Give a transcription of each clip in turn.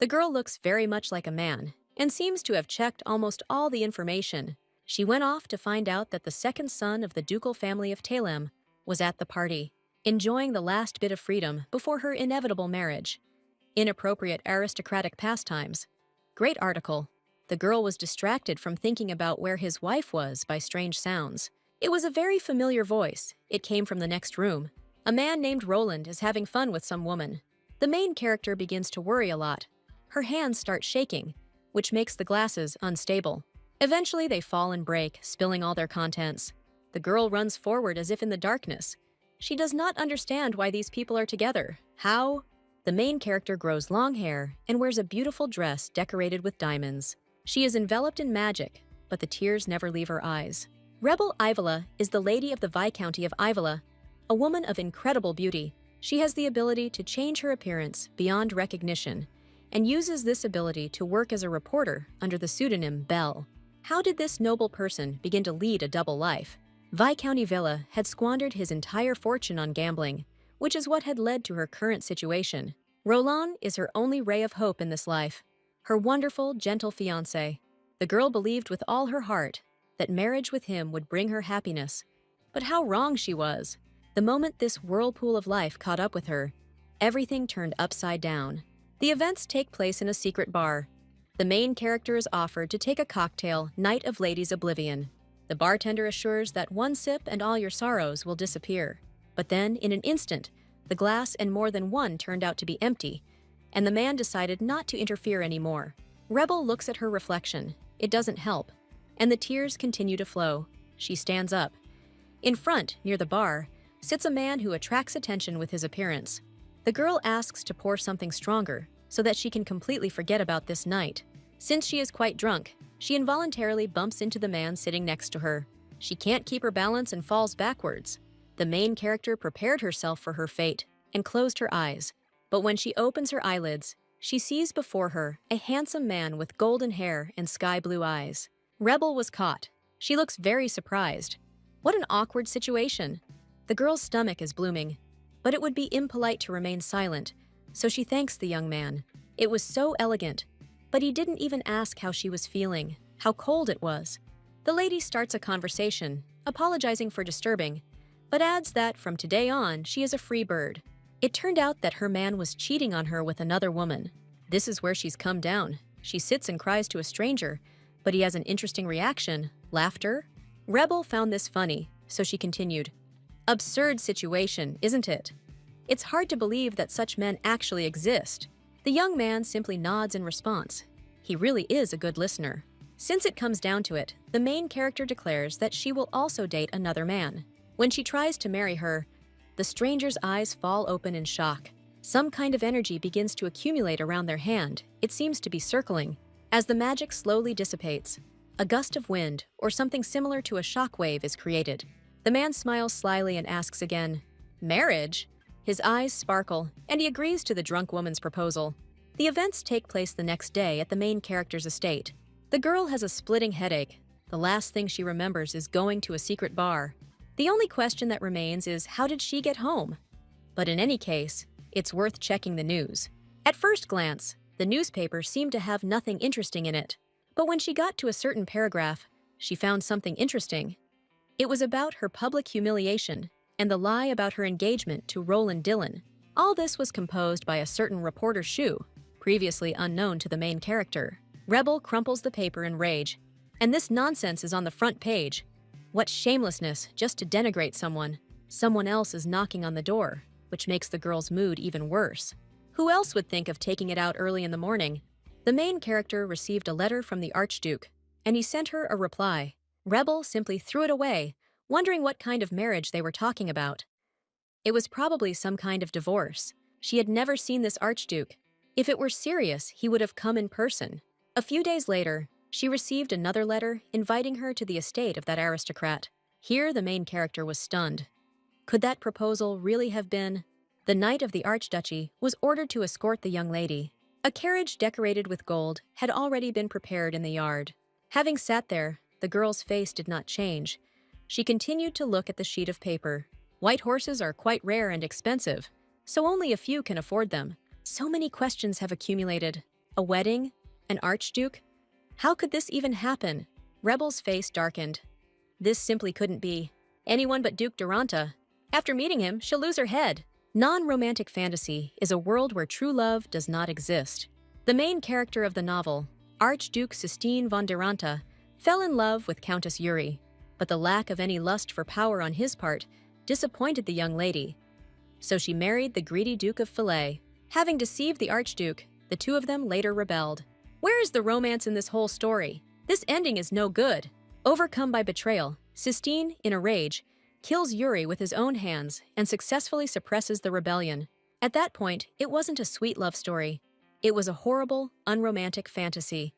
The girl looks very much like a man and seems to have checked almost all the information. She went off to find out that the second son of the ducal family of Talem was at the party, enjoying the last bit of freedom before her inevitable marriage. Inappropriate aristocratic pastimes. Great article. The girl was distracted from thinking about where his wife was by strange sounds. It was a very familiar voice. It came from the next room. A man named Roland is having fun with some woman. The main character begins to worry a lot. Her hands start shaking, which makes the glasses unstable. Eventually, they fall and break, spilling all their contents. The girl runs forward as if in the darkness. She does not understand why these people are together. How? The main character grows long hair and wears a beautiful dress decorated with diamonds. She is enveloped in magic, but the tears never leave her eyes. Rebel Ivola is the lady of the Viscounty of Ivola, a woman of incredible beauty. She has the ability to change her appearance beyond recognition and uses this ability to work as a reporter under the pseudonym Belle. How did this noble person begin to lead a double life? Viscounty Villa had squandered his entire fortune on gambling, which is what had led to her current situation. Roland is her only ray of hope in this life, her wonderful, gentle fiancé. The girl believed with all her heart that marriage with him would bring her happiness. But how wrong she was. The moment this whirlpool of life caught up with her, everything turned upside down. The events take place in a secret bar. The main character is offered to take a cocktail, Night of Ladies Oblivion. The bartender assures that one sip and all your sorrows will disappear. But then, in an instant, the glass and more than one turned out to be empty, and the man decided not to interfere anymore. Rebel looks at her reflection. It doesn't help, and the tears continue to flow. She stands up. In front, near the bar, sits a man who attracts attention with his appearance. The girl asks to pour something stronger so that she can completely forget about this night. Since she is quite drunk, she involuntarily bumps into the man sitting next to her. She can't keep her balance and falls backwards. The main character prepared herself for her fate and closed her eyes. But when she opens her eyelids, she sees before her a handsome man with golden hair and sky blue eyes. Rebel was caught. She looks very surprised. What an awkward situation. The girl's stomach is blooming, but it would be impolite to remain silent, so she thanks the young man. It was so elegant, but he didn't even ask how she was feeling, how cold it was. The lady starts a conversation, apologizing for disturbing, but adds that from today on she is a free bird. It turned out that her man was cheating on her with another woman. This is where she's come down. She sits and cries to a stranger, but he has an interesting reaction, laughter. Rebel found this funny, so she continued. Absurd situation, isn't it? It's hard to believe that such men actually exist. The young man simply nods in response. He really is a good listener. Since it comes down to it, the main character declares that she will also date another man. When she tries to marry her, the stranger's eyes fall open in shock. Some kind of energy begins to accumulate around their hand. It seems to be circling. As the magic slowly dissipates, a gust of wind, or something similar to a shock wave, is created. The man smiles slyly and asks again, "Marriage?" His eyes sparkle, and he agrees to the drunk woman's proposal. The events take place the next day at the main character's estate. The girl has a splitting headache. The last thing she remembers is going to a secret bar. The only question that remains is, how did she get home? But in any case, it's worth checking the news. At first glance, the newspaper seemed to have nothing interesting in it. But when she got to a certain paragraph, she found something interesting. It was about her public humiliation and the lie about her engagement to Roland Dillon. All this was composed by a certain reporter Shu, previously unknown to the main character. Rebel crumples the paper in rage. And this nonsense is on the front page. What shamelessness just to denigrate someone. Someone else is knocking on the door, which makes the girl's mood even worse. Who else would think of taking it out early in the morning? The main character received a letter from the Archduke, and he sent her a reply. Rebel simply threw it away, wondering what kind of marriage they were talking about. It was probably some kind of divorce. She had never seen this Archduke. If it were serious, he would have come in person. A few days later, she received another letter inviting her to the estate of that aristocrat. Here, the main character was stunned. Could that proposal really have been? The knight of the Archduchy was ordered to escort the young lady. A carriage decorated with gold had already been prepared in the yard. Having sat there, the girl's face did not change. She continued to look at the sheet of paper. White horses are quite rare and expensive, so only a few can afford them. So many questions have accumulated. A wedding? An archduke? How could this even happen? Rebel's face darkened. This simply couldn't be. Anyone but Duke Duranta. After meeting him, she'll lose her head. Non-romantic fantasy is a world where true love does not exist. The main character of the novel, Archduke Sistine von Duranta, fell in love with Countess Yuri, but the lack of any lust for power on his part disappointed the young lady. So she married the greedy Duke of Fillet. Having deceived the Archduke, the two of them later rebelled. Where is the romance in this whole story? This ending is no good. Overcome by betrayal, Sistine, in a rage, kills Yuri with his own hands and successfully suppresses the rebellion. At that point, it wasn't a sweet love story. It was a horrible, unromantic fantasy.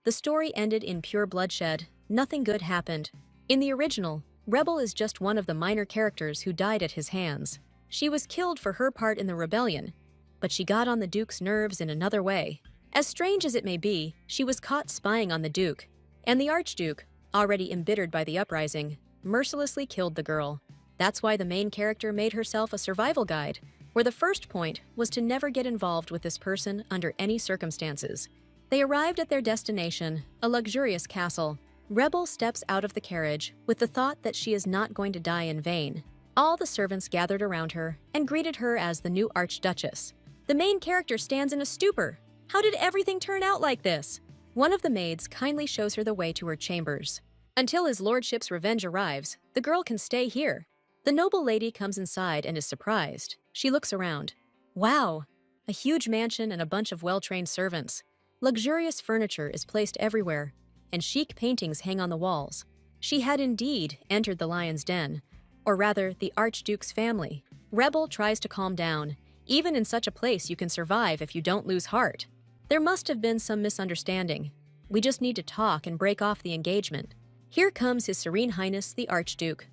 The story ended in pure bloodshed. Nothing good happened. In the original, Rebel is just one of the minor characters who died at his hands. She was killed for her part in the rebellion, but she got on the Duke's nerves in another way. As strange as it may be, she was caught spying on the Duke, and the Archduke, already embittered by the uprising, mercilessly killed the girl. That's why the main character made herself a survival guide, where the first point was to never get involved with this person under any circumstances. They arrived at their destination, a luxurious castle. Rebel steps out of the carriage with the thought that she is not going to die in vain. All the servants gathered around her and greeted her as the new Archduchess. The main character stands in a stupor. How did everything turn out like this? One of the maids kindly shows her the way to her chambers. Until his lordship's revenge arrives, the girl can stay here. The noble lady comes inside and is surprised. She looks around. Wow! A huge mansion and a bunch of well-trained servants. Luxurious furniture is placed everywhere, and chic paintings hang on the walls. She had indeed entered the lion's den, or rather, the Archduke's family. Rebel tries to calm down. Even in such a place, you can survive if you don't lose heart. There must have been some misunderstanding. We just need to talk and break off the engagement. Here comes His Serene Highness the Archduke,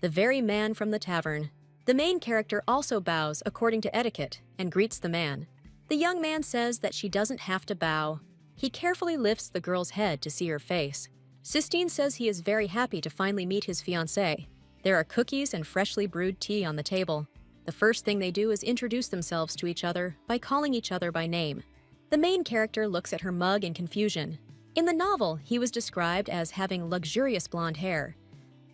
the very man from the tavern. The main character also bows according to etiquette and greets the man. The young man says that she doesn't have to bow. He carefully lifts the girl's head to see her face. Sistine says he is very happy to finally meet his fiancée. There are cookies and freshly brewed tea on the table. The first thing they do is introduce themselves to each other by calling each other by name. The main character looks at her mug in confusion. In the novel, he was described as having luxurious blonde hair,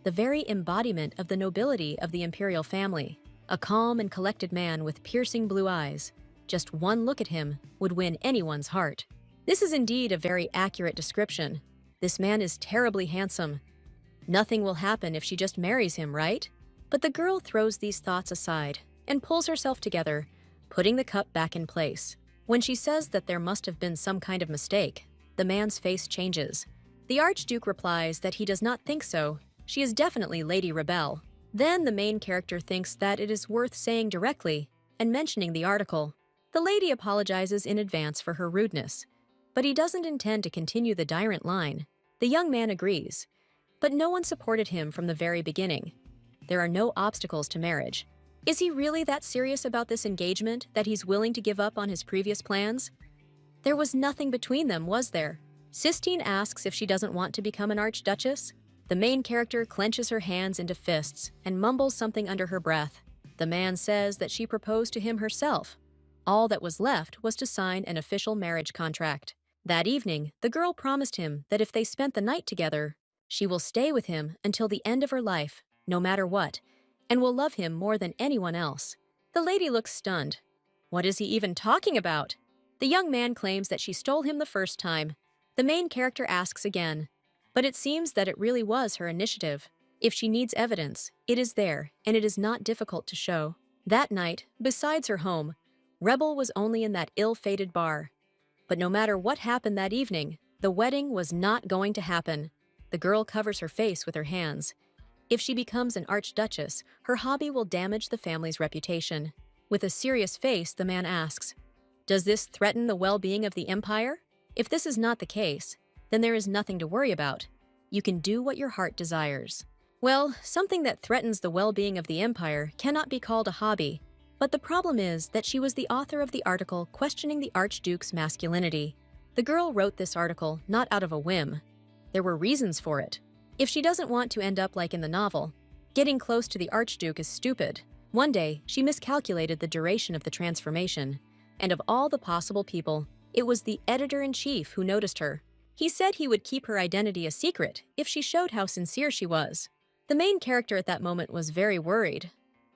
the very embodiment of the nobility of the imperial family. A calm and collected man with piercing blue eyes. Just one look at him would win anyone's heart. This is indeed a very accurate description. This man is terribly handsome. Nothing will happen if she just marries him, right? But the girl throws these thoughts aside and pulls herself together, putting the cup back in place. When she says that there must have been some kind of mistake, the man's face changes. The Archduke replies that he does not think so. She is definitely Lady Rebel. Then the main character thinks that it is worth saying directly and mentioning the article. The lady apologizes in advance for her rudeness, but he doesn't intend to continue the direct line. The young man agrees, but no one supported him from the very beginning. There are no obstacles to marriage. Is he really that serious about this engagement that he's willing to give up on his previous plans? There was nothing between them, was there? Sistine asks if she doesn't want to become an archduchess. The main character clenches her hands into fists and mumbles something under her breath. The man says that she proposed to him herself. All that was left was to sign an official marriage contract. That evening, the girl promised him that if they spent the night together, she will stay with him until the end of her life, no matter what, and will love him more than anyone else. The lady looks stunned. What is he even talking about? The young man claims that she stole him the first time. The main character asks again, but it seems that it really was her initiative. If she needs evidence, it is there, and it is not difficult to show. That night, besides her home, Rebel was only in that ill-fated bar. But no matter what happened that evening, the wedding was not going to happen. The girl covers her face with her hands. If she becomes an archduchess, her hobby will damage the family's reputation. With a serious face, the man asks, "Does this threaten the well-being of the empire?" If this is not the case, then there is nothing to worry about. You can do what your heart desires. Well, something that threatens the well-being of the empire cannot be called a hobby. But the problem is that she was the author of the article questioning the Archduke's masculinity. The girl wrote this article not out of a whim. There were reasons for it. If she doesn't want to end up like in the novel, getting close to the Archduke is stupid. One day, she miscalculated the duration of the transformation, and of all the possible people, It was the editor-in-chief who noticed her. He said he would keep her identity a secret if she showed how sincere she was. The main character at that moment was very worried.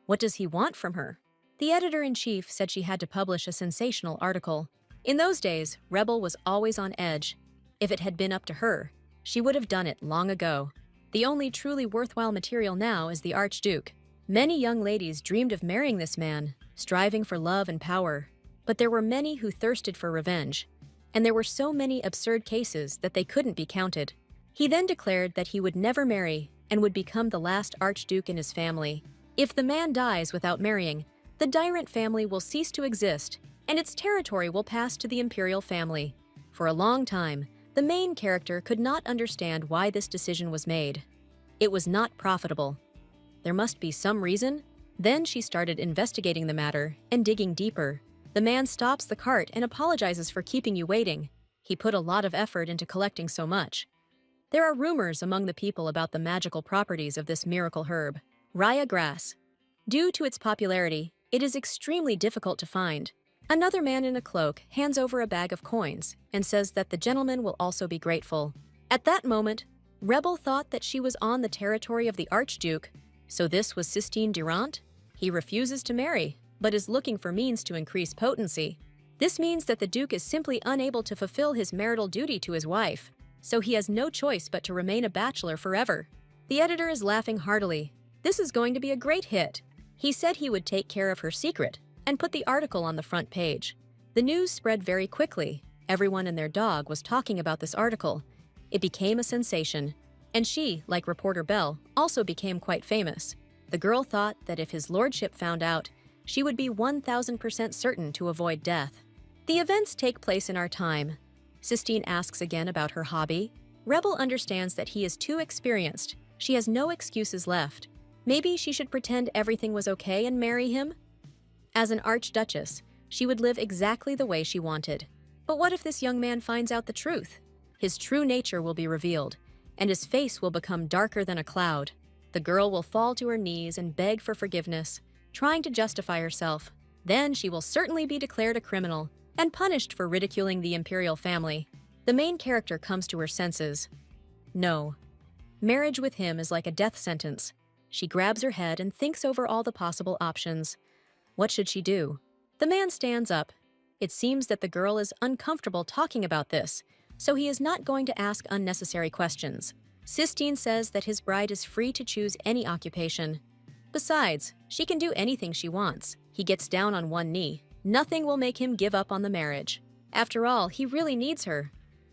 What does he want from her? The editor-in-chief said she had to publish a sensational article. In those days, Rebel was always on edge. If it had been up to her, she would have done it long ago. The only truly worthwhile material now is the Archduke. Many young ladies dreamed of marrying this man, striving for love and power. But there were many who thirsted for revenge, and there were so many absurd cases that they couldn't be counted. He then declared that he would never marry and would become the last Archduke in his family. If the man dies without marrying, the Dyrant family will cease to exist, and its territory will pass to the imperial family. For a long time, the main character could not understand why this decision was made. It was not profitable. There must be some reason. Then she started investigating the matter and digging deeper. The man stops the cart and apologizes for keeping you waiting. He put a lot of effort into collecting so much. There are rumors among the people about the magical properties of this miracle herb, raya grass. Due to its popularity, it is extremely difficult to find. Another man in a cloak hands over a bag of coins and says that the gentleman will also be grateful. At that moment, Rebel thought that she was on the territory of the Archduke, so this was Sistine Durant? He refuses to marry, but is looking for means to increase potency. This means that the Duke is simply unable to fulfill his marital duty to his wife, so he has no choice but to remain a bachelor forever. The editor is laughing heartily. This is going to be a great hit. He said he would take care of her secret and put the article on the front page. The news spread very quickly. Everyone and their dog was talking about this article. It became a sensation, and she, like reporter Belle, also became quite famous. The girl thought that if his lordship found out, she would be 1000% certain to avoid death. The events take place in our time. Sistine asks again about her hobby. Rebel understands that he is too experienced. She has no excuses left. Maybe she should pretend everything was okay and marry him? As an archduchess, she would live exactly the way she wanted. But what if this young man finds out the truth? His true nature will be revealed, and his face will become darker than a cloud. The girl will fall to her knees and beg for forgiveness, trying to justify herself. Then she will certainly be declared a criminal and punished for ridiculing the imperial family. The main character comes to her senses. No. Marriage with him is like a death sentence. She grabs her head and thinks over all the possible options. What should she do? The man stands up. It seems that the girl is uncomfortable talking about this, so he is not going to ask unnecessary questions. Sistine says that his bride is free to choose any occupation. Besides, she can do anything she wants. He gets down on one knee. Nothing will make him give up on the marriage. After all, he really needs her.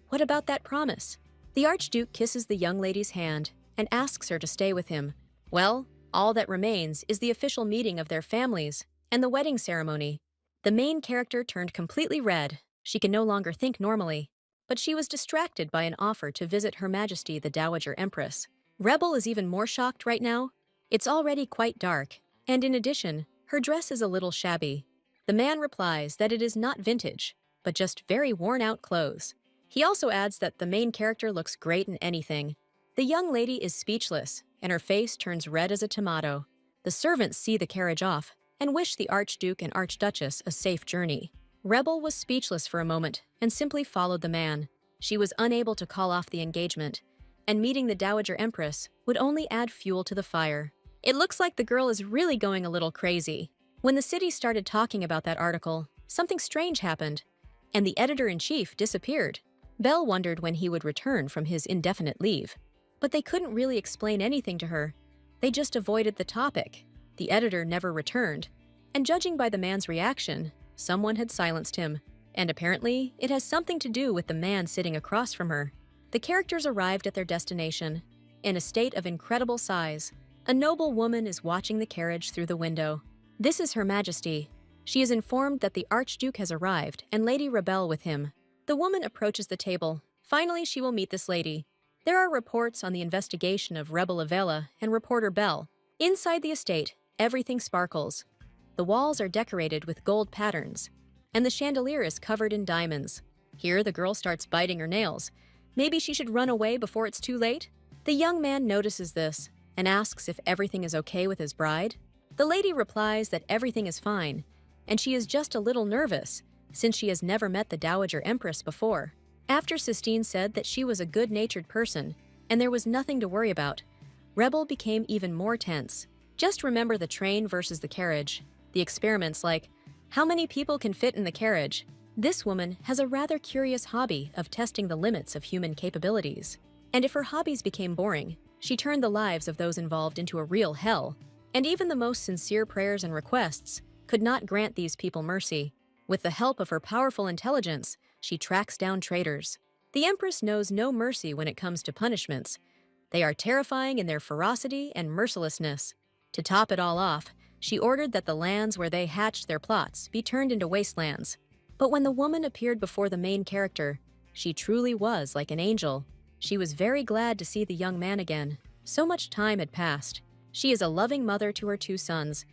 What about that promise? The Archduke kisses the young lady's hand and asks her to stay with him. Well, all that remains is the official meeting of their families and the wedding ceremony. The main character turned completely red. She can no longer think normally, but she was distracted by an offer to visit Her Majesty the Dowager Empress. Rebel is even more shocked right now. It's already quite dark, and in addition, her dress is a little shabby. The man replies that it is not vintage, but just very worn-out clothes. He also adds that the main character looks great in anything. The young lady is speechless, and her face turns red as a tomato. The servants see the carriage off and wish the Archduke and Archduchess a safe journey. Rebel was speechless for a moment and simply followed the man. She was unable to call off the engagement, and meeting the Dowager Empress would only add fuel to the fire. It looks like the girl is really going a little crazy. When the city started talking about that article, something strange happened, and the editor-in-chief disappeared. Belle wondered when he would return from his indefinite leave, but they couldn't really explain anything to her. They just avoided the topic. The editor never returned, and judging by the man's reaction, someone had silenced him, and apparently it has something to do with the man sitting across from her. The characters arrived at their destination, in a state of incredible size. A noble woman is watching the carriage through the window. This is Her Majesty. She is informed that the Archduke has arrived and Lady Rebel with him. The woman approaches the table. Finally, she will meet this lady. There are reports on the investigation of Rebel Avella and reporter Belle. Inside the estate, everything sparkles. The walls are decorated with gold patterns, and the chandelier is covered in diamonds. Here, the girl starts biting her nails. Maybe she should run away before it's too late? The young man notices this and asks if everything is okay with his bride. The lady replies that everything is fine, and she is just a little nervous, since she has never met the Dowager Empress before. After Sistine said that she was a good-natured person and there was nothing to worry about, Rebel became even more tense. Just remember the train versus the carriage. The experiments like, how many people can fit in the carriage? This woman has a rather curious hobby of testing the limits of human capabilities. And if her hobbies became boring, she turned the lives of those involved into a real hell. And even the most sincere prayers and requests could not grant these people mercy. With the help of her powerful intelligence, she tracks down traitors. The Empress knows no mercy when it comes to punishments. They are terrifying in their ferocity and mercilessness. To top it all off, she ordered that the lands where they hatched their plots be turned into wastelands. But when the woman appeared before the main character, she truly was like an angel. She was very glad to see the young man again. So much time had passed. She is a loving mother to her 2 sons,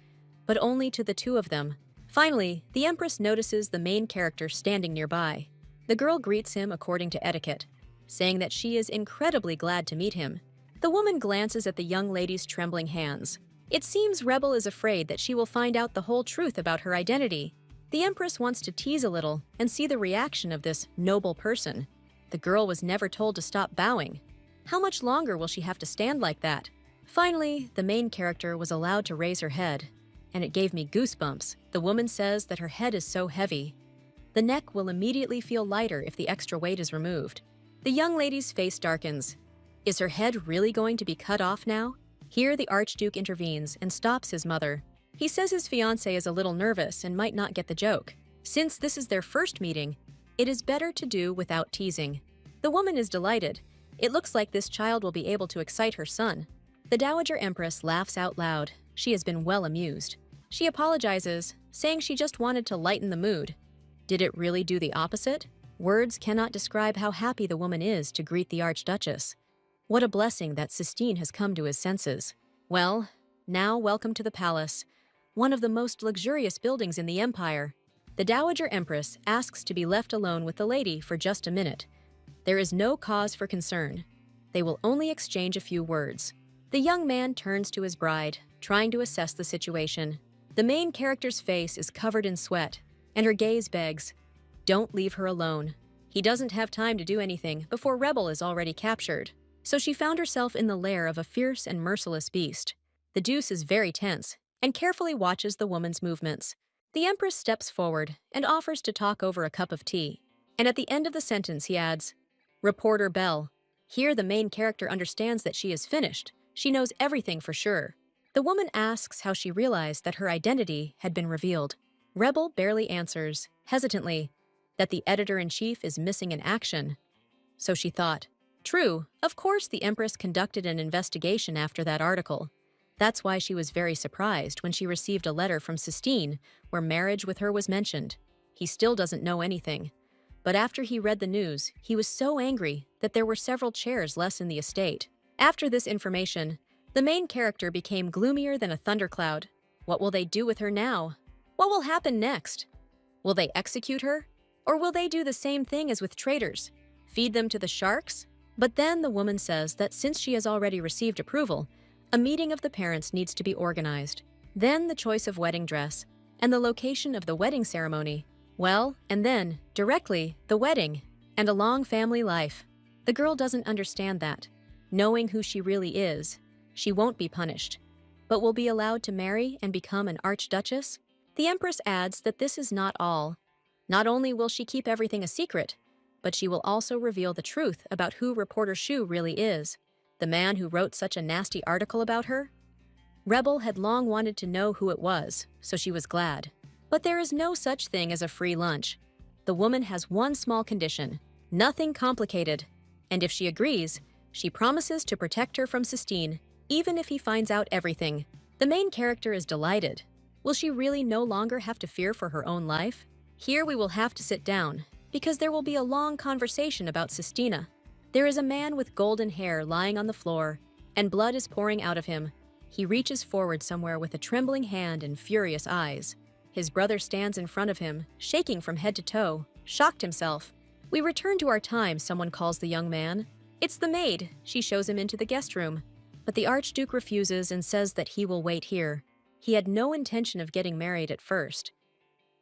but only to the 2 of them. Finally, the Empress notices the main character standing nearby. The girl greets him according to etiquette, saying that she is incredibly glad to meet him. The woman glances at the young lady's trembling hands. It seems Rebel is afraid that she will find out the whole truth about her identity. The Empress wants to tease a little and see the reaction of this noble person. The girl was never told to stop bowing. How much longer will she have to stand like that? Finally, the main character was allowed to raise her head, and it gave me goosebumps. The woman says that her head is so heavy. The neck will immediately feel lighter if the extra weight is removed. The young lady's face darkens. Is her head really going to be cut off now? Here the Archduke intervenes and stops his mother. He says his fiancée is a little nervous and might not get the joke. Since this is their first meeting, it is better to do without teasing. The woman is delighted. It looks like this child will be able to excite her son. The Dowager Empress laughs out loud. She has been well amused. She apologizes, saying she just wanted to lighten the mood. Did it really do the opposite? Words cannot describe how happy the woman is to greet the Archduchess. What a blessing that Sistine has come to his senses. Well, now welcome to the palace, one of the most luxurious buildings in the empire. The Dowager Empress asks to be left alone with the lady for just a minute. There is no cause for concern. They will only exchange a few words. The young man turns to his bride, trying to assess the situation. The main character's face is covered in sweat, and her gaze begs, "Don't leave her alone." He doesn't have time to do anything before Rebel is already captured. So she found herself in the lair of a fierce and merciless beast. The Deuce is very tense and carefully watches the woman's movements. The Empress steps forward and offers to talk over a cup of tea. And at the end of the sentence, he adds, "Reporter Bell." Here the main character understands that she is finished. She knows everything for sure. The woman asks how she realized that her identity had been revealed. Rebel barely answers, hesitantly, that the editor-in-chief is missing in action. So she thought. True, of course the Empress conducted an investigation after that article. That's why she was very surprised when she received a letter from Sistine where marriage with her was mentioned. He still doesn't know anything. But after he read the news, he was so angry that there were several chairs less in the estate. After this information, the main character became gloomier than a thundercloud. What will they do with her now? What will happen next? Will they execute her? Or will they do the same thing as with traitors? Feed them to the sharks? But then the woman says that since she has already received approval, a meeting of the parents needs to be organized. Then the choice of wedding dress and the location of the wedding ceremony. Well, and then, directly, the wedding and a long family life. The girl doesn't understand that. Knowing who she really is, she won't be punished, but will be allowed to marry and become an archduchess. The Empress adds that this is not all. Not only will she keep everything a secret, but she will also reveal the truth about who Reporter Shu really is, the man who wrote such a nasty article about her. Rebel had long wanted to know who it was, so she was glad. But there is no such thing as a free lunch. The woman has one small condition, nothing complicated, and if she agrees, she promises to protect her from Sistine, even if he finds out everything. The main character is delighted. Will she really no longer have to fear for her own life? Here we will have to sit down, because there will be a long conversation about Sistina. There is a man with golden hair lying on the floor, and blood is pouring out of him. He reaches forward somewhere with a trembling hand and furious eyes. His brother stands in front of him, shaking from head to toe, shocked himself. We return to our time, someone calls the young man. It's the maid. She shows him into the guest room. But the Archduke refuses and says that he will wait here. He had no intention of getting married at first.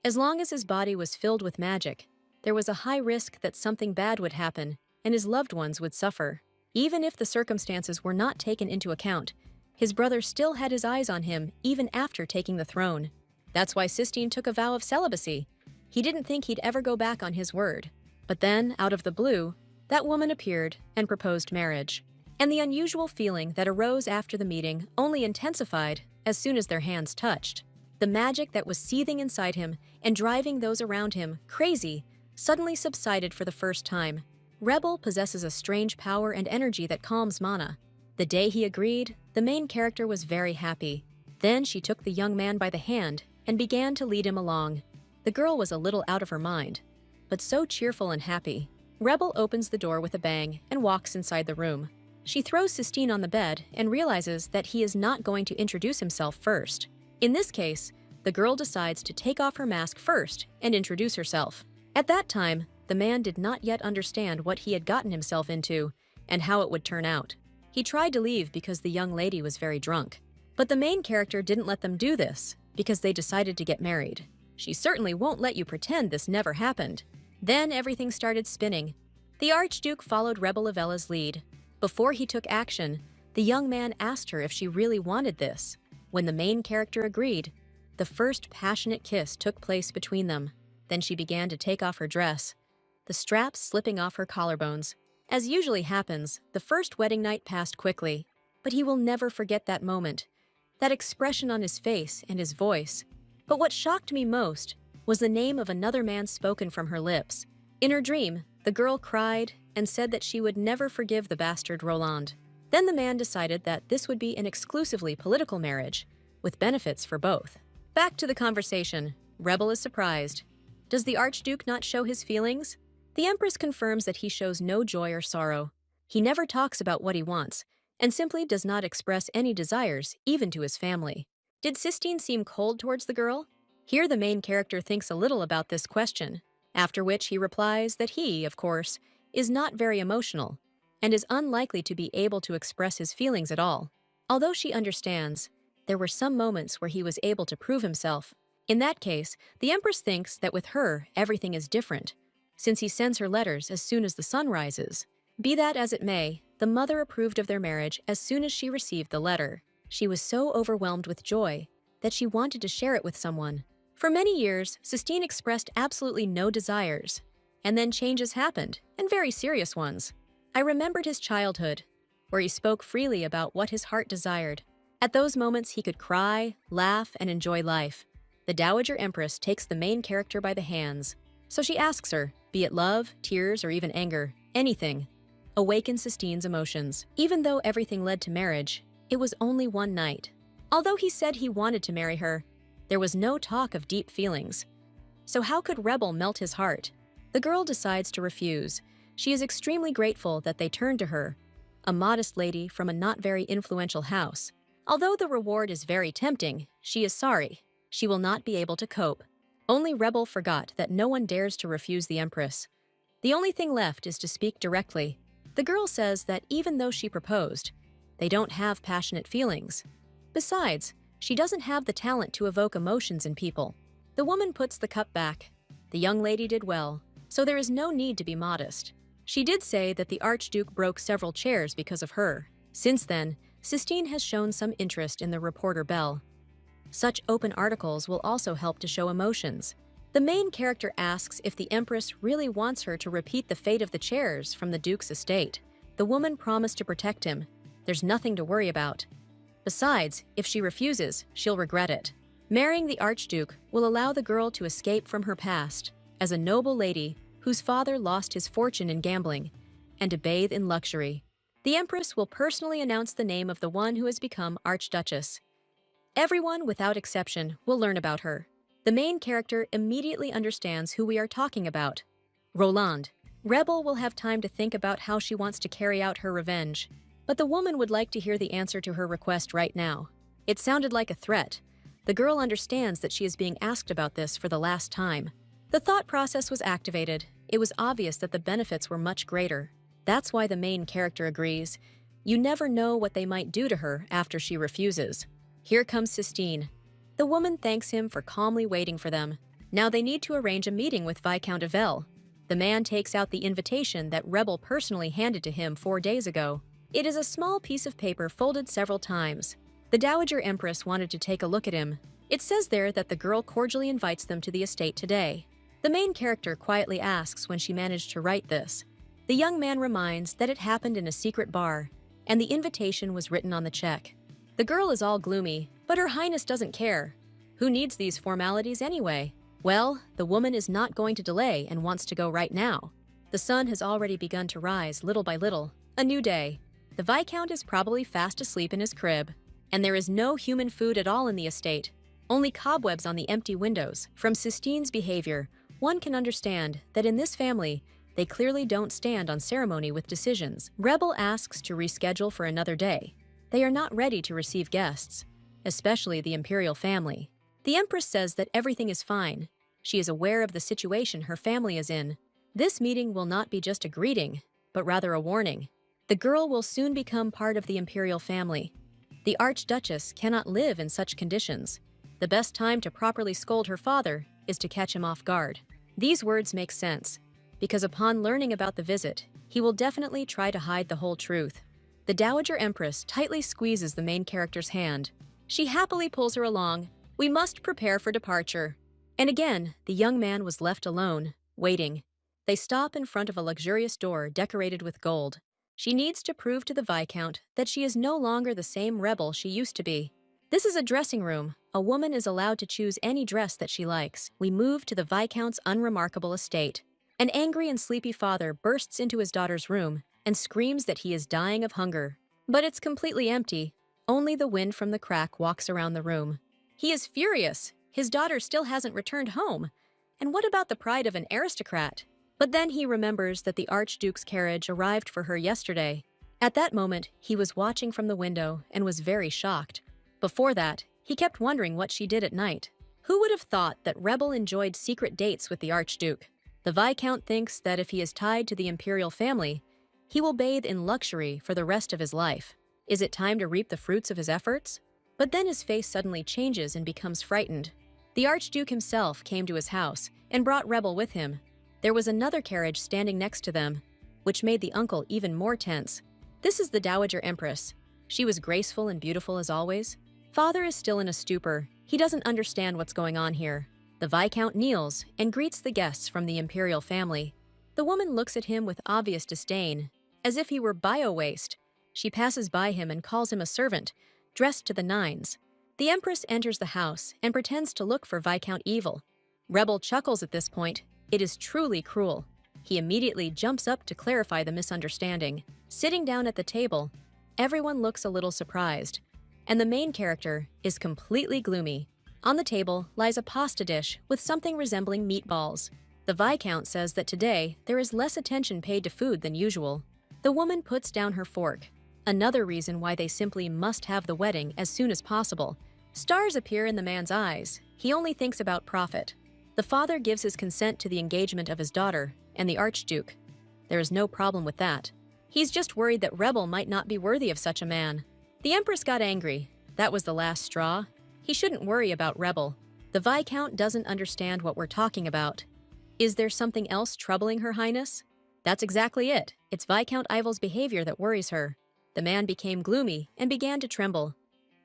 As long as his body was filled with magic, there was a high risk that something bad would happen and his loved ones would suffer. Even if the circumstances were not taken into account, his brother still had his eyes on him even after taking the throne. That's why Sistine took a vow of celibacy. He didn't think he'd ever go back on his word. But then, out of the blue, that woman appeared and proposed marriage. And the unusual feeling that arose after the meeting only intensified as soon as their hands touched. The magic that was seething inside him and driving those around him crazy suddenly subsided for the first time. Rebel possesses a strange power and energy that calms Mana. The day he agreed, the main character was very happy. Then she took the young man by the hand and began to lead him along. The girl was a little out of her mind, but so cheerful and happy. Rebel opens the door with a bang and walks inside the room. She throws Sistine on the bed and realizes that he is not going to introduce himself first. In this case, the girl decides to take off her mask first and introduce herself. At that time, the man did not yet understand what he had gotten himself into and how it would turn out. He tried to leave because the young lady was very drunk. But the main character didn't let them do this because they decided to get married. She certainly won't let you pretend this never happened. Then everything started spinning. The Archduke followed Rebel Avella's lead. Before he took action, the young man asked her if she really wanted this. When the main character agreed, the first passionate kiss took place between them. Then she began to take off her dress, the straps slipping off her collarbones. As usually happens, the first wedding night passed quickly, but he will never forget that moment, that expression on his face and his voice. But what shocked me most was the name of another man spoken from her lips. In her dream, the girl cried and said that she would never forgive the bastard Roland. Then the man decided that this would be an exclusively political marriage, with benefits for both. Back to the conversation. Rebel is surprised. Does the Archduke not show his feelings? The Empress confirms that he shows no joy or sorrow. He never talks about what he wants, and simply does not express any desires, even to his family. Did Sistine seem cold towards the girl? Here the main character thinks a little about this question, after which he replies that he, of course, is not very emotional, and is unlikely to be able to express his feelings at all. Although she understands, there were some moments where he was able to prove himself. In that case, the Empress thinks that with her, everything is different, since he sends her letters as soon as the sun rises. Be that as it may, the mother approved of their marriage as soon as she received the letter. She was so overwhelmed with joy that she wanted to share it with someone. For many years, Sistine expressed absolutely no desires, and then changes happened, and very serious ones. I remembered his childhood, where he spoke freely about what his heart desired. At those moments, he could cry, laugh, and enjoy life. The Dowager Empress takes the main character by the hands. So she asks her, be it love, tears, or even anger, anything, awaken Sistine's emotions. Even though everything led to marriage, it was only one night. Although he said he wanted to marry her, there was no talk of deep feelings. So how could Rebel melt his heart? The girl decides to refuse. She is extremely grateful that they turned to her, a modest lady from a not very influential house. Although the reward is very tempting, she is sorry. She will not be able to cope. Only Rebel forgot that no one dares to refuse the Empress. The only thing left is to speak directly. The girl says that even though she proposed, they don't have passionate feelings. Besides, she doesn't have the talent to evoke emotions in people. The woman puts the cup back. The young lady did well, so there is no need to be modest. She did say that the Archduke broke several chairs because of her. Since then, Sistine has shown some interest in the reporter Belle. Such open articles will also help to show emotions. The main character asks if the Empress really wants her to repeat the fate of the chairs from the Duke's estate. The woman promised to protect him. There's nothing to worry about. Besides, if she refuses, she'll regret it. Marrying the Archduke will allow the girl to escape from her past as a noble lady whose father lost his fortune in gambling, and to bathe in luxury. The Empress will personally announce the name of the one who has become Archduchess. Everyone, without exception, will learn about her. The main character immediately understands who we are talking about. Roland. Rebel will have time to think about how she wants to carry out her revenge, but the woman would like to hear the answer to her request right now. It sounded like a threat. The girl understands that she is being asked about this for the last time. The thought process was activated. It was obvious that the benefits were much greater. That's why the main character agrees. You never know what they might do to her after she refuses. Here comes Sistine. The woman thanks him for calmly waiting for them. Now they need to arrange a meeting with Viscount Yahello. The man takes out the invitation that Rebel personally handed to him 4 days ago. It is a small piece of paper folded several times. The Dowager Empress wanted to take a look at him. It says there that the girl cordially invites them to the estate today. The main character quietly asks when she managed to write this. The young man reminds that it happened in a secret bar, and the invitation was written on the check. The girl is all gloomy, but Her Highness doesn't care. Who needs these formalities anyway? Well, the woman is not going to delay and wants to go right now. The sun has already begun to rise little by little. A new day. The Viscount is probably fast asleep in his crib, and there is no human food at all in the estate. Only cobwebs on the empty windows. From Sistine's behavior, one can understand that in this family, they clearly don't stand on ceremony with decisions. Rebel asks to reschedule for another day. They are not ready to receive guests, especially the imperial family. The Empress says that everything is fine. She is aware of the situation her family is in. This meeting will not be just a greeting, but rather a warning. The girl will soon become part of the imperial family. The Archduchess cannot live in such conditions. The best time to properly scold her father is to catch him off guard. These words make sense, because upon learning about the visit, he will definitely try to hide the whole truth. The Dowager Empress tightly squeezes the main character's hand. She happily pulls her along. We must prepare for departure. And again, the young man was left alone, waiting. They stop in front of a luxurious door decorated with gold. She needs to prove to the Viscount that she is no longer the same rebel she used to be. This is a dressing room. A woman is allowed to choose any dress that she likes. We move to the Viscount's unremarkable estate. An angry and sleepy father bursts into his daughter's room and screams that he is dying of hunger. But it's completely empty. Only the wind from the crack walks around the room. He is furious. His daughter still hasn't returned home. And what about the pride of an aristocrat? But then he remembers that the Archduke's carriage arrived for her yesterday. At that moment, he was watching from the window and was very shocked. Before that, he kept wondering what she did at night. Who would have thought that Rebel enjoyed secret dates with the Archduke? The Viscount thinks that if he is tied to the imperial family, he will bathe in luxury for the rest of his life. Is it time to reap the fruits of his efforts? But then his face suddenly changes and becomes frightened. The Archduke himself came to his house and brought Rebel with him. There was another carriage standing next to them, which made the uncle even more tense. This is the Dowager Empress. She was graceful and beautiful as always. Father is still in a stupor. He doesn't understand what's going on here. The Viscount kneels and greets the guests from the imperial family. The woman looks at him with obvious disdain, as if he were bio-waste. She passes by him and calls him a servant, dressed to the nines. The Empress enters the house and pretends to look for Viscount Evil. Rebel chuckles at this point. It is truly cruel. He immediately jumps up to clarify the misunderstanding. Sitting down at the table, everyone looks a little surprised, and the main character is completely gloomy. On the table lies a pasta dish with something resembling meatballs. The Viscount says that today there is less attention paid to food than usual. The woman puts down her fork. Another reason why they simply must have the wedding as soon as possible. Stars appear in the man's eyes. He only thinks about profit. The father gives his consent to the engagement of his daughter and the Archduke. There is no problem with that. He's just worried that Rebel might not be worthy of such a man. The Empress got angry. That was the last straw. He shouldn't worry about Rebel. The Viscount doesn't understand what we're talking about. Is there something else troubling Her Highness? That's exactly it. It's Viscount Ivel's behavior that worries her. The man became gloomy and began to tremble.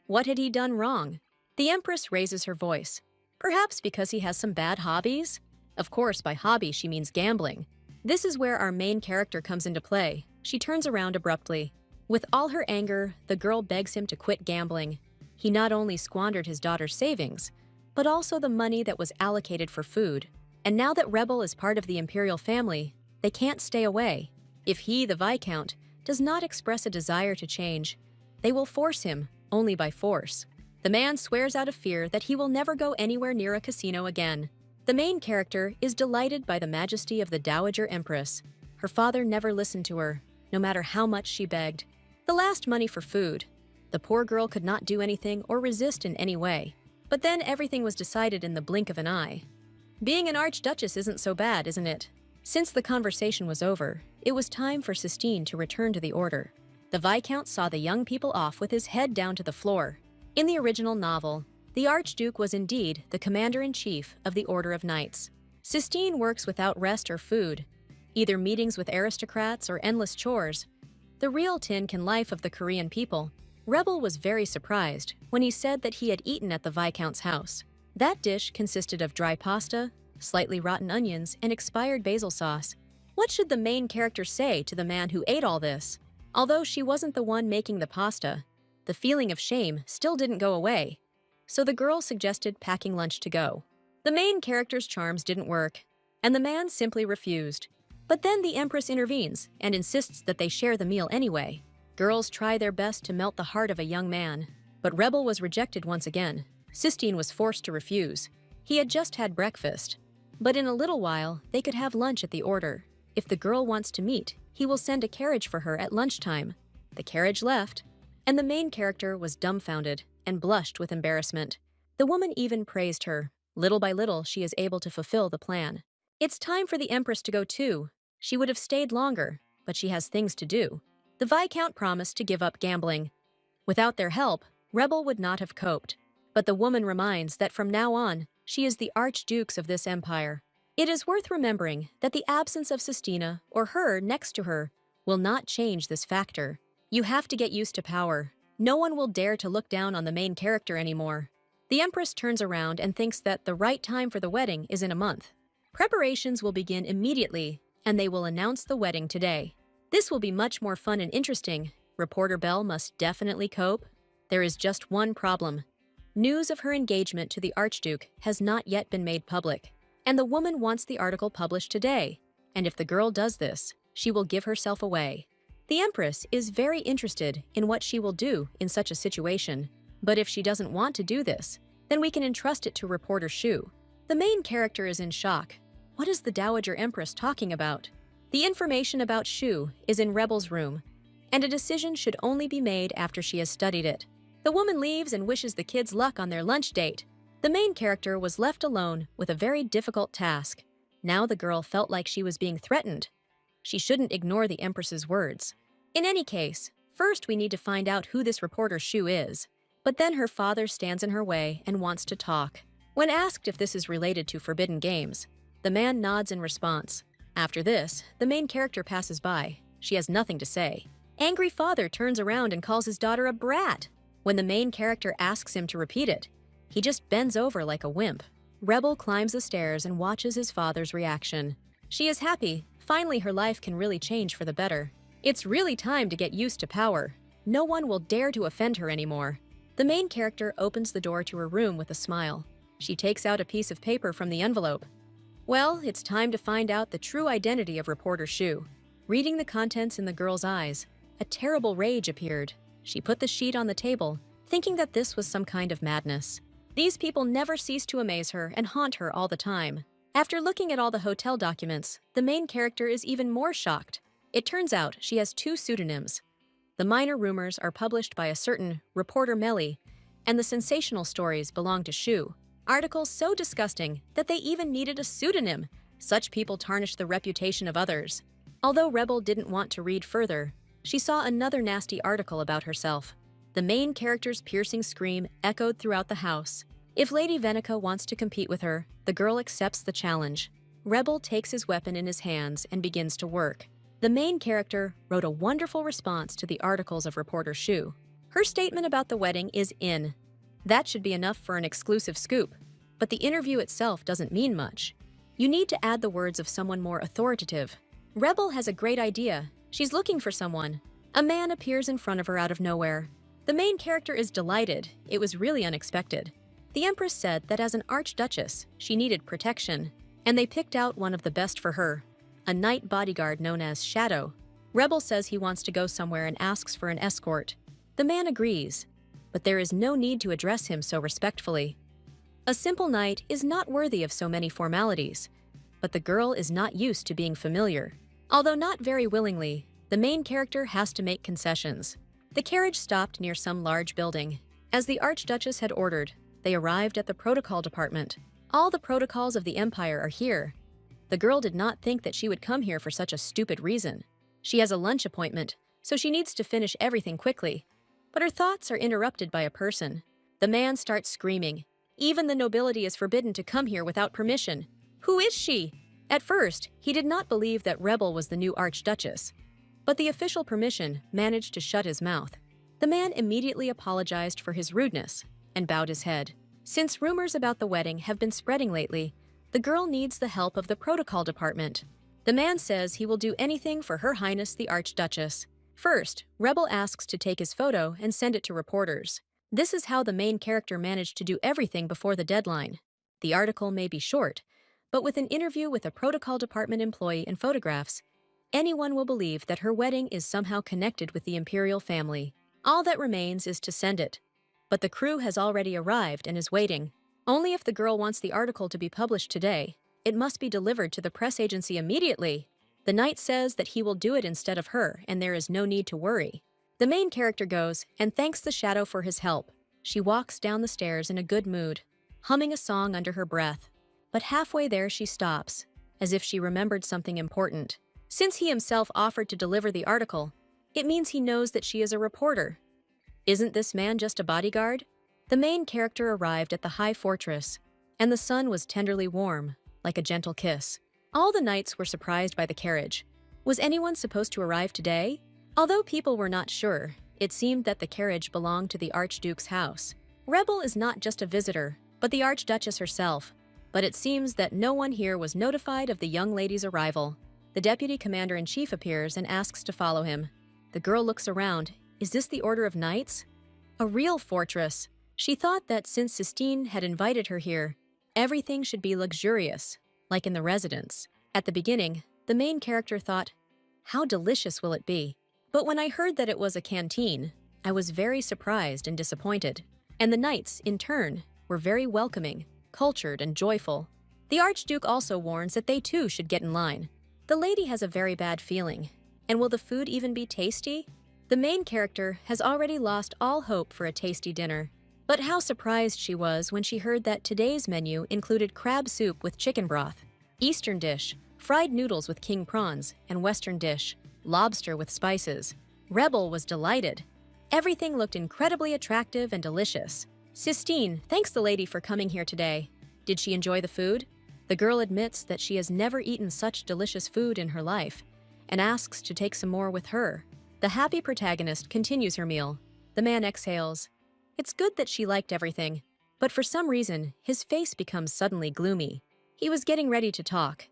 What had he done wrong? The Empress raises her voice. Perhaps because he has some bad hobbies? Of course, by hobby she means gambling. This is where our main character comes into play. She turns around abruptly. With all her anger, the girl begs him to quit gambling. He not only squandered his daughter's savings, but also the money that was allocated for food. And now that Rebel is part of the imperial family, they can't stay away. If he, the Viscount, does not express a desire to change, they will force him, only by force. The man swears out of fear that he will never go anywhere near a casino again. The main character is delighted by the majesty of the Dowager Empress. Her father never listened to her, no matter how much she begged. The last money for food. The poor girl could not do anything or resist in any way. But then everything was decided in the blink of an eye. Being an Archduchess isn't so bad, isn't it? Since the conversation was over, it was time for Sistine to return to the order. The Viscount saw the young people off with his head down to the floor. In the original novel, The Archduke was indeed the commander-in-chief of the Order of Knights. Sistine works without rest or food, either meetings with aristocrats or endless chores. The real Tin life of the Korean people. Rebel was very surprised when he said that he had eaten at the Viscount's house. That dish consisted of dry pasta, slightly rotten onions, and expired basil sauce. What should the main character say to the man who ate all this? Although she wasn't the one making the pasta, the feeling of shame still didn't go away. So the girl suggested packing lunch to go. The main character's charms didn't work, and the man simply refused. But then the Empress intervenes and insists that they share the meal anyway. Girls try their best to melt the heart of a young man, but Rebel was rejected once again. Sistine was forced to refuse. He had just had breakfast. But in a little while, they could have lunch at the Order. If the girl wants to meet, he will send a carriage for her at lunchtime. The carriage left, and the main character was dumbfounded and blushed with embarrassment. The woman even praised her. Little by little, she is able to fulfill the plan. It's time for the Empress to go too. She would have stayed longer, but she has things to do. The Viscount promised to give up gambling. Without their help, Rebel would not have coped. But the woman reminds that from now on, she is the Archdukes of this empire. It is worth remembering that the absence of Sistina, or her next to her, will not change this factor. You have to get used to power. No one will dare to look down on the main character anymore. The Empress turns around and thinks that the right time for the wedding is in a month. Preparations will begin immediately, and they will announce the wedding today. This will be much more fun and interesting. Reporter Belle must definitely cope. There is just one problem. News of her engagement to the Archduke has not yet been made public, and the woman wants the article published today. And if the girl does this, she will give herself away. The Empress is very interested in what she will do in such a situation, but if she doesn't want to do this, then we can entrust it to reporter Shu. The main character is in shock. What is the Dowager Empress talking about? The information about Shu is in Rebel's room, and a decision should only be made after she has studied it. The woman leaves and wishes the kids luck on their lunch date. The main character was left alone with a very difficult task. Now the girl felt like she was being threatened. She shouldn't ignore the Empress's words. In any case, first we need to find out who this reporter Shu is. But then her father stands in her way and wants to talk. When asked if this is related to forbidden games, the man nods in response. After this, the main character passes by. She has nothing to say. Angry father turns around and calls his daughter a brat. When the main character asks him to repeat it, he just bends over like a wimp. Rebel climbs the stairs and watches his father's reaction. She is happy. Finally, her life can really change for the better. It's really time to get used to power. No one will dare to offend her anymore. The main character opens the door to her room with a smile. She takes out a piece of paper from the envelope. Well, it's time to find out the true identity of reporter Shu. Reading the contents in the girl's eyes, a terrible rage appeared. She put the sheet on the table, thinking that this was some kind of madness. These people never cease to amaze her and haunt her all the time. After looking at all the hotel documents, the main character is even more shocked. It turns out she has two pseudonyms. The minor rumors are published by a certain reporter Melly, and the sensational stories belong to Shu. Articles so disgusting that they even needed a pseudonym. Such people tarnish the reputation of others. Although Rebel didn't want to read further, she saw another nasty article about herself. The main character's piercing scream echoed throughout the house. If Lady Venica wants to compete with her, the girl accepts the challenge. Rebel takes his weapon in his hands and begins to work. The main character wrote a wonderful response to the articles of reporter Shu. Her statement about the wedding is in. That should be enough for an exclusive scoop. But the interview itself doesn't mean much. You need to add the words of someone more authoritative. Rebel has a great idea. She's looking for someone. A man appears in front of her out of nowhere. The main character is delighted. It was really unexpected. The Empress said that as an Archduchess, she needed protection, and they picked out one of the best for her, a knight bodyguard known as Shadow. Rebel says he wants to go somewhere and asks for an escort. The man agrees, but there is no need to address him so respectfully. A simple knight is not worthy of so many formalities, but the girl is not used to being familiar. Although not very willingly, the main character has to make concessions. The carriage stopped near some large building. As the Archduchess had ordered, they arrived at the protocol department. All the protocols of the Empire are here. The girl did not think that she would come here for such a stupid reason. She has a lunch appointment, so she needs to finish everything quickly. But her thoughts are interrupted by a person. The man starts screaming. Even the nobility is forbidden to come here without permission. Who is she? At first, he did not believe that Rebel was the new Archduchess. But the official permission managed to shut his mouth. The man immediately apologized for his rudeness and bowed his head. Since rumors about the wedding have been spreading lately, the girl needs the help of the protocol department. The man says he will do anything for Her Highness the Archduchess. First, Rebel asks to take his photo and send it to reporters. This is how the main character managed to do everything before the deadline. The article may be short, but with an interview with a protocol department employee and photographs, anyone will believe that her wedding is somehow connected with the imperial family. All that remains is to send it. But the crew has already arrived and is waiting. Only if the girl wants the article to be published today, it must be delivered to the press agency immediately. The knight says that he will do it instead of her, and there is no need to worry. The main character goes and thanks the shadow for his help. She walks down the stairs in a good mood, humming a song under her breath. But halfway there she stops, as if she remembered something important. Since he himself offered to deliver the article, it means he knows that she is a reporter. Isn't this man just a bodyguard? The main character arrived at the high fortress, and the sun was tenderly warm, like a gentle kiss. All the knights were surprised by the carriage. Was anyone supposed to arrive today? Although people were not sure, it seemed that the carriage belonged to the Archduke's house. Rebel is not just a visitor, but the Archduchess herself. But it seems that no one here was notified of the young lady's arrival. The deputy commander-in-chief appears and asks to follow him. The girl looks around. Is this the Order of Knights? A real fortress. She thought that since Sistine had invited her here, everything should be luxurious, like in the residence. At the beginning, the main character thought, how delicious will it be? But when I heard that it was a canteen, I was very surprised and disappointed. And the knights, in turn, were very welcoming, cultured, and joyful. The Archduke also warns that they too should get in line. The lady has a very bad feeling. And will the food even be tasty? The main character has already lost all hope for a tasty dinner. But how surprised she was when she heard that today's menu included crab soup with chicken broth, Eastern dish, fried noodles with king prawns, and Western dish, lobster with spices. Rebel was delighted. Everything looked incredibly attractive and delicious. Sistine thanks the lady for coming here today. Did she enjoy the food? The girl admits that she has never eaten such delicious food in her life and asks to take some more with her. The happy protagonist continues her meal. The man exhales. It's good that she liked everything, but for some reason, his face becomes suddenly gloomy. He was getting ready to talk.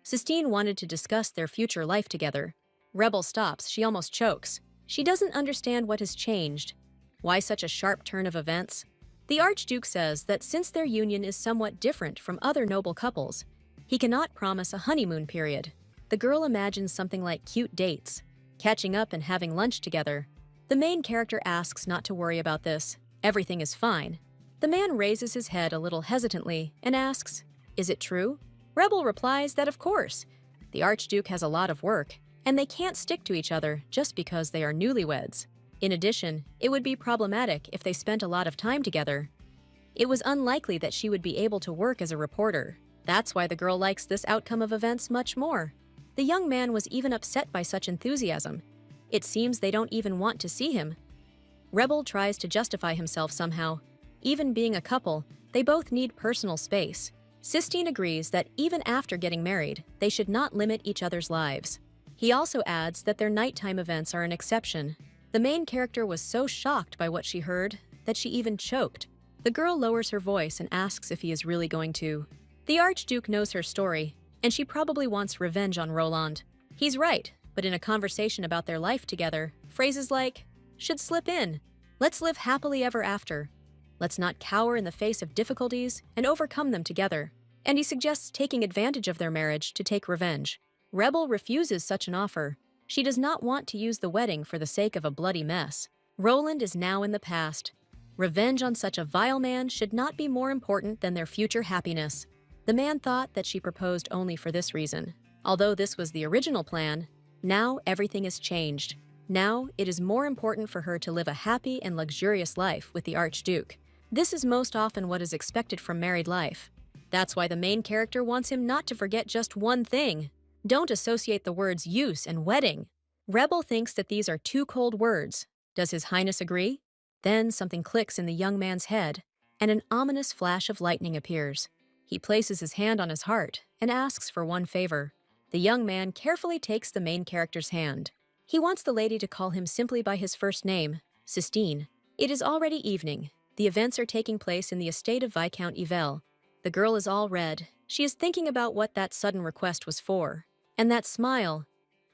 Sistine wanted to discuss their future life together. Rebel stops, she almost chokes. She doesn't understand what has changed. Why such a sharp turn of events? The Archduke says that since their union is somewhat different from other noble couples, he cannot promise a honeymoon period. The girl imagines something like cute dates, catching up and having lunch together. The main character asks not to worry about this. Everything is fine. The man raises his head a little hesitantly and asks, is it true? Rebel replies that of course. The Archduke has a lot of work, and they can't stick to each other just because they are newlyweds. In addition, it would be problematic if they spent a lot of time together. It was unlikely that she would be able to work as a reporter. That's why the girl likes this outcome of events much more. The young man was even upset by such enthusiasm. It seems they don't even want to see him. Rebel tries to justify himself somehow. Even being a couple, they both need personal space. Sistine agrees that even after getting married, they should not limit each other's lives. He also adds that their nighttime events are an exception. The main character was so shocked by what she heard that she even choked. The girl lowers her voice and asks if he is really going to. The Archduke knows her story, and she probably wants revenge on Roland. He's right, but in a conversation about their life together, phrases like, should slip in. Let's live happily ever after. Let's not cower in the face of difficulties and overcome them together. And he suggests taking advantage of their marriage to take revenge. Rebel refuses such an offer. She does not want to use the wedding for the sake of a bloody mess. Roland is now in the past. Revenge on such a vile man should not be more important than their future happiness. The man thought that she proposed only for this reason. Although this was the original plan, now everything is changed. Now it is more important for her to live a happy and luxurious life with the Archduke. This is most often what is expected from married life. That's why the main character wants him not to forget just one thing. Don't associate the words use and wedding. Rebel thinks that these are too cold words. Does His Highness agree? Then something clicks in the young man's head, and an ominous flash of lightning appears. He places his hand on his heart and asks for one favor. The young man carefully takes the main character's hand. He wants the lady to call him simply by his first name, Sistine. It is already evening. The events are taking place in the estate of Viscount Yahello. The girl is all red. She is thinking about what that sudden request was for. And that smile.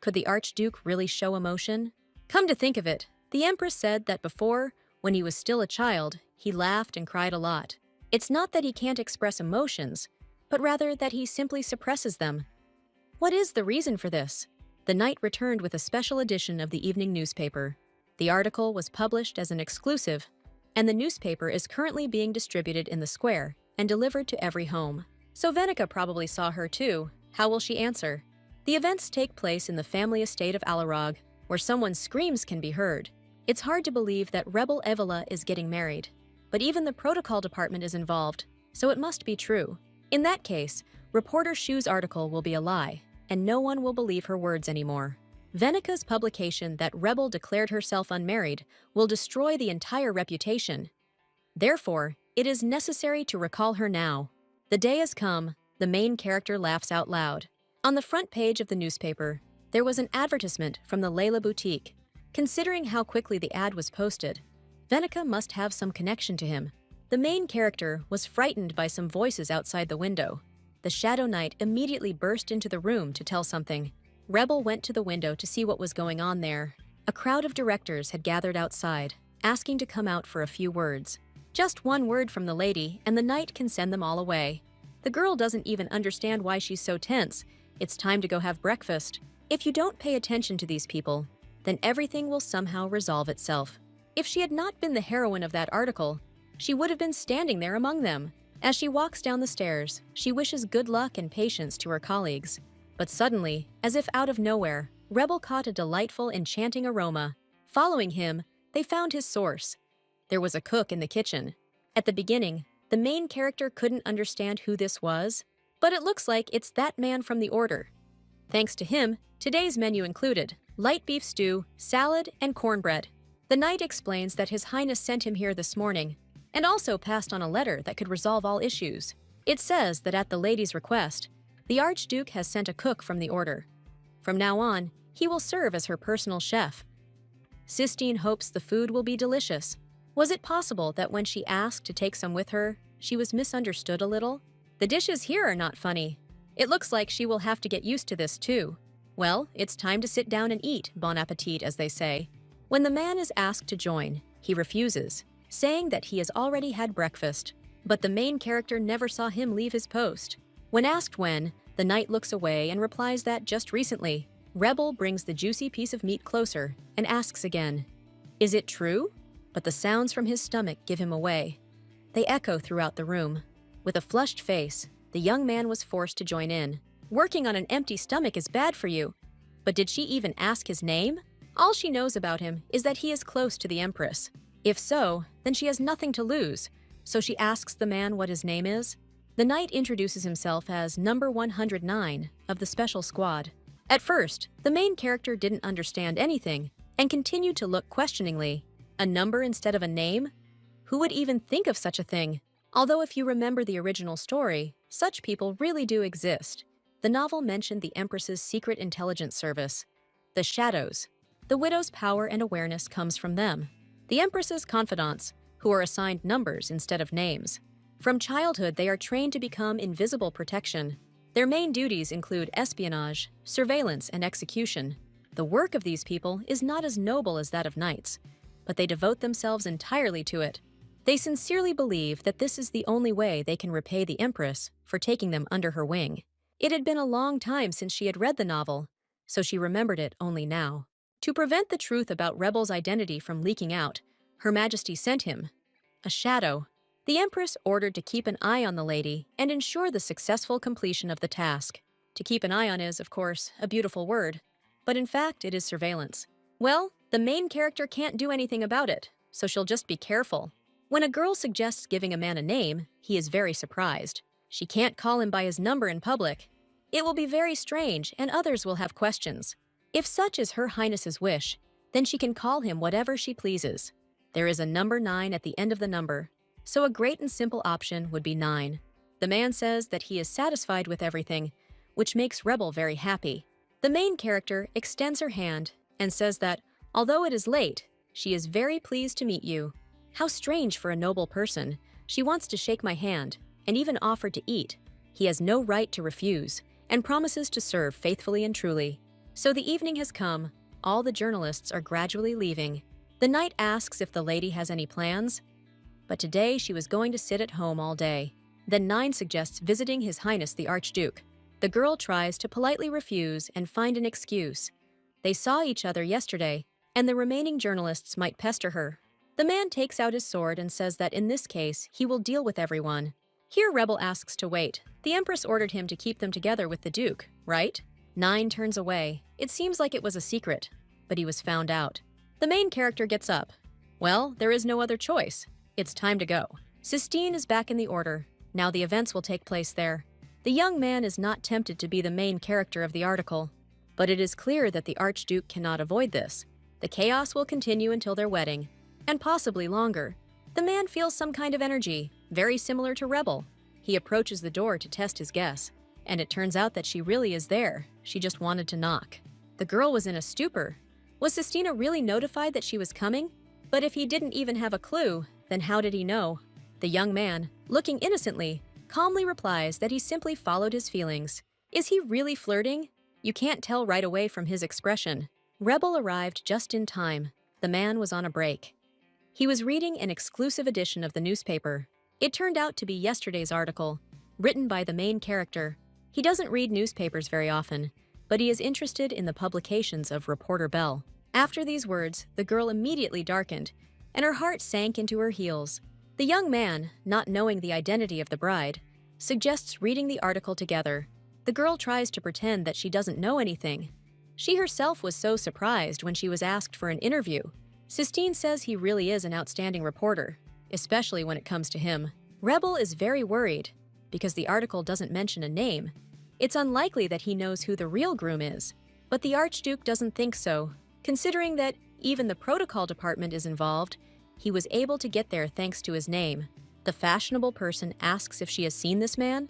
Could the Archduke really show emotion? Come to think of it, the Empress said that before, when he was still a child, he laughed and cried a lot. It's not that he can't express emotions, but rather that he simply suppresses them. What is the reason for this? The knight returned with a special edition of the evening newspaper. The article was published as an exclusive, and the newspaper is currently being distributed in the square and delivered to every home. So Venica probably saw her too. How will she answer? The events take place in the family estate of Alarog, where someone's screams can be heard. It's hard to believe that Rebel Evola is getting married, but even the protocol department is involved, so it must be true. In that case, Reporter Shu's article will be a lie, and no one will believe her words anymore. Venica's publication that Rebel declared herself unmarried will destroy the entire reputation. Therefore, it is necessary to recall her now. The day has come, the main character laughs out loud. On the front page of the newspaper, there was an advertisement from the Layla boutique. Considering how quickly the ad was posted, Venica must have some connection to him. The main character was frightened by some voices outside the window. The Shadow Knight immediately burst into the room to tell something. Rebel went to the window to see what was going on there. A crowd of directors had gathered outside, asking to come out for a few words. Just one word from the lady, and the knight can send them all away. The girl doesn't even understand why she's so tense. It's time to go have breakfast. If you don't pay attention to these people, then everything will somehow resolve itself. If she had not been the heroine of that article, she would have been standing there among them. As she walks down the stairs, she wishes good luck and patience to her colleagues. But suddenly, as if out of nowhere, Rebel caught a delightful, enchanting aroma. Following him, they found his source. There was a cook in the kitchen. At the beginning, the main character couldn't understand who this was, but it looks like it's that man from the order. Thanks to him, today's menu included light beef stew, salad, and cornbread. The knight explains that His Highness sent him here this morning, and also passed on a letter that could resolve all issues. It says that at the lady's request, the Archduke has sent a cook from the order. From now on, he will serve as her personal chef. Sistine hopes the food will be delicious. Was it possible that when she asked to take some with her, she was misunderstood a little? The dishes here are not funny. It looks like she will have to get used to this too. Well, it's time to sit down and eat, bon appetit, as they say. When the man is asked to join, he refuses, saying that he has already had breakfast. But the main character never saw him leave his post. When asked when, the knight looks away and replies that just recently, Rebel brings the juicy piece of meat closer and asks again, "Is it true?" But the sounds from his stomach give him away. They echo throughout the room. With a flushed face, the young man was forced to join in. Working on an empty stomach is bad for you. But did she even ask his name? All she knows about him is that he is close to the Empress. If so, then she has nothing to lose, so she asks the man what his name is. The knight introduces himself as number 109 of the special squad. At first, the main character didn't understand anything and continued to look questioningly. A number instead of a name? Who would even think of such a thing? Although if you remember the original story, such people really do exist. The novel mentioned the Empress's secret intelligence service, the Shadows. The widow's power and awareness comes from them. The Empress's confidants, who are assigned numbers instead of names. From childhood, they are trained to become invisible protection. Their main duties include espionage, surveillance, and execution. The work of these people is not as noble as that of knights, but they devote themselves entirely to it. They sincerely believe that this is the only way they can repay the Empress for taking them under her wing. It had been a long time since she had read the novel, so she remembered it only now. To prevent the truth about Rebel's identity from leaking out, Her Majesty sent him a shadow. The Empress ordered to keep an eye on the lady and ensure the successful completion of the task. To keep an eye on is, of course, a beautiful word, but in fact it is surveillance. Well, the main character can't do anything about it, so she'll just be careful. When a girl suggests giving a man a name, he is very surprised. She can't call him by his number in public. It will be very strange, and others will have questions. If such is Her Highness's wish, then she can call him whatever she pleases. There is a number 9 at the end of the number, so a great and simple option would be 9. The man says that he is satisfied with everything, which makes Rebel very happy. The main character extends her hand and says that, although it is late, she is very pleased to meet you. How strange for a noble person. She wants to shake my hand and even offered to eat. He has no right to refuse and promises to serve faithfully and truly. So the evening has come. All the journalists are gradually leaving. The knight asks if the lady has any plans, but today she was going to sit at home all day. Then 9 suggests visiting His Highness the Archduke. The girl tries to politely refuse and find an excuse. They saw each other yesterday, and the remaining journalists might pester her. The man takes out his sword and says that in this case, he will deal with everyone. Here Rebel asks to wait. The Empress ordered him to keep them together with the Duke, right? 9 turns away. It seems like it was a secret, but he was found out. The main character gets up. Well, there is no other choice. It's time to go. Sistine is back in the Order. Now the events will take place there. The young man is not tempted to be the main character of the article, but it is clear that the Archduke cannot avoid this. The chaos will continue until their wedding, and possibly longer. The man feels some kind of energy, very similar to Rebel. He approaches the door to test his guess, and it turns out that she really is there. She just wanted to knock. The girl was in a stupor. Was Sistina really notified that she was coming? But if he didn't even have a clue, then how did he know? The young man, looking innocently, calmly replies that he simply followed his feelings. Is he really flirting? You can't tell right away from his expression. Rebel arrived just in time. The man was on a break. He was reading an exclusive edition of the newspaper. It turned out to be yesterday's article, written by the main character. He doesn't read newspapers very often, but he is interested in the publications of Reporter Bell. After these words, the girl immediately darkened, and her heart sank into her heels. The young man, not knowing the identity of the bride, suggests reading the article together. The girl tries to pretend that she doesn't know anything. She herself was so surprised when she was asked for an interview. Sistine says he really is an outstanding reporter, especially when it comes to him. Rebel is very worried, because the article doesn't mention a name. It's unlikely that he knows who the real groom is, but the Archduke doesn't think so. Considering that even the protocol department is involved, he was able to get there thanks to his name. The fashionable person asks if she has seen this man.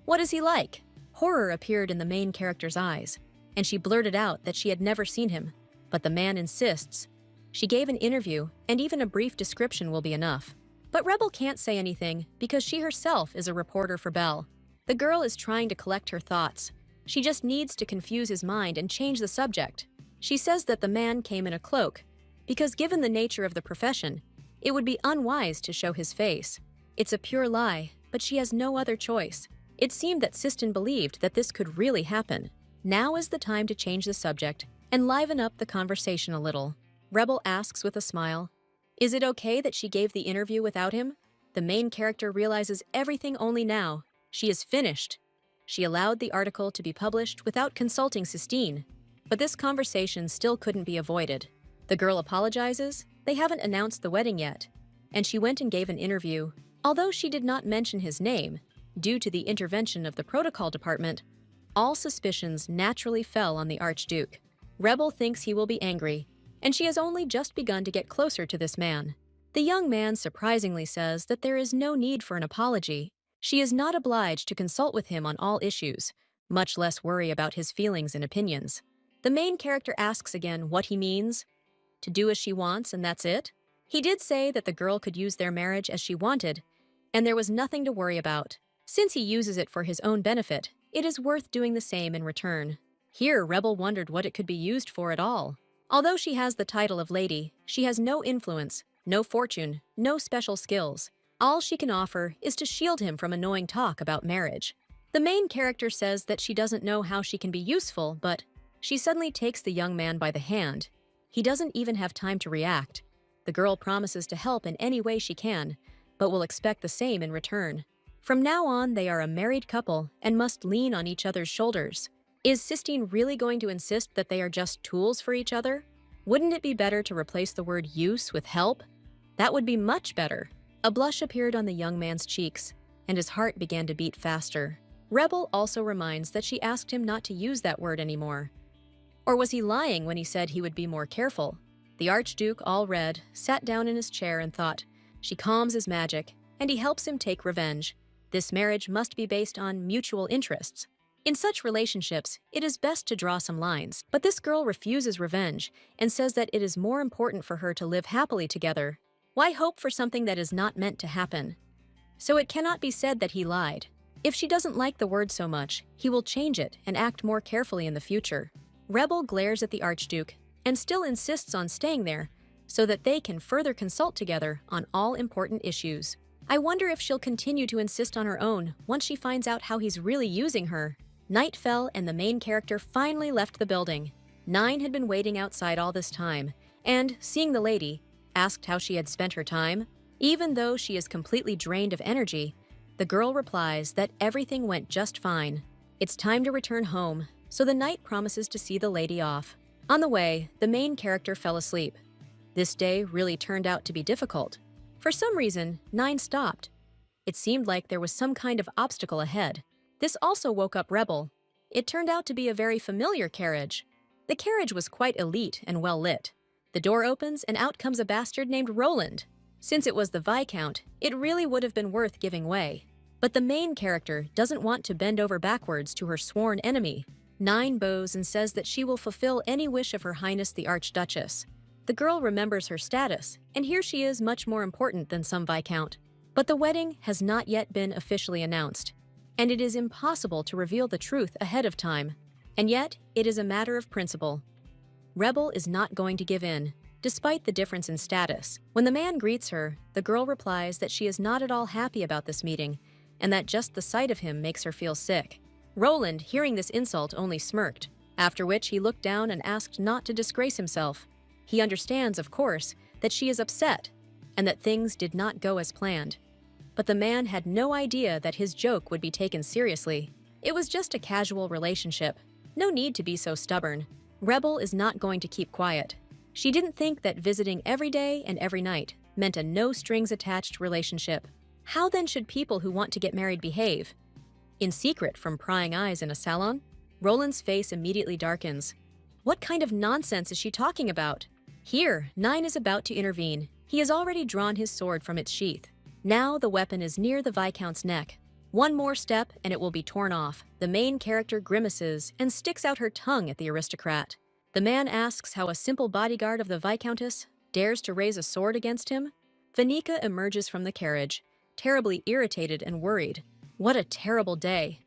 What is he like? Horror appeared in the main character's eyes, and she blurted out that she had never seen him, but the man insists. She gave an interview, and even a brief description will be enough. But Rebel can't say anything because she herself is a reporter for Bell. The girl is trying to collect her thoughts. She just needs to confuse his mind and change the subject. She says that the man came in a cloak, because given the nature of the profession, it would be unwise to show his face. It's a pure lie, but she has no other choice. It seemed that Sistine believed that this could really happen. Now is the time to change the subject and liven up the conversation a little. Rebel asks with a smile, is it okay that she gave the interview without him? The main character realizes everything only now. She is finished. She allowed the article to be published without consulting Sistine, but this conversation still couldn't be avoided. The girl apologizes. They haven't announced the wedding yet, and she went and gave an interview. Although she did not mention his name, due to the intervention of the protocol department, all suspicions naturally fell on the Archduke. Rebel thinks he will be angry, and she has only just begun to get closer to this man. The young man surprisingly says that there is no need for an apology. She is not obliged to consult with him on all issues, much less worry about his feelings and opinions. The main character asks again what he means. To do as she wants and that's it? He did say that the girl could use their marriage as she wanted, and there was nothing to worry about. Since he uses it for his own benefit, it is worth doing the same in return. Here, Rebel wondered what it could be used for at all. Although she has the title of lady, she has no influence, no fortune, no special skills. All she can offer is to shield him from annoying talk about marriage. The main character says that she doesn't know how she can be useful, but she suddenly takes the young man by the hand. He doesn't even have time to react. The girl promises to help in any way she can, but will expect the same in return. From now on, they are a married couple and must lean on each other's shoulders. Is Sistine really going to insist that they are just tools for each other? Wouldn't it be better to replace the word use with help? That would be much better. A blush appeared on the young man's cheeks, and his heart began to beat faster. Rebel also reminds that she asked him not to use that word anymore. Or was he lying when he said he would be more careful? The Archduke, all red, sat down in his chair and thought, she calms his magic, and he helps him take revenge. This marriage must be based on mutual interests. In such relationships, it is best to draw some lines. But this girl refuses revenge and says that it is more important for her to live happily together. Why hope for something that is not meant to happen? So it cannot be said that he lied. If she doesn't like the word so much, he will change it and act more carefully in the future. Rebel glares at the Archduke and still insists on staying there so that they can further consult together on all important issues. I wonder if she'll continue to insist on her own once she finds out how he's really using her. Night fell and the main character finally left the building. 9 had been waiting outside all this time and, seeing the lady, asked how she had spent her time. Even though she is completely drained of energy, the girl replies that everything went just fine. It's time to return home, so the knight promises to see the lady off. On the way, the main character fell asleep. This day really turned out to be difficult. For some reason, 9 stopped. It seemed like there was some kind of obstacle ahead. This also woke up Rebel. It turned out to be a very familiar carriage. The carriage was quite elite and well lit. The door opens and out comes a bastard named Roland. Since it was the Viscount, it really would have been worth giving way. But the main character doesn't want to bend over backwards to her sworn enemy. 9 bows and says that she will fulfill any wish of Her Highness the Archduchess. The girl remembers her status, and here she is much more important than some Viscount. But the wedding has not yet been officially announced, and it is impossible to reveal the truth ahead of time. And yet, it is a matter of principle. Rebel is not going to give in, despite the difference in status. When the man greets her, the girl replies that she is not at all happy about this meeting, and that just the sight of him makes her feel sick. Roland, hearing this insult, only smirked, after which he looked down and asked not to disgrace himself. He understands, of course, that she is upset, and that things did not go as planned. But the man had no idea that his joke would be taken seriously. It was just a casual relationship. No need to be so stubborn. Rebel is not going to keep quiet. She didn't think that visiting every day and every night meant a no-strings-attached relationship. How then should people who want to get married behave? In secret from prying eyes in a salon? Roland's face immediately darkens. What kind of nonsense is she talking about? Here, 9 is about to intervene. He has already drawn his sword from its sheath. Now the weapon is near the Viscount's neck. One more step and it will be torn off. The main character grimaces and sticks out her tongue at the aristocrat. The man asks how a simple bodyguard of the Viscountess dares to raise a sword against him. Vanika emerges from the carriage, terribly irritated and worried. What a terrible day.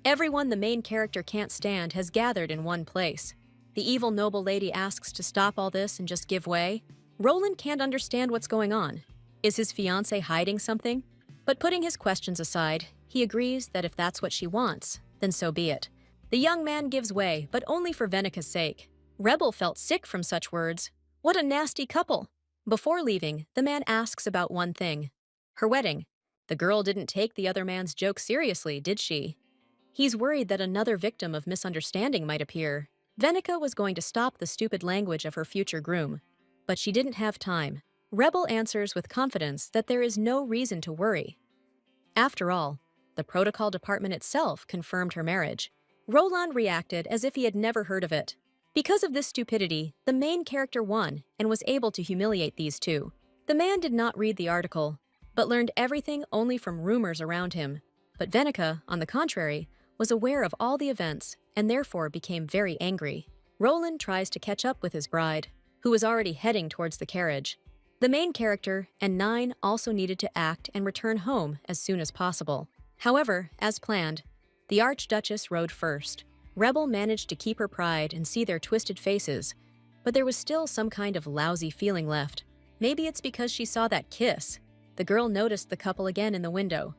Everyone the main character can't stand has gathered in one place. The evil noble lady asks to stop all this and just give way. Roland can't understand what's going on. Is his fiancée hiding something? But putting his questions aside, he agrees that if that's what she wants, then so be it. The young man gives way, but only for Venika's sake. Rebel felt sick from such words. What a nasty couple. Before leaving, the man asks about one thing. Her wedding. The girl didn't take the other man's joke seriously, did she? He's worried that another victim of misunderstanding might appear. Venika was going to stop the stupid language of her future groom, but she didn't have time. Rebel answers with confidence that there is no reason to worry. After all, the protocol department itself confirmed her marriage. Roland reacted as if he had never heard of it. Because of this stupidity, the main character won and was able to humiliate these two. The man did not read the article, but learned everything only from rumors around him. But Venika, on the contrary, was aware of all the events and therefore became very angry. Roland tries to catch up with his bride, who was already heading towards the carriage. The main character and 9 also needed to act and return home as soon as possible. However, as planned, the Archduchess rode first. Rebel managed to keep her pride and see their twisted faces, but there was still some kind of lousy feeling left. Maybe it's because she saw that kiss. The girl noticed the couple again in the window.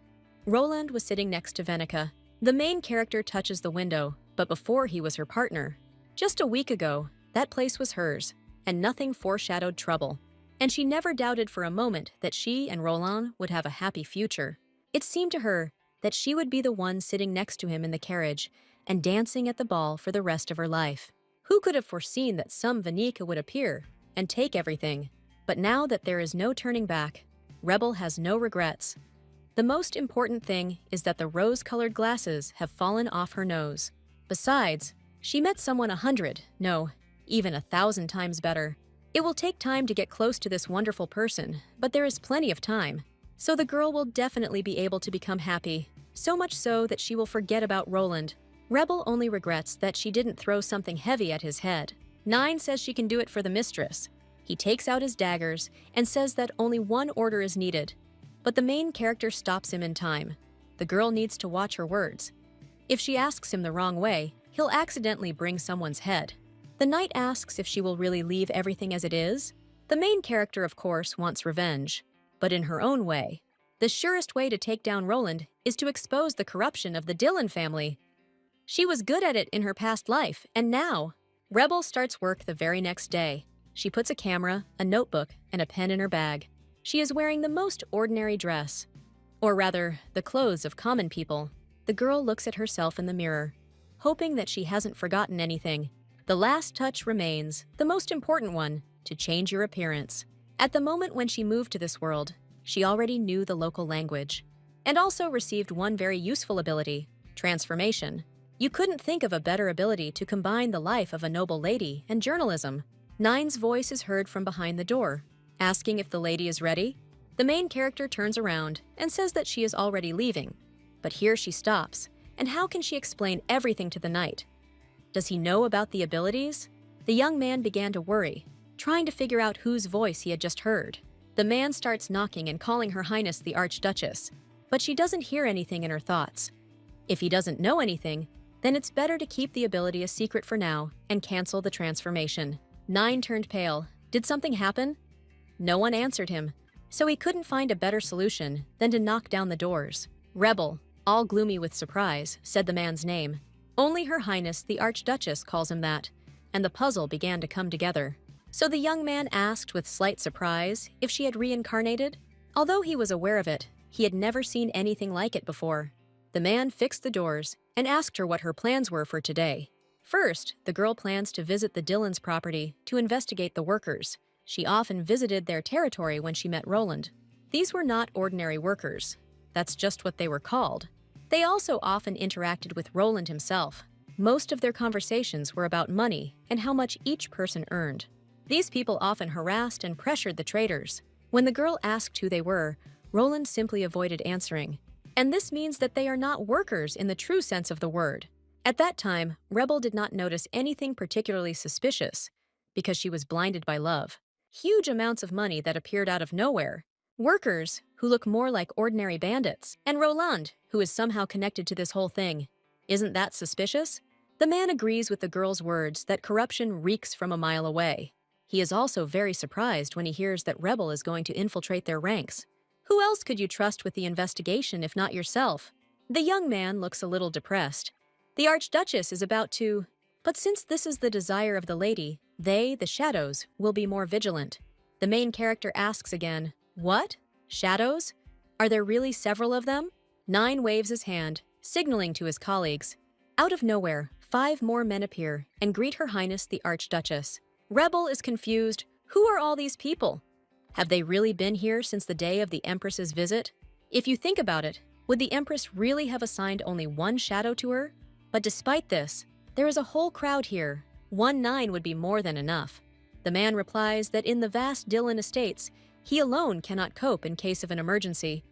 Roland was sitting next to Venika. The main character touches the window, but before he was her partner. Just a week ago, that place was hers, and nothing foreshadowed trouble. And she never doubted for a moment that she and Roland would have a happy future. It seemed to her that she would be the one sitting next to him in the carriage and dancing at the ball for the rest of her life. Who could have foreseen that some Vanika would appear and take everything? But now that there is no turning back, Rebel has no regrets. The most important thing is that the rose-colored glasses have fallen off her nose. Besides, she met someone 100, no, even 1,000 times better. It will take time to get close to this wonderful person, but there is plenty of time. So the girl will definitely be able to become happy, so much so that she will forget about Roland. Rebel only regrets that she didn't throw something heavy at his head. 9 says she can do it for the mistress. He takes out his daggers and says that only one order is needed. But the main character stops him in time. The girl needs to watch her words. If she asks him the wrong way, he'll accidentally bring someone's head. The knight asks if she will really leave everything as it is. The main character, of course, wants revenge, but in her own way. The surest way to take down Roland is to expose the corruption of the Dillon family. She was good at it in her past life, and now, Rebel starts work the very next day. She puts a camera, a notebook, and a pen in her bag. She is wearing the most ordinary dress. Or rather, the clothes of common people. The girl looks at herself in the mirror, hoping that she hasn't forgotten anything. The last touch remains, the most important one, to change your appearance. At the moment when she moved to this world, she already knew the local language, and also received one very useful ability, transformation. You couldn't think of a better ability to combine the life of a noble lady and journalism. 9's voice is heard from behind the door, asking if the lady is ready. The main character turns around and says that she is already leaving. But here she stops, and how can she explain everything to the knight? Does he know about the abilities? The young man began to worry, trying to figure out whose voice he had just heard. The man starts knocking and calling Her Highness the Archduchess, but she doesn't hear anything in her thoughts. If he doesn't know anything, then it's better to keep the ability a secret for now and cancel the transformation. 9 turned pale. Did something happen? No one answered him, so he couldn't find a better solution than to knock down the doors. Rebel, all gloomy with surprise, said the man's name. Only Her Highness the Archduchess calls him that, and the puzzle began to come together. So the young man asked with slight surprise if she had reincarnated. Although he was aware of it, he had never seen anything like it before. The man fixed the doors and asked her what her plans were for today. First, the girl plans to visit the Dillons' property to investigate the workers. She often visited their territory when she met Roland. These were not ordinary workers. That's just what they were called. They also often interacted with Roland himself. Most of their conversations were about money and how much each person earned. These people often harassed and pressured the traders. When the girl asked who they were, Roland simply avoided answering. And this means that they are not workers in the true sense of the word. At that time, Rebel did not notice anything particularly suspicious because she was blinded by love. Huge amounts of money that appeared out of nowhere. Workers who look more like ordinary bandits. And Roland, who is somehow connected to this whole thing. Isn't that suspicious? The man agrees with the girl's words that corruption reeks from a mile away. He is also very surprised when he hears that Rebel is going to infiltrate their ranks. Who else could you trust with the investigation if not yourself? The young man looks a little depressed. The Archduchess is about to... But since this is the desire of the lady, they, the shadows, will be more vigilant. The main character asks again, "What? Shadows? Are there really several of them?" 9 waves his hand, signaling to his colleagues. Out of nowhere, 5 more men appear and greet Her Highness the Archduchess. Rebel is confused. Who are all these people? Have they really been here since the day of the Empress's visit? If you think about it, would the Empress really have assigned only one shadow to her? But despite this, there is a whole crowd here. 9 would be more than enough. The man replies that in the vast Dillon estates, he alone cannot cope in case of an emergency.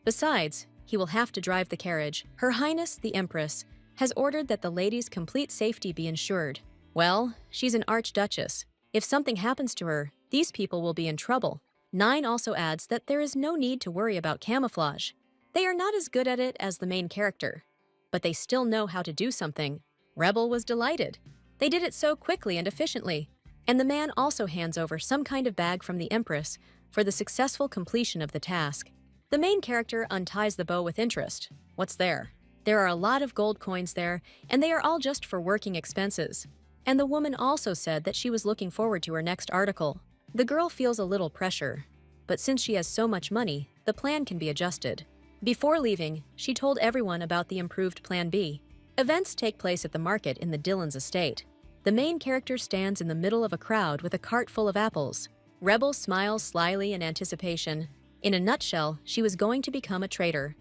Besides, he will have to drive the carriage. Her Highness the Empress has ordered that the lady's complete safety be ensured. Well, she's an Archduchess. If something happens to her, these people will be in trouble. 9 also adds that there is no need to worry about camouflage. They are not as good at it as the main character, but they still know how to do something. Rebel was delighted. They did it so quickly and efficiently. And the man also hands over some kind of bag from the Empress for the successful completion of the task. The main character unties the bow with interest. What's there? There are a lot of gold coins there, and they are all just for working expenses. And the woman also said that she was looking forward to her next article. The girl feels a little pressure, but since she has so much money, the plan can be adjusted. Before leaving, she told everyone about the improved Plan B. Events take place at the market in the Dillons' estate. The main character stands in the middle of a crowd with a cart full of apples. Rebel smiles slyly in anticipation. In a nutshell, she was going to become a trader.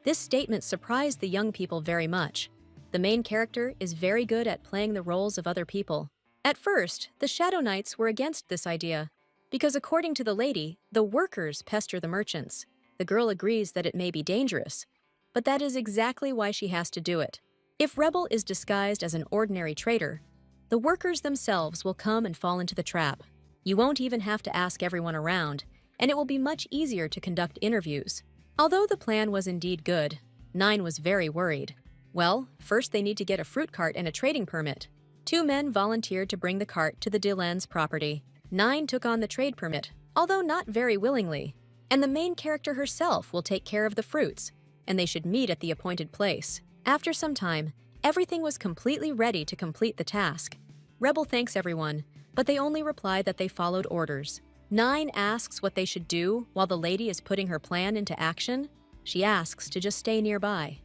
This statement surprised the young people very much. The main character is very good at playing the roles of other people. At first, the Shadow Knights were against this idea, because according to the lady, the workers pester the merchants. The girl agrees that it may be dangerous, but that is exactly why she has to do it. If Rebel is disguised as an ordinary trader, the workers themselves will come and fall into the trap. You won't even have to ask everyone around, and it will be much easier to conduct interviews. Although the plan was indeed good, 9 was very worried. Well, first they need to get a fruit cart and a trading permit. 2 men volunteered to bring the cart to the Dylan's property. 9 took on the trade permit, although not very willingly, and the main character herself will take care of the fruits, and they should meet at the appointed place. After some time, everything was completely ready to complete the task. Rebel thanks everyone, but they only reply that they followed orders. 9 asks what they should do while the lady is putting her plan into action. She asks to just stay nearby.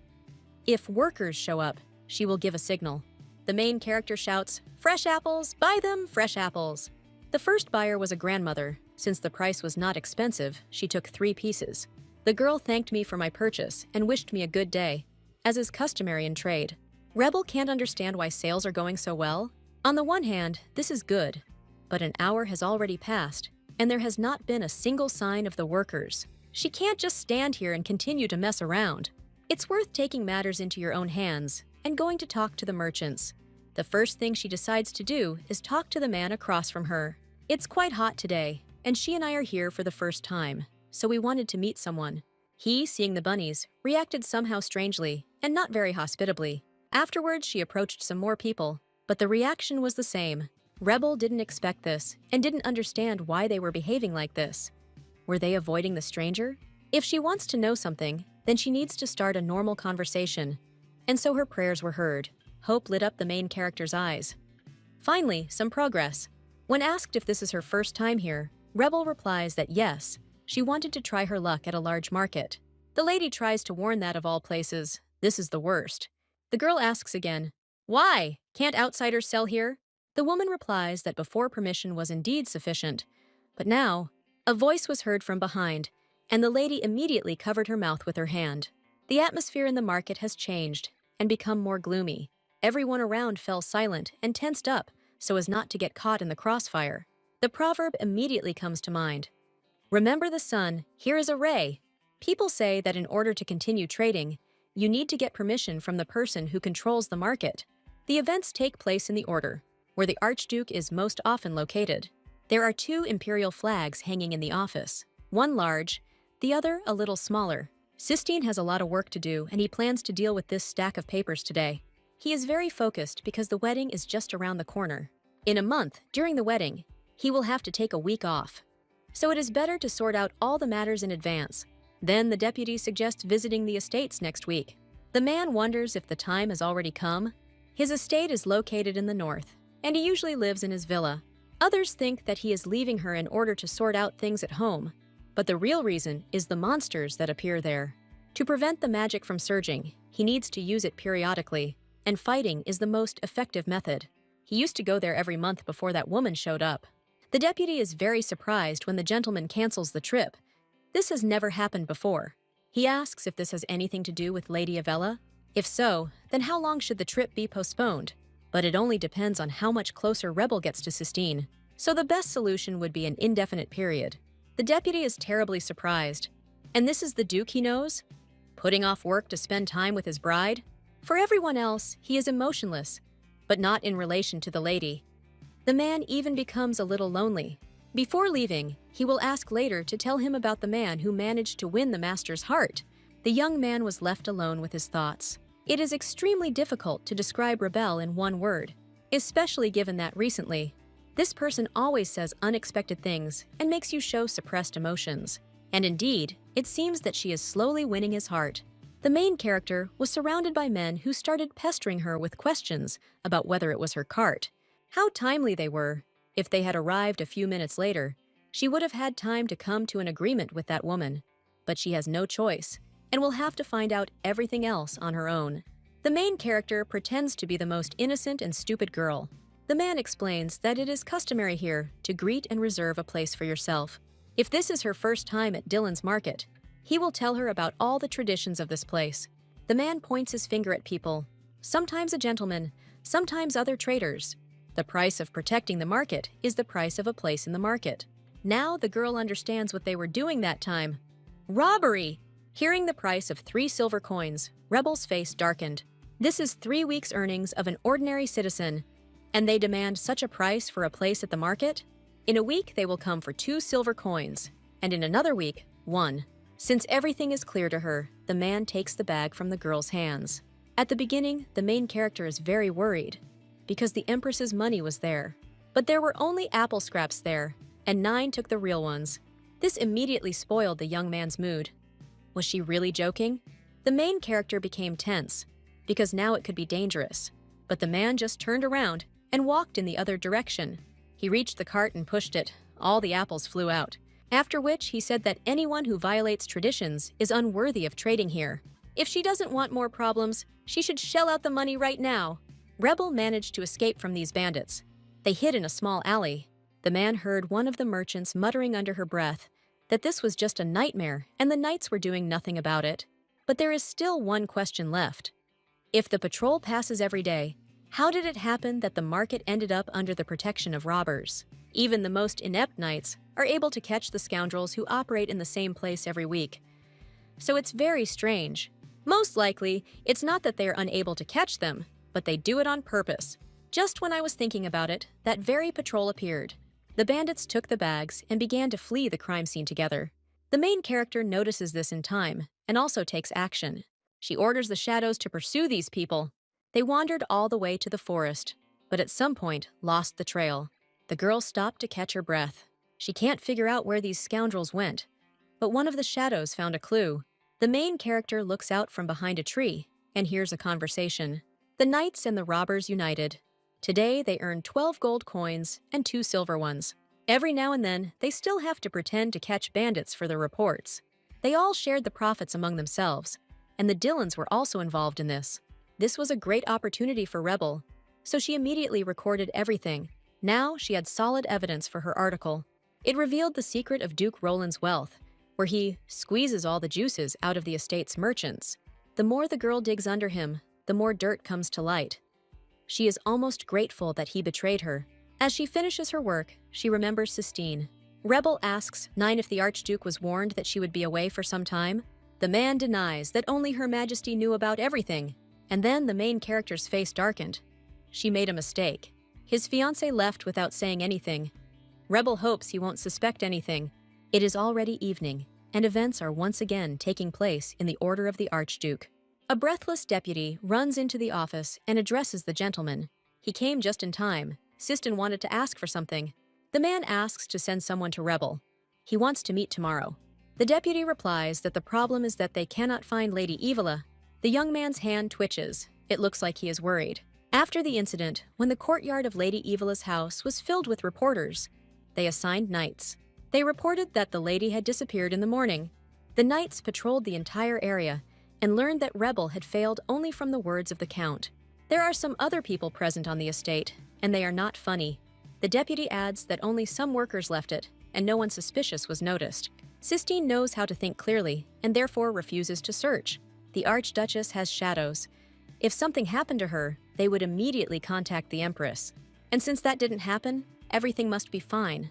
If workers show up, she will give a signal. The main character shouts, "Fresh apples! Buy them, fresh apples!" The first buyer was a grandmother. Since the price was not expensive, she took 3 pieces. The girl thanked me for my purchase and wished me a good day, as is customary in trade. Rebel can't understand why sales are going so well. On the one hand, this is good, but an hour has already passed, and there has not been a single sign of the workers. She can't just stand here and continue to mess around. It's worth taking matters into your own hands and going to talk to the merchants. The first thing she decides to do is talk to the man across from her. It's quite hot today, and she and I are here for the first time, so we wanted to meet someone. He, seeing the bunnies, reacted somehow strangely and not very hospitably. Afterwards, she approached some more people, but the reaction was the same. Rebel didn't expect this and didn't understand why they were behaving like this. Were they avoiding the stranger? If she wants to know something, then she needs to start a normal conversation. And so her prayers were heard. Hope lit up the main character's eyes. Finally, some progress. When asked if this is her first time here, Rebel replies that yes, she wanted to try her luck at a large market. The lady tries to warn that of all places, this is the worst. The girl asks again, "Why? Can't outsiders sell here?" The woman replies that before permission was indeed sufficient, but now, a voice was heard from behind, and the lady immediately covered her mouth with her hand. The atmosphere in the market has changed and become more gloomy. Everyone around fell silent and tensed up so as not to get caught in the crossfire. The proverb immediately comes to mind. Remember the sun, here is a ray. People say that in order to continue trading, you need to get permission from the person who controls the market. The events take place in the order, where the Archduke is most often located. There are 2 imperial flags hanging in the office, one large, the other a little smaller. Sistine has a lot of work to do, and he plans to deal with this stack of papers today. He is very focused because the wedding is just around the corner. In a month, during the wedding, he will have to take a week off. So it is better to sort out all the matters in advance. Then the deputy suggests visiting the estates next week. The man wonders if the time has already come. His estate is located in the north, and he usually lives in his villa. Others think that he is leaving her in order to sort out things at home, but the real reason is the monsters that appear there. To prevent the magic from surging, he needs to use it periodically, and fighting is the most effective method. He used to go there every month before that woman showed up. The deputy is very surprised when the gentleman cancels the trip. This has never happened before. He asks if this has anything to do with Lady Yahello. If so, then how long should the trip be postponed? But it only depends on how much closer Rebel gets to Sistine. So the best solution would be an indefinite period. The deputy is terribly surprised. And this is the Duke he knows? Putting off work to spend time with his bride? For everyone else, he is emotionless, but not in relation to the lady. The man even becomes a little lonely. Before leaving, he will ask later to tell him about the man who managed to win the master's heart. The young man was left alone with his thoughts. It is extremely difficult to describe Rebel in one word, especially given that recently, this person always says unexpected things and makes you show suppressed emotions. And indeed, it seems that she is slowly winning his heart. The main character was surrounded by men who started pestering her with questions about whether it was her cart. How timely they were. If they had arrived a few minutes later, she would have had time to come to an agreement with that woman. But she has no choice, and will have to find out everything else on her own. The main character pretends to be the most innocent and stupid girl. The man explains that it is customary here to greet and reserve a place for yourself. If this is her first time at Dylan's market, he will tell her about all the traditions of this place. The man points his finger at people, sometimes a gentleman, sometimes other traders. The price of protecting the market is the price of a place in the market. Now the girl understands what they were doing that time. Robbery! Hearing the price of 3 silver coins, Rebel's face darkened. This is 3 weeks' earnings of an ordinary citizen, and they demand such a price for a place at the market? In a week, they will come for 2 silver coins, and in another week, 1. Since everything is clear to her, the man takes the bag from the girl's hands. At the beginning, the main character is very worried, because the Empress's money was there. But there were only apple scraps there, and 9 took the real ones. This immediately spoiled the young man's mood. Was she really joking? The main character became tense, because now it could be dangerous. But the man just turned around and walked in the other direction. He reached the cart and pushed it. All the apples flew out. After which he said that anyone who violates traditions is unworthy of trading here. If she doesn't want more problems, she should shell out the money right now. Rebel managed to escape from these bandits. They hid in a small alley. The man heard one of the merchants muttering under her breath that this was just a nightmare and the knights were doing nothing about it. But there is still one question left. If the patrol passes every day, how did it happen that the market ended up under the protection of robbers? Even the most inept knights are able to catch the scoundrels who operate in the same place every week. So it's very strange. Most likely, it's not that they are unable to catch them, but they do it on purpose. Just when I was thinking about it, that very patrol appeared. The bandits took the bags and began to flee the crime scene together. The main character notices this in time and also takes action. She orders the shadows to pursue these people. They wandered all the way to the forest, but at some point lost the trail. The girl stopped to catch her breath. She can't figure out where these scoundrels went, but one of the shadows found a clue. The main character looks out from behind a tree and hears a conversation. The knights and the robbers united. Today they earn 12 gold coins and 2 silver ones. Every now and then, they still have to pretend to catch bandits for their reports. They all shared the profits among themselves, and the Dylans were also involved in this. This was a great opportunity for Rebel, so she immediately recorded everything. Now she had solid evidence for her article. It revealed the secret of Duke Roland's wealth, where he squeezes all the juices out of the estate's merchants. The more the girl digs under him, the more dirt comes to light. She is almost grateful that he betrayed her. As she finishes her work, she remembers Sistine. Rebel asks 9 if the Archduke was warned that she would be away for some time. The man denies that only Her Majesty knew about everything, and then the main character's face darkened. She made a mistake. His fiancée left without saying anything. Rebel hopes he won't suspect anything. It is already evening, and events are once again taking place in the order of the Archduke. A breathless deputy runs into the office and addresses the gentleman. He came just in time. Sistine wanted to ask for something. The man asks to send someone to Rebel. He wants to meet tomorrow. The deputy replies that the problem is that they cannot find Lady Evala. The young man's hand twitches. It looks like he is worried. After the incident, when the courtyard of Lady Evala's house was filled with reporters, they assigned knights. They reported that the lady had disappeared in the morning. The knights patrolled the entire area and learned that Rebel had failed only from the words of the count. There are some other people present on the estate, and they are not funny. The deputy adds that only some workers left it, and no one suspicious was noticed. Sistine knows how to think clearly, and therefore refuses to search. The Archduchess has shadows. If something happened to her, they would immediately contact the Empress. And since that didn't happen, everything must be fine.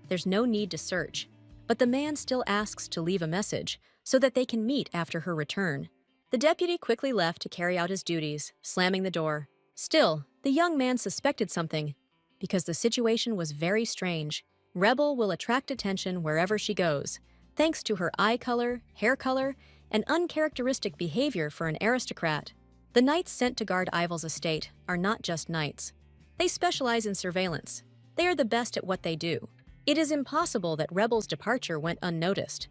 There's no need to search. But the man still asks to leave a message, so that they can meet after her return. The deputy quickly left to carry out his duties, slamming the door. Still, the young man suspected something, because the situation was very strange. Rebel will attract attention wherever she goes, thanks to her eye color, hair color, and uncharacteristic behavior for an aristocrat. The knights sent to guard Ival's estate are not just knights. They specialize in surveillance. They are the best at what they do. It is impossible that Rebel's departure went unnoticed.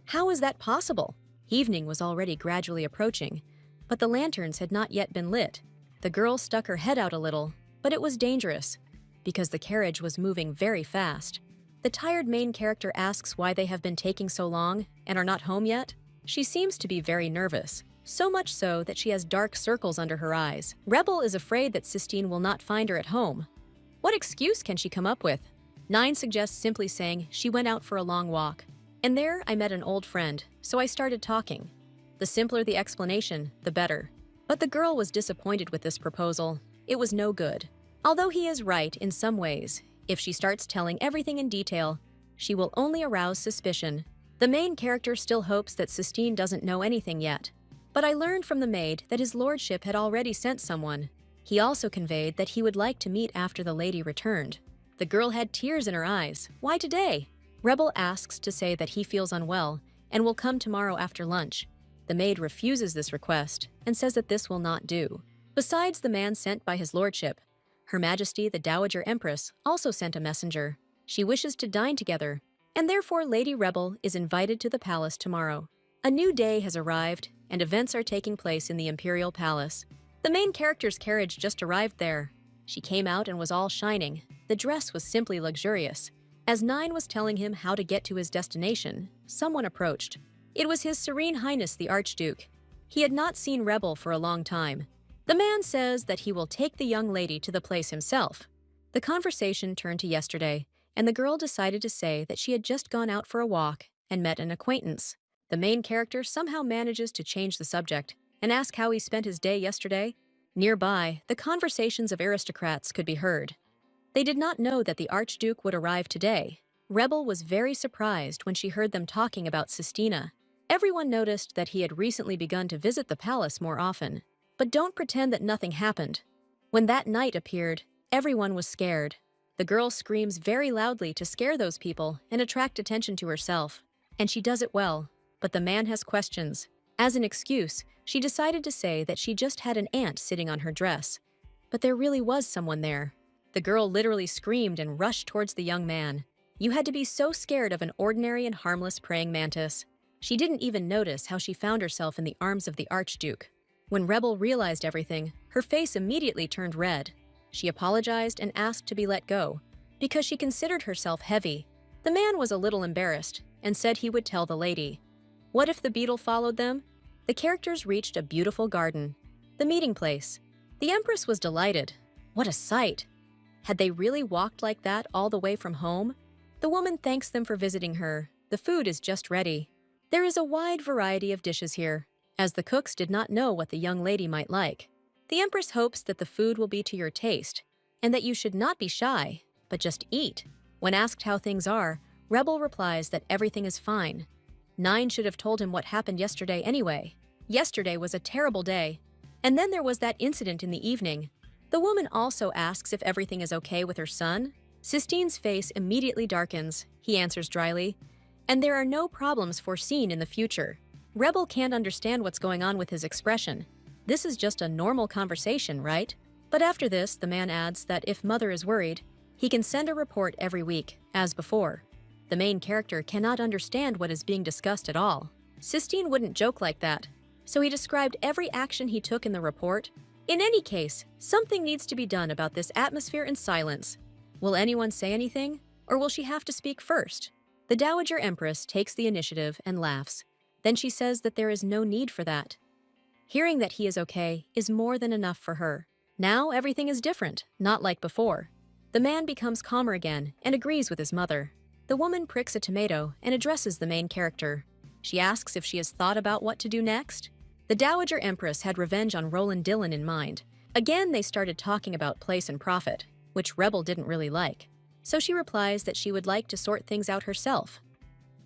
How is that possible? Evening was already gradually approaching, but the lanterns had not yet been lit. The girl stuck her head out a little, but it was dangerous, because the carriage was moving very fast. The tired main character asks why they have been taking so long and are not home yet. She seems to be very nervous, so much so that she has dark circles under her eyes. Rebel is afraid that Sistine will not find her at home. What excuse can she come up with? 9 suggests simply saying she went out for a long walk. And there I met an old friend, so I started talking. The simpler the explanation, the better. But the girl was disappointed with this proposal. It was no good. Although he is right in some ways, if she starts telling everything in detail, she will only arouse suspicion. The main character still hopes that Sistine doesn't know anything yet. But I learned from the maid that his lordship had already sent someone. He also conveyed that he would like to meet after the lady returned. The girl had tears in her eyes. Why today? Rebel asks to say that he feels unwell and will come tomorrow after lunch. The maid refuses this request and says that this will not do. Besides the man sent by his lordship, Her Majesty the Dowager Empress also sent a messenger. She wishes to dine together, and therefore Lady Rebel is invited to the palace tomorrow. A new day has arrived, and events are taking place in the Imperial Palace. The main character's carriage just arrived there. She came out and was all shining. The dress was simply luxurious. As Nine was telling him how to get to his destination, someone approached. It was His Serene Highness the Archduke. He had not seen Rebel for a long time. The man says that he will take the young lady to the place himself. The conversation turned to yesterday, and the girl decided to say that she had just gone out for a walk and met an acquaintance. The main character somehow manages to change the subject and ask how he spent his day yesterday. Nearby, the conversations of aristocrats could be heard. They did not know that the Archduke would arrive today. Rebel was very surprised when she heard them talking about Sistina. Everyone noticed that he had recently begun to visit the palace more often. But don't pretend that nothing happened. When that knight appeared, everyone was scared. The girl screams very loudly to scare those people and attract attention to herself. And she does it well. But the man has questions. As an excuse, she decided to say that she just had an ant sitting on her dress. But there really was someone there. The girl literally screamed and rushed towards the young man. You had to be so scared of an ordinary and harmless praying mantis. She didn't even notice how she found herself in the arms of the Archduke. When Rebel realized everything, her face immediately turned red. She apologized and asked to be let go, because she considered herself heavy. The man was a little embarrassed and said he would tell the lady. What if the beetle followed them? The characters reached a beautiful garden, the meeting place. The Empress was delighted. What a sight! Had they really walked like that all the way from home? The woman thanks them for visiting her. The food is just ready. There is a wide variety of dishes here, as the cooks did not know what the young lady might like. The Empress hopes that the food will be to your taste, and that you should not be shy, but just eat. When asked how things are, Rebel replies that everything is fine. Nine should have told him what happened yesterday anyway. Yesterday was a terrible day. And then there was that incident in the evening. The woman also asks if everything is okay with her son. Sistine's face immediately darkens. He answers dryly, and there are no problems foreseen in the future. Rebel can't understand what's going on with his expression. This is just a normal conversation, right? But after this, the man adds that if Mother is worried, he can send a report every week, as before. The main character cannot understand what is being discussed at all. Sistine wouldn't joke like that, so he described every action he took in the report. In any case, something needs to be done about this atmosphere and silence. Will anyone say anything, or will she have to speak first? The Dowager Empress takes the initiative and laughs. Then she says that there is no need for that. Hearing that he is okay is more than enough for her. Now everything is different, not like before. The man becomes calmer again and agrees with his mother. The woman pricks a tomato and addresses the main character. She asks if she has thought about what to do next. The Dowager Empress had revenge on Roland Dillon in mind. Again, they started talking about place and profit, which Rebel didn't really like. So she replies that she would like to sort things out herself.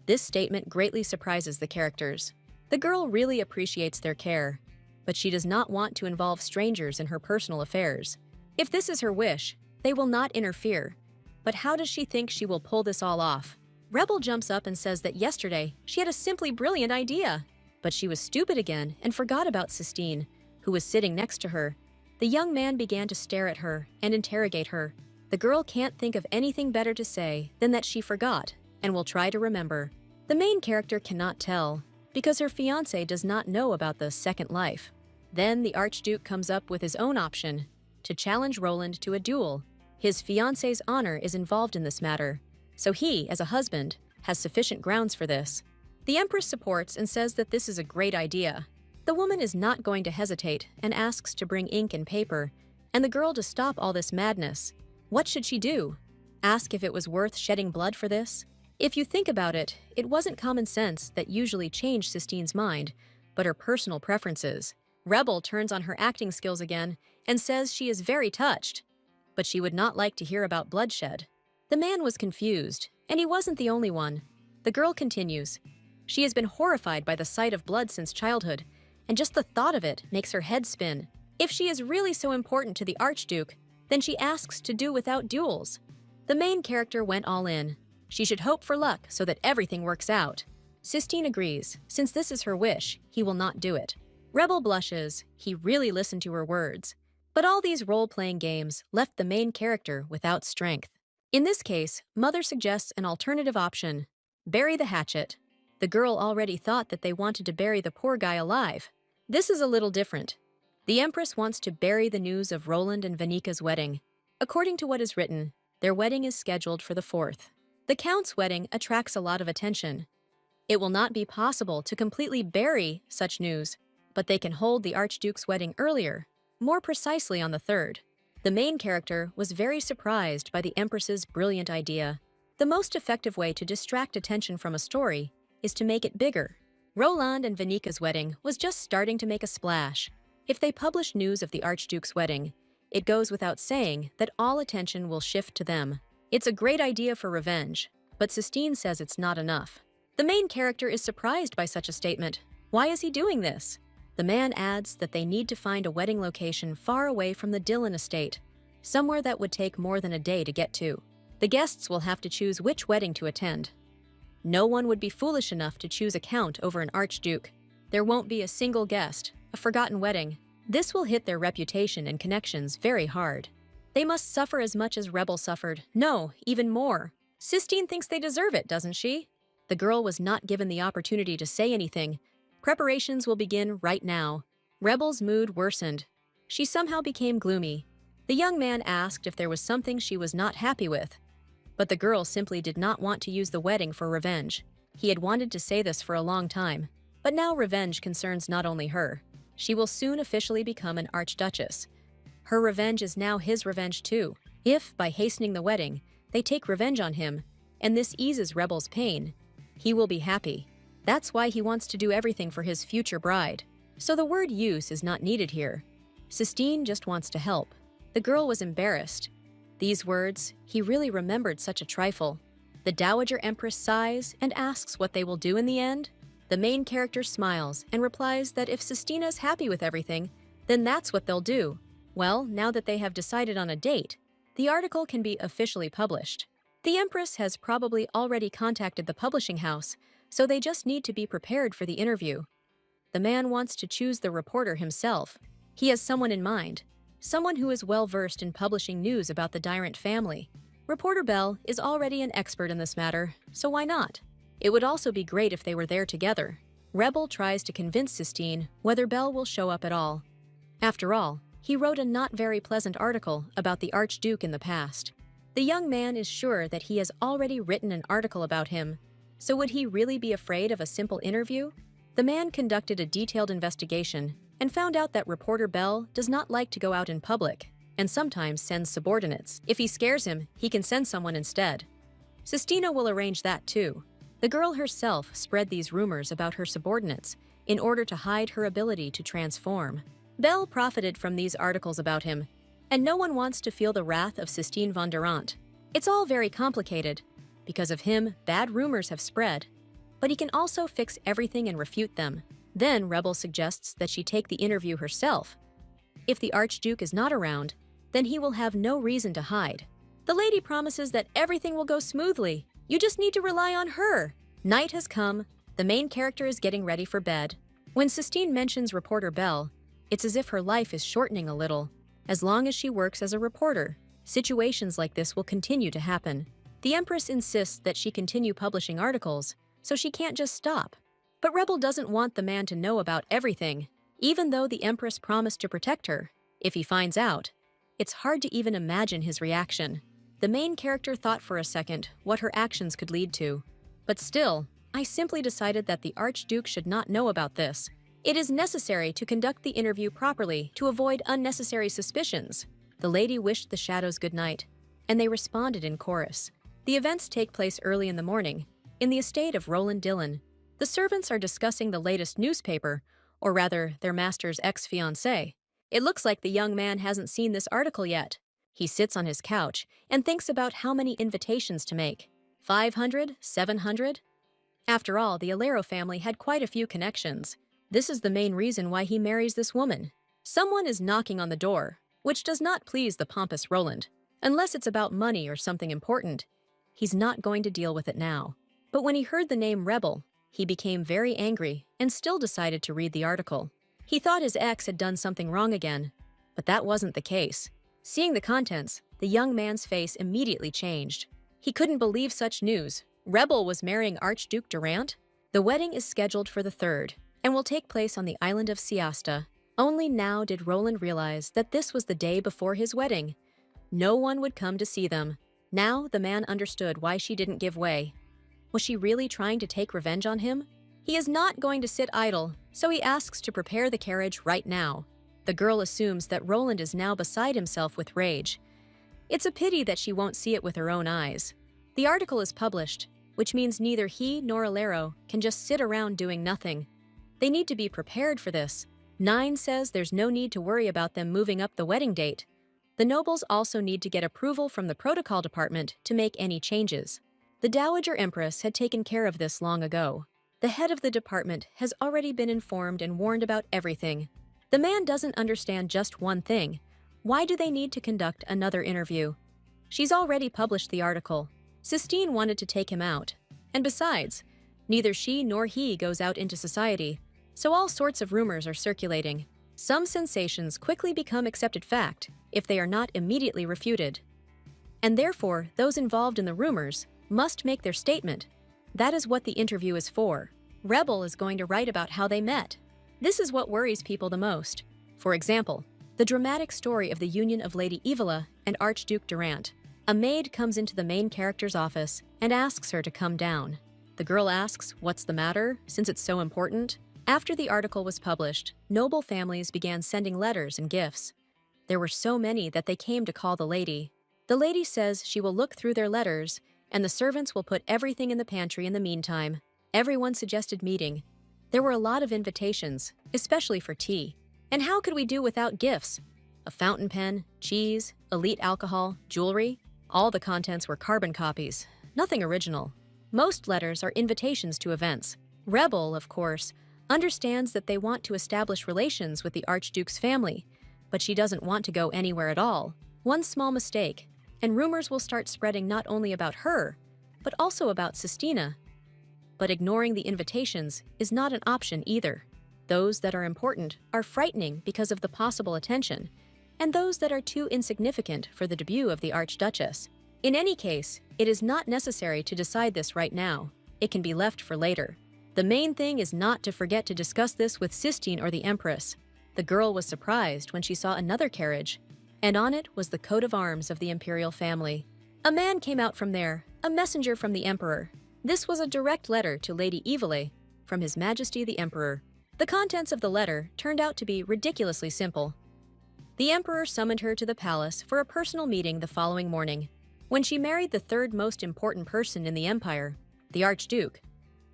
This statement greatly surprises the characters. The girl really appreciates their care, but she does not want to involve strangers in her personal affairs. If this is her wish, they will not interfere. But how does she think she will pull this all off? Rebel jumps up and says that yesterday she had a simply brilliant idea. But she was stupid again and forgot about Sistine, who was sitting next to her. The young man began to stare at her and interrogate her. The girl can't think of anything better to say than that she forgot and will try to remember. The main character cannot tell, because her fiancé does not know about the second life. Then the Archduke comes up with his own option, to challenge Roland to a duel. His fiancé's honor is involved in this matter, so he, as a husband, has sufficient grounds for this. The Empress supports and says that this is a great idea. The woman is not going to hesitate and asks to bring ink and paper, and the girl to stop all this madness. What should she do? Ask if it was worth shedding blood for this? If you think about it, it wasn't common sense that usually changed Sistine's mind, but her personal preferences. Rebel turns on her acting skills again and says she is very touched. but she would not like to hear about bloodshed. The man was confused, and he wasn't the only one. The girl continues. She has been horrified by the sight of blood since childhood, and just the thought of it makes her head spin. If she is really so important to the Archduke, then she asks to do without duels. The main character went all in. She should hope for luck so that everything works out. Sistine agrees. Since this is her wish, he will not do it. Rebel blushes. He really listened to her words. But all these role-playing games left the main character without strength. In this case, Mother suggests an alternative option. Bury the hatchet. The girl already thought that they wanted to bury the poor guy alive. This is a little different. The Empress wants to bury the news of Roland and Vanika's wedding. According to what is written, their wedding is scheduled for the 4th. The Count's wedding attracts a lot of attention. It will not be possible to completely bury such news, but they can hold the Archduke's wedding earlier, more precisely on the 3rd. The main character was very surprised by the Empress's brilliant idea. The most effective way to distract attention from a story is to make it bigger. Roland and Vanika's wedding was just starting to make a splash. If they publish news of the Archduke's wedding, it goes without saying that all attention will shift to them. It's a great idea for revenge, but Sistine says it's not enough. The main character is surprised by such a statement. Why is he doing this? The man adds that they need to find a wedding location far away from the Dillon estate, somewhere that would take more than a day to get to. The guests will have to choose which wedding to attend. No one would be foolish enough to choose a count over an archduke. There won't be a single guest, a forgotten wedding. This will hit their reputation and connections very hard. They must suffer as much as Rebel suffered. No, even more. Sistine thinks they deserve it, doesn't she? The girl was not given the opportunity to say anything. Preparations will begin right now. Rebel's mood worsened. She somehow became gloomy. The young man asked if there was something she was not happy with. But the girl simply did not want to use the wedding for revenge. He had wanted to say this for a long time. But now revenge concerns not only her. She will soon officially become an archduchess. Her revenge is now his revenge too. If, by hastening the wedding, they take revenge on him, and this eases Rebel's pain, he will be happy. That's why he wants to do everything for his future bride. So the word use is not needed here. Sistine just wants to help. The girl was embarrassed. These words, he really remembered such a trifle. The Dowager Empress sighs and asks what they will do in the end. The main character smiles and replies that if Sistina is happy with everything, then that's what they'll do. Well, now that they have decided on a date, the article can be officially published. The Empress has probably already contacted the publishing house, so they just need to be prepared for the interview. The man wants to choose the reporter himself. He has someone in mind, someone who is well-versed in publishing news about the Dyrant family. Reporter Bell is already an expert in this matter, so why not? It would also be great if they were there together. Rebel tries to convince Sistine whether Bell will show up at all. After all, he wrote a not very pleasant article about the Archduke in the past. The young man is sure that he has already written an article about him, so would he really be afraid of a simple interview? The man conducted a detailed investigation and found out that reporter Bell does not like to go out in public and sometimes sends subordinates. If he scares him, he can send someone instead. Sistina will arrange that too. The girl herself spread these rumors about her subordinates in order to hide her ability to transform. Bell profited from these articles about him, and no one wants to feel the wrath of Sistine von Durant. It's all very complicated. Because of him, bad rumors have spread, but he can also fix everything and refute them. Then Rebel suggests that she take the interview herself. If the Archduke is not around, then he will have no reason to hide. The lady promises that everything will go smoothly. You just need to rely on her. Night has come. The main character is getting ready for bed. When Sistine mentions reporter Bell, it's as if her life is shortening a little. As long as she works as a reporter, situations like this will continue to happen. The Empress insists that she continue publishing articles, so she can't just stop. But Rebel doesn't want the man to know about everything, even though the Empress promised to protect her. If he finds out, it's hard to even imagine his reaction. The main character thought for a second what her actions could lead to. But still, I simply decided that the Archduke should not know about this. It is necessary to conduct the interview properly to avoid unnecessary suspicions. The lady wished the shadows good night, and they responded in chorus. The events take place early in the morning, in the estate of Roland Dillon. The servants are discussing the latest newspaper, or rather, their master's ex-fiancée. It looks like the young man hasn't seen this article yet. He sits on his couch and thinks about how many invitations to make. 500? 700? After all, the Yahello family had quite a few connections. This is the main reason why he marries this woman. Someone is knocking on the door, which does not please the pompous Roland. Unless it's about money or something important, he's not going to deal with it now. But when he heard the name Rebel, he became very angry and still decided to read the article. He thought his ex had done something wrong again, but that wasn't the case. Seeing the contents, the young man's face immediately changed. He couldn't believe such news. Rebel was marrying Archduke Durant? The wedding is scheduled for the 3rd and will take place on the island of Siasta. Only now did Roland realize that this was the day before his wedding. No one would come to see them. Now the man understood why she didn't give way. Was she really trying to take revenge on him? He is not going to sit idle, so he asks to prepare the carriage right now. The girl assumes that Roland is now beside himself with rage. It's a pity that she won't see it with her own eyes. The article is published, which means neither he nor Yahello can just sit around doing nothing. They need to be prepared for this. 9 says there's no need to worry about them moving up the wedding date. The nobles also need to get approval from the protocol department to make any changes. The Dowager Empress had taken care of this long ago. The head of the department has already been informed and warned about everything. The man doesn't understand just one thing. Why do they need to conduct another interview? She's already published the article. Sistine wanted to take him out. And besides, neither she nor he goes out into society, so all sorts of rumors are circulating. Some sensations quickly become accepted fact if they are not immediately refuted. And therefore, those involved in the rumors must make their statement. That is what the interview is for. Rebel is going to write about how they met. This is what worries people the most. For example, the dramatic story of the union of Lady Evala and Archduke Durant. A maid comes into the main character's office and asks her to come down. The girl asks, "What's the matter?" since it's so important. After the article was published, noble families began sending letters and gifts. There were so many that they came to call the lady. The lady says she will look through their letters, and the servants will put everything in the pantry in the meantime. Everyone suggested meeting. There were a lot of invitations, especially for tea. And how could we do without gifts? A fountain pen, cheese, elite alcohol, jewelry. All the contents were carbon copies, nothing original. Most letters are invitations to events. Rebel, of course, understands that they want to establish relations with the Archduke's family, but she doesn't want to go anywhere at all. One small mistake, and rumors will start spreading not only about her, but also about Sistina. But ignoring the invitations is not an option either. Those that are important are frightening because of the possible attention, and those that are too insignificant for the debut of the Archduchess. In any case, it is not necessary to decide this right now. It can be left for later. The main thing is not to forget to discuss this with Sistine or the Empress. The girl was surprised when she saw another carriage, and on it was the coat of arms of the imperial family. A man came out from there, a messenger from the Emperor. This was a direct letter to Lady Evala from His Majesty the Emperor. The contents of the letter turned out to be ridiculously simple. The Emperor summoned her to the palace for a personal meeting the following morning. When she married the 3rd most important person in the empire, the Archduke,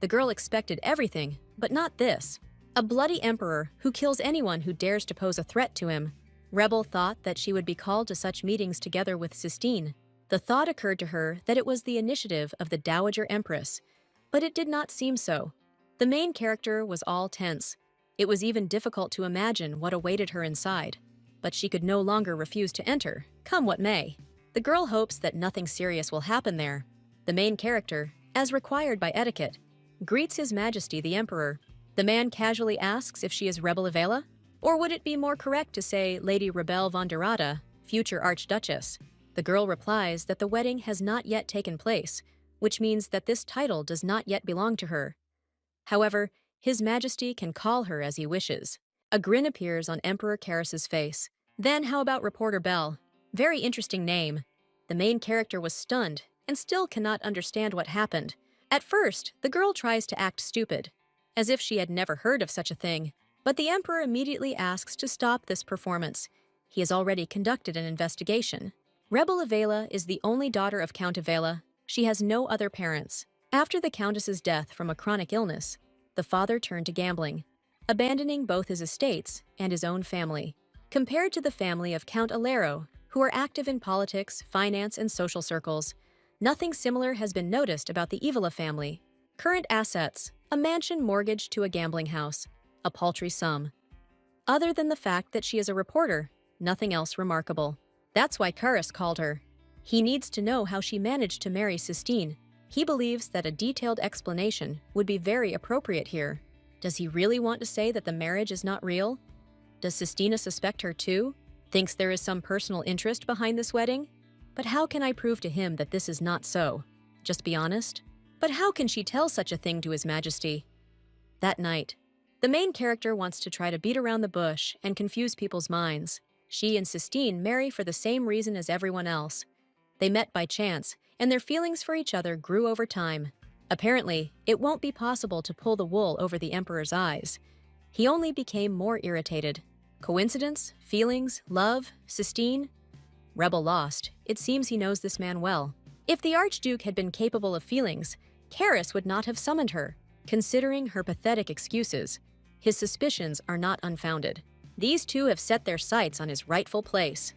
the girl expected everything, but not this. A bloody emperor who kills anyone who dares to pose a threat to him. Rebel thought that she would be called to such meetings together with Sistine. The thought occurred to her that it was the initiative of the Dowager Empress, but it did not seem so. The main character was all tense. It was even difficult to imagine what awaited her inside. But she could no longer refuse to enter, come what may. The girl hopes that nothing serious will happen there. The main character, as required by etiquette, greets His Majesty the Emperor. The man casually asks if she is Rebel Evala, or would it be more correct to say Lady Rebel von der Rada, future Archduchess? The girl replies that the wedding has not yet taken place, which means that this title does not yet belong to her. However, His Majesty can call her as he wishes. A grin appears on Emperor Karas's face. Then how about Reporter Bell? Very interesting name. The main character was stunned and still cannot understand what happened. At first, the girl tries to act stupid, as if she had never heard of such a thing. But the Emperor immediately asks to stop this performance. He has already conducted an investigation. Rebel Evala is the only daughter of Count Evala. She has no other parents. After the Countess's death from a chronic illness, the father turned to gambling, abandoning both his estates and his own family. Compared to the family of Count Yahello, who are active in politics, finance, and social circles. Nothing similar has been noticed about the Yahello family. Current assets: a mansion mortgaged to a gambling house, a paltry sum. Other than the fact that she is a reporter, nothing else remarkable. That's why Karis called her. He needs to know how she managed to marry Sistine. He believes that a detailed explanation would be very appropriate here. Does he really want to say that the marriage is not real? Does Sistina suspect her too? Thinks there is some personal interest behind this wedding? But how can I prove to him that this is not so? Just be honest? But how can she tell such a thing to His Majesty? That night, the main character wants to try to beat around the bush and confuse people's minds. She and Sistine marry for the same reason as everyone else. They met by chance, and their feelings for each other grew over time. Apparently, it won't be possible to pull the wool over the Emperor's eyes. He only became more irritated. Coincidence? Feelings? Love? Sistine? Rebel lost. It seems he knows this man well. If the Archduke had been capable of feelings, Karis would not have summoned her. Considering her pathetic excuses, his suspicions are not unfounded. These two have set their sights on his rightful place,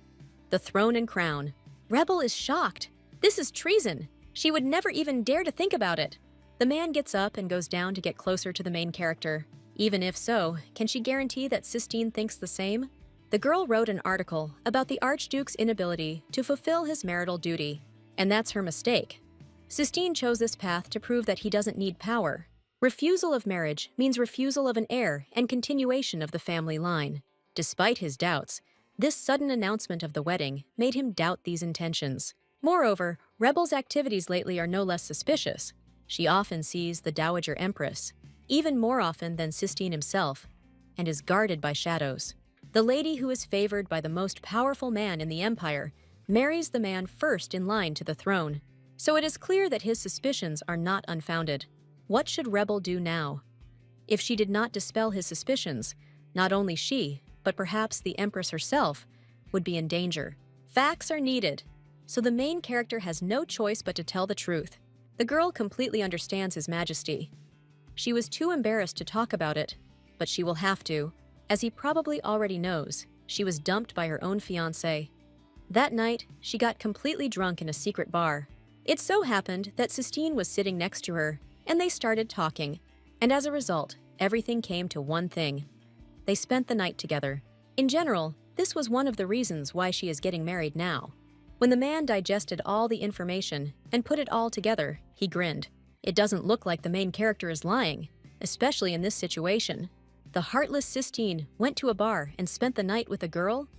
the throne and crown. Rebel is shocked. This is treason. She would never even dare to think about it. The man gets up and goes down to get closer to the main character. Even if so, can she guarantee that Sistine thinks the same? The girl wrote an article about the Archduke's inability to fulfill his marital duty, and that's her mistake. Sistine chose this path to prove that he doesn't need power. Refusal of marriage means refusal of an heir and continuation of the family line. Despite his doubts, this sudden announcement of the wedding made him doubt these intentions. Moreover, Rebel's activities lately are no less suspicious. She often sees the Dowager Empress, even more often than Sistine himself, and is guarded by shadows. The lady who is favored by the most powerful man in the empire marries the man first in line to the throne, so it is clear that his suspicions are not unfounded. What should Rebel do now? If she did not dispel his suspicions, not only she, but perhaps the Empress herself, would be in danger. Facts are needed, so the main character has no choice but to tell the truth. The girl completely understands His Majesty. She was too embarrassed to talk about it, but she will have to. As he probably already knows, she was dumped by her own fiancé. That night, she got completely drunk in a secret bar. It so happened that Sistine was sitting next to her, and they started talking. And as a result, everything came to one thing. They spent the night together. In general, this was one of the reasons why she is getting married now. When the man digested all the information and put it all together, he grinned. It doesn't look like the main character is lying, especially in this situation. The heartless Sistine went to a bar and spent the night with a girl?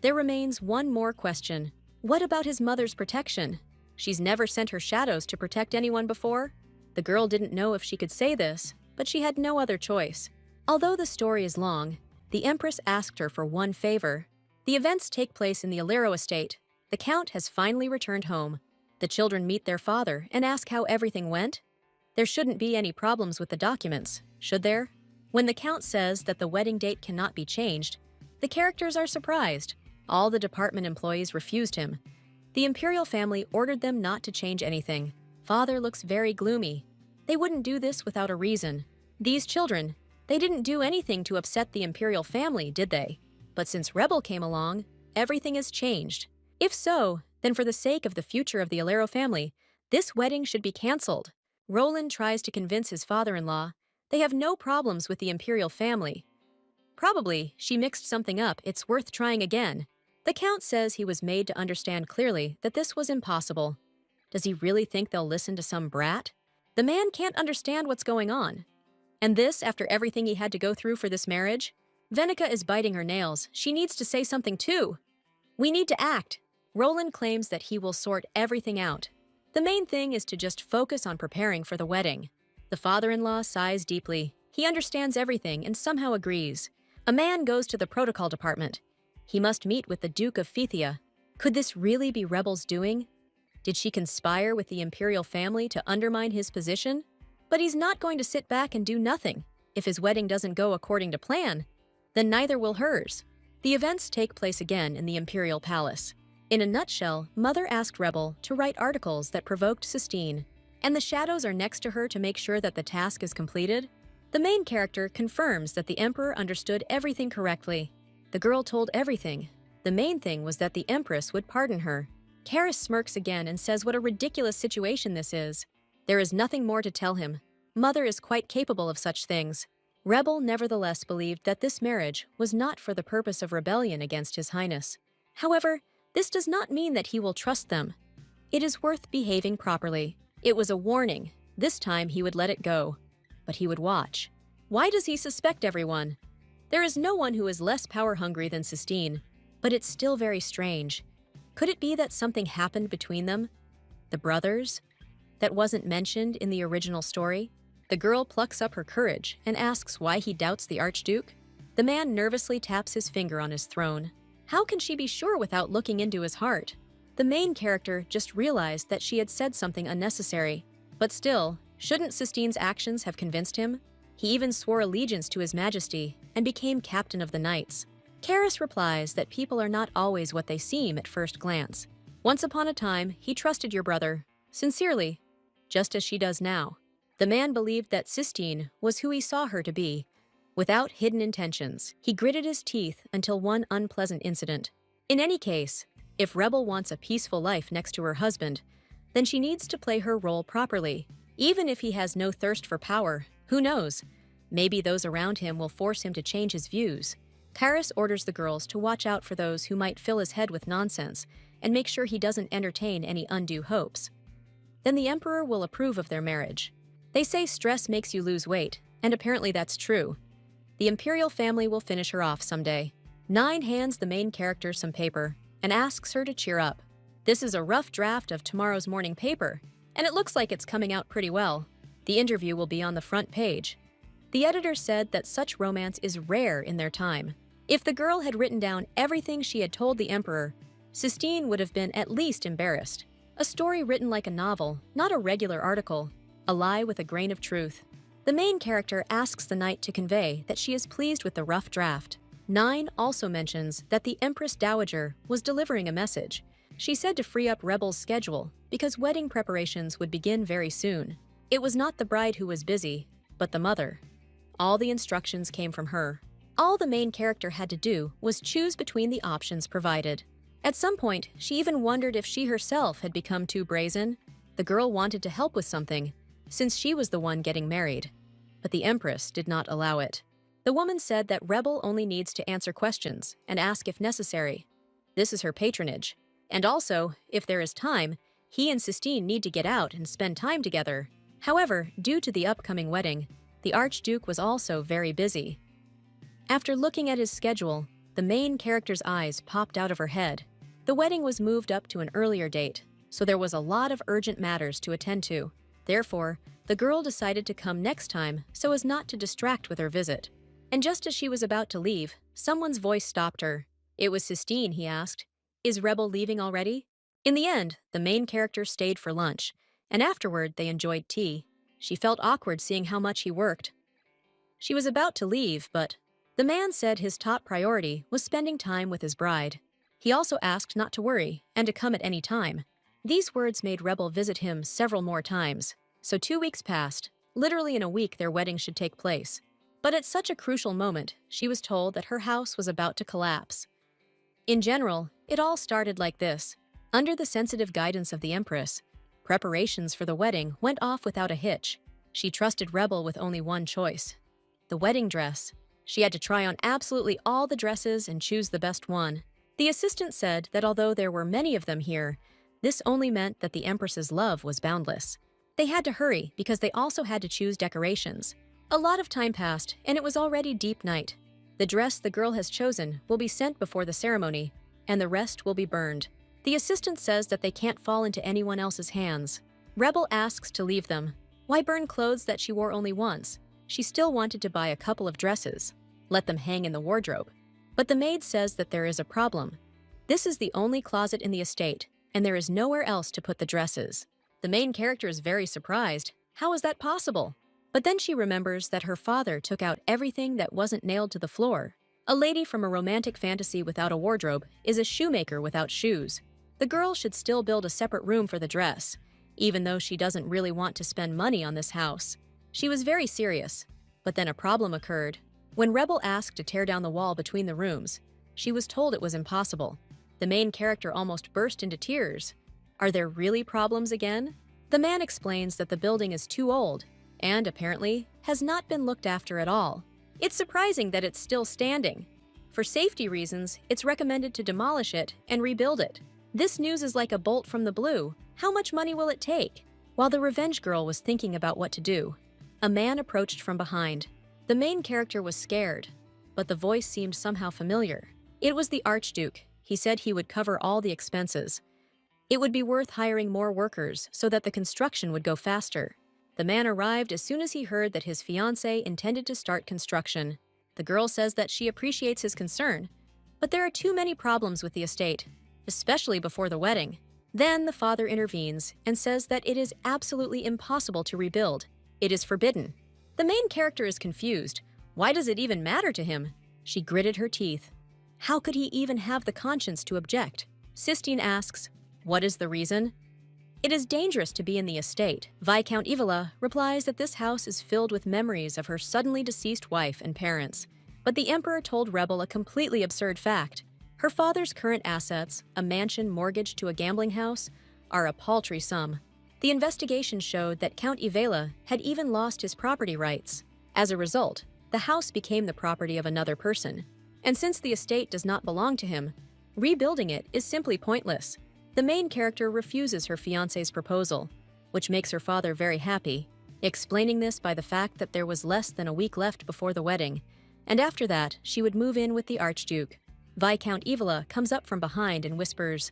There remains one more question. What about his mother's protection? She's never sent her shadows to protect anyone before. The girl didn't know if she could say this, but she had no other choice. Although the story is long, the Empress asked her for one favor. The events take place in the Yahello estate. The Count has finally returned home. The children meet their father and ask how everything went. There shouldn't be any problems with the documents, should there? When the Count says that the wedding date cannot be changed, the characters are surprised. All the department employees refused him. The imperial family ordered them not to change anything. Father looks very gloomy. They wouldn't do this without a reason. These children, they didn't do anything to upset the imperial family, did they? But since Rebel came along, everything has changed. If so, then for the sake of the future of the Yahello family, this wedding should be cancelled. Roland tries to convince his father-in-law. They have no problems with the imperial family. Probably, she mixed something up. It's worth trying again. The Count says he was made to understand clearly that this was impossible. Does he really think they'll listen to some brat? The man can't understand what's going on. And this after everything he had to go through for this marriage? Venica is biting her nails. She needs to say something too. We need to act. Roland claims that he will sort everything out. The main thing is to just focus on preparing for the wedding. The father-in-law sighs deeply. He understands everything and somehow agrees. A man goes to the protocol department. He must meet with the Duke of Phthia. Could this really be Rebel's doing? Did she conspire with the imperial family to undermine his position? But he's not going to sit back and do nothing. If his wedding doesn't go according to plan, then neither will hers. The events take place again in the imperial palace. In a nutshell, Mother asked Rebel to write articles that provoked Sistine, and the shadows are next to her to make sure that the task is completed. The main character confirms that the Emperor understood everything correctly. The girl told everything. The main thing was that the Empress would pardon her. Karis smirks again and says what a ridiculous situation this is. There is nothing more to tell him. Mother is quite capable of such things. Rebel nevertheless believed that this marriage was not for the purpose of rebellion against His Highness. However, this does not mean that he will trust them. It is worth behaving properly. It was a warning. This time he would let it go. But he would watch. Why does he suspect everyone? There is no one who is less power-hungry than Sistine, but it's still very strange. Could it be that something happened between them? The brothers? That wasn't mentioned in the original story? The girl plucks up her courage and asks why he doubts the Archduke. The man nervously taps his finger on his throne. How can she be sure without looking into his heart? The main character just realized that she had said something unnecessary. But still, shouldn't Sistine's actions have convinced him? He even swore allegiance to His Majesty and became captain of the knights. Karis replies that people are not always what they seem at first glance. Once upon a time, he trusted your brother, sincerely, just as she does now. The man believed that Sistine was who he saw her to be. Without hidden intentions, he gritted his teeth until one unpleasant incident. In any case, if Rebel wants a peaceful life next to her husband, then she needs to play her role properly. Even if he has no thirst for power, who knows? Maybe those around him will force him to change his views. Karis orders the girls to watch out for those who might fill his head with nonsense and make sure he doesn't entertain any undue hopes. Then the Emperor will approve of their marriage. They say stress makes you lose weight, and apparently that's true. The Imperial family will finish her off someday. 9 hands the main character some paper and asks her to cheer up. This is a rough draft of tomorrow's morning paper, and it looks like it's coming out pretty well. The interview will be on the front page. The editor said that such romance is rare in their time. If the girl had written down everything she had told the Emperor, Sistine would have been at least embarrassed. A story written like a novel, not a regular article. A lie with a grain of truth. The main character asks the knight to convey that she is pleased with the rough draft. 9 also mentions that the Empress Dowager was delivering a message. She said to free up Rebel's schedule because wedding preparations would begin very soon. It was not the bride who was busy, but the mother. All the instructions came from her. All the main character had to do was choose between the options provided. At some point, she even wondered if she herself had become too brazen. The girl wanted to help with something, since she was the one getting married. But the Empress did not allow it. The woman said that Rebel only needs to answer questions and ask if necessary. This is her patronage. And also, if there is time, he and Sistine need to get out and spend time together. However, due to the upcoming wedding, the Archduke was also very busy. After looking at his schedule, the main character's eyes popped out of her head. The wedding was moved up to an earlier date, so there was a lot of urgent matters to attend to. Therefore, the girl decided to come next time so as not to distract with her visit. And just as she was about to leave, someone's voice stopped her. It was Sistine, he asked. Is Rebel leaving already? In the end, the main character stayed for lunch, and afterward they enjoyed tea. She felt awkward seeing how much he worked. She was about to leave, but the man said his top priority was spending time with his bride. He also asked not to worry and to come at any time. These words made Rebel visit him several more times. So 2 weeks passed. Literally in a week their wedding should take place. But at such a crucial moment, she was told that her house was about to collapse. In general, it all started like this. Under the sensitive guidance of the Empress, preparations for the wedding went off without a hitch. She trusted Rebel with only one choice: the wedding dress. She had to try on absolutely all the dresses and choose the best one. The assistant said that although there were many of them here, this only meant that the Empress's love was boundless. They had to hurry because they also had to choose decorations. A lot of time passed, and it was already deep night. The dress the girl has chosen will be sent before the ceremony, and the rest will be burned. The assistant says that they can't fall into anyone else's hands. Rebel asks to leave them. Why burn clothes that she wore only once? She still wanted to buy a couple of dresses. Let them hang in the wardrobe. But the maid says that there is a problem. This is the only closet in the estate, and there is nowhere else to put the dresses. The main character is very surprised. How is that possible? But then she remembers that her father took out everything that wasn't nailed to the floor. A lady from a romantic fantasy without a wardrobe is a shoemaker without shoes. The girl should still build a separate room for the dress, even though she doesn't really want to spend money on this house. She was very serious, but then a problem occurred. When Rebel asked to tear down the wall between the rooms, she was told it was impossible. The main character almost burst into tears. Are there really problems again? The man explains that the building is too old and, apparently, has not been looked after at all. It's surprising that it's still standing. For safety reasons, it's recommended to demolish it and rebuild it. This news is like a bolt from the blue. How much money will it take? While the revenge girl was thinking about what to do, a man approached from behind. The main character was scared, but the voice seemed somehow familiar. It was the Archduke. He said he would cover all the expenses. It would be worth hiring more workers so that the construction would go faster. The man arrived as soon as he heard that his fiancée intended to start construction. The girl says that she appreciates his concern, but there are too many problems with the estate, especially before the wedding. Then the father intervenes and says that it is absolutely impossible to rebuild. It is forbidden. The main character is confused. Why does it even matter to him? She gritted her teeth. How could he even have the conscience to object? Sistine asks, what is the reason? It is dangerous to be in the estate. Viscount Evola replies that this house is filled with memories of her suddenly deceased wife and parents. But the Emperor told Rebel a completely absurd fact. Her father's current assets, a mansion mortgaged to a gambling house, are a paltry sum. The investigation showed that Count Evola had even lost his property rights. As a result, the house became the property of another person. And since the estate does not belong to him, rebuilding it is simply pointless. The main character refuses her fiancé's proposal, which makes her father very happy, explaining this by the fact that there was less than a week left before the wedding, and after that, she would move in with the Archduke. Viscount Evola comes up from behind and whispers,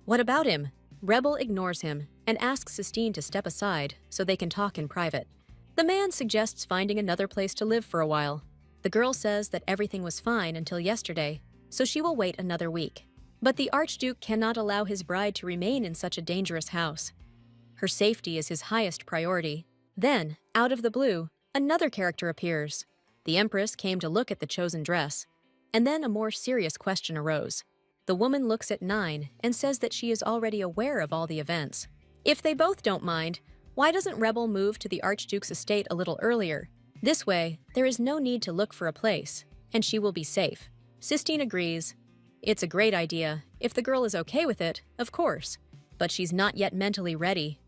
"What about him?" Rebel ignores him and asks Sistine to step aside so they can talk in private. The man suggests finding another place to live for a while. The girl says that everything was fine until yesterday, so she will wait another week. But the Archduke cannot allow his bride to remain in such a dangerous house. Her safety is his highest priority. Then, out of the blue, another character appears. The Empress came to look at the chosen dress, and then a more serious question arose. The woman looks at Nine and says that she is already aware of all the events. If they both don't mind, why doesn't Rebel move to the Archduke's estate a little earlier? This way, there is no need to look for a place, and she will be safe. Sistine agrees. It's a great idea. If the girl is okay with it, of course. But she's not yet mentally ready,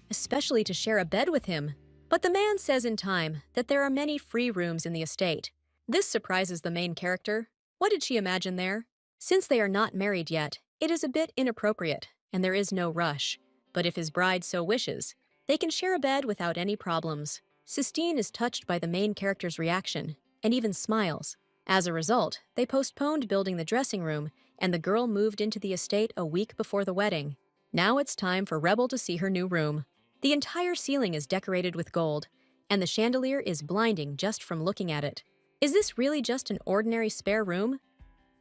especially to share a bed with him. But the man says in time that there are many free rooms in the estate. This surprises the main character. What did she imagine there? Since they are not married yet, it is a bit inappropriate, and there is no rush. But if his bride so wishes, they can share a bed without any problems. Sistine is touched by the main character's reaction, and even smiles. As a result, they postponed building the dressing room, and the girl moved into the estate a week before the wedding. Now it's time for Rebel to see her new room. The entire ceiling is decorated with gold, and the chandelier is blinding just from looking at it. Is this really just an ordinary spare room?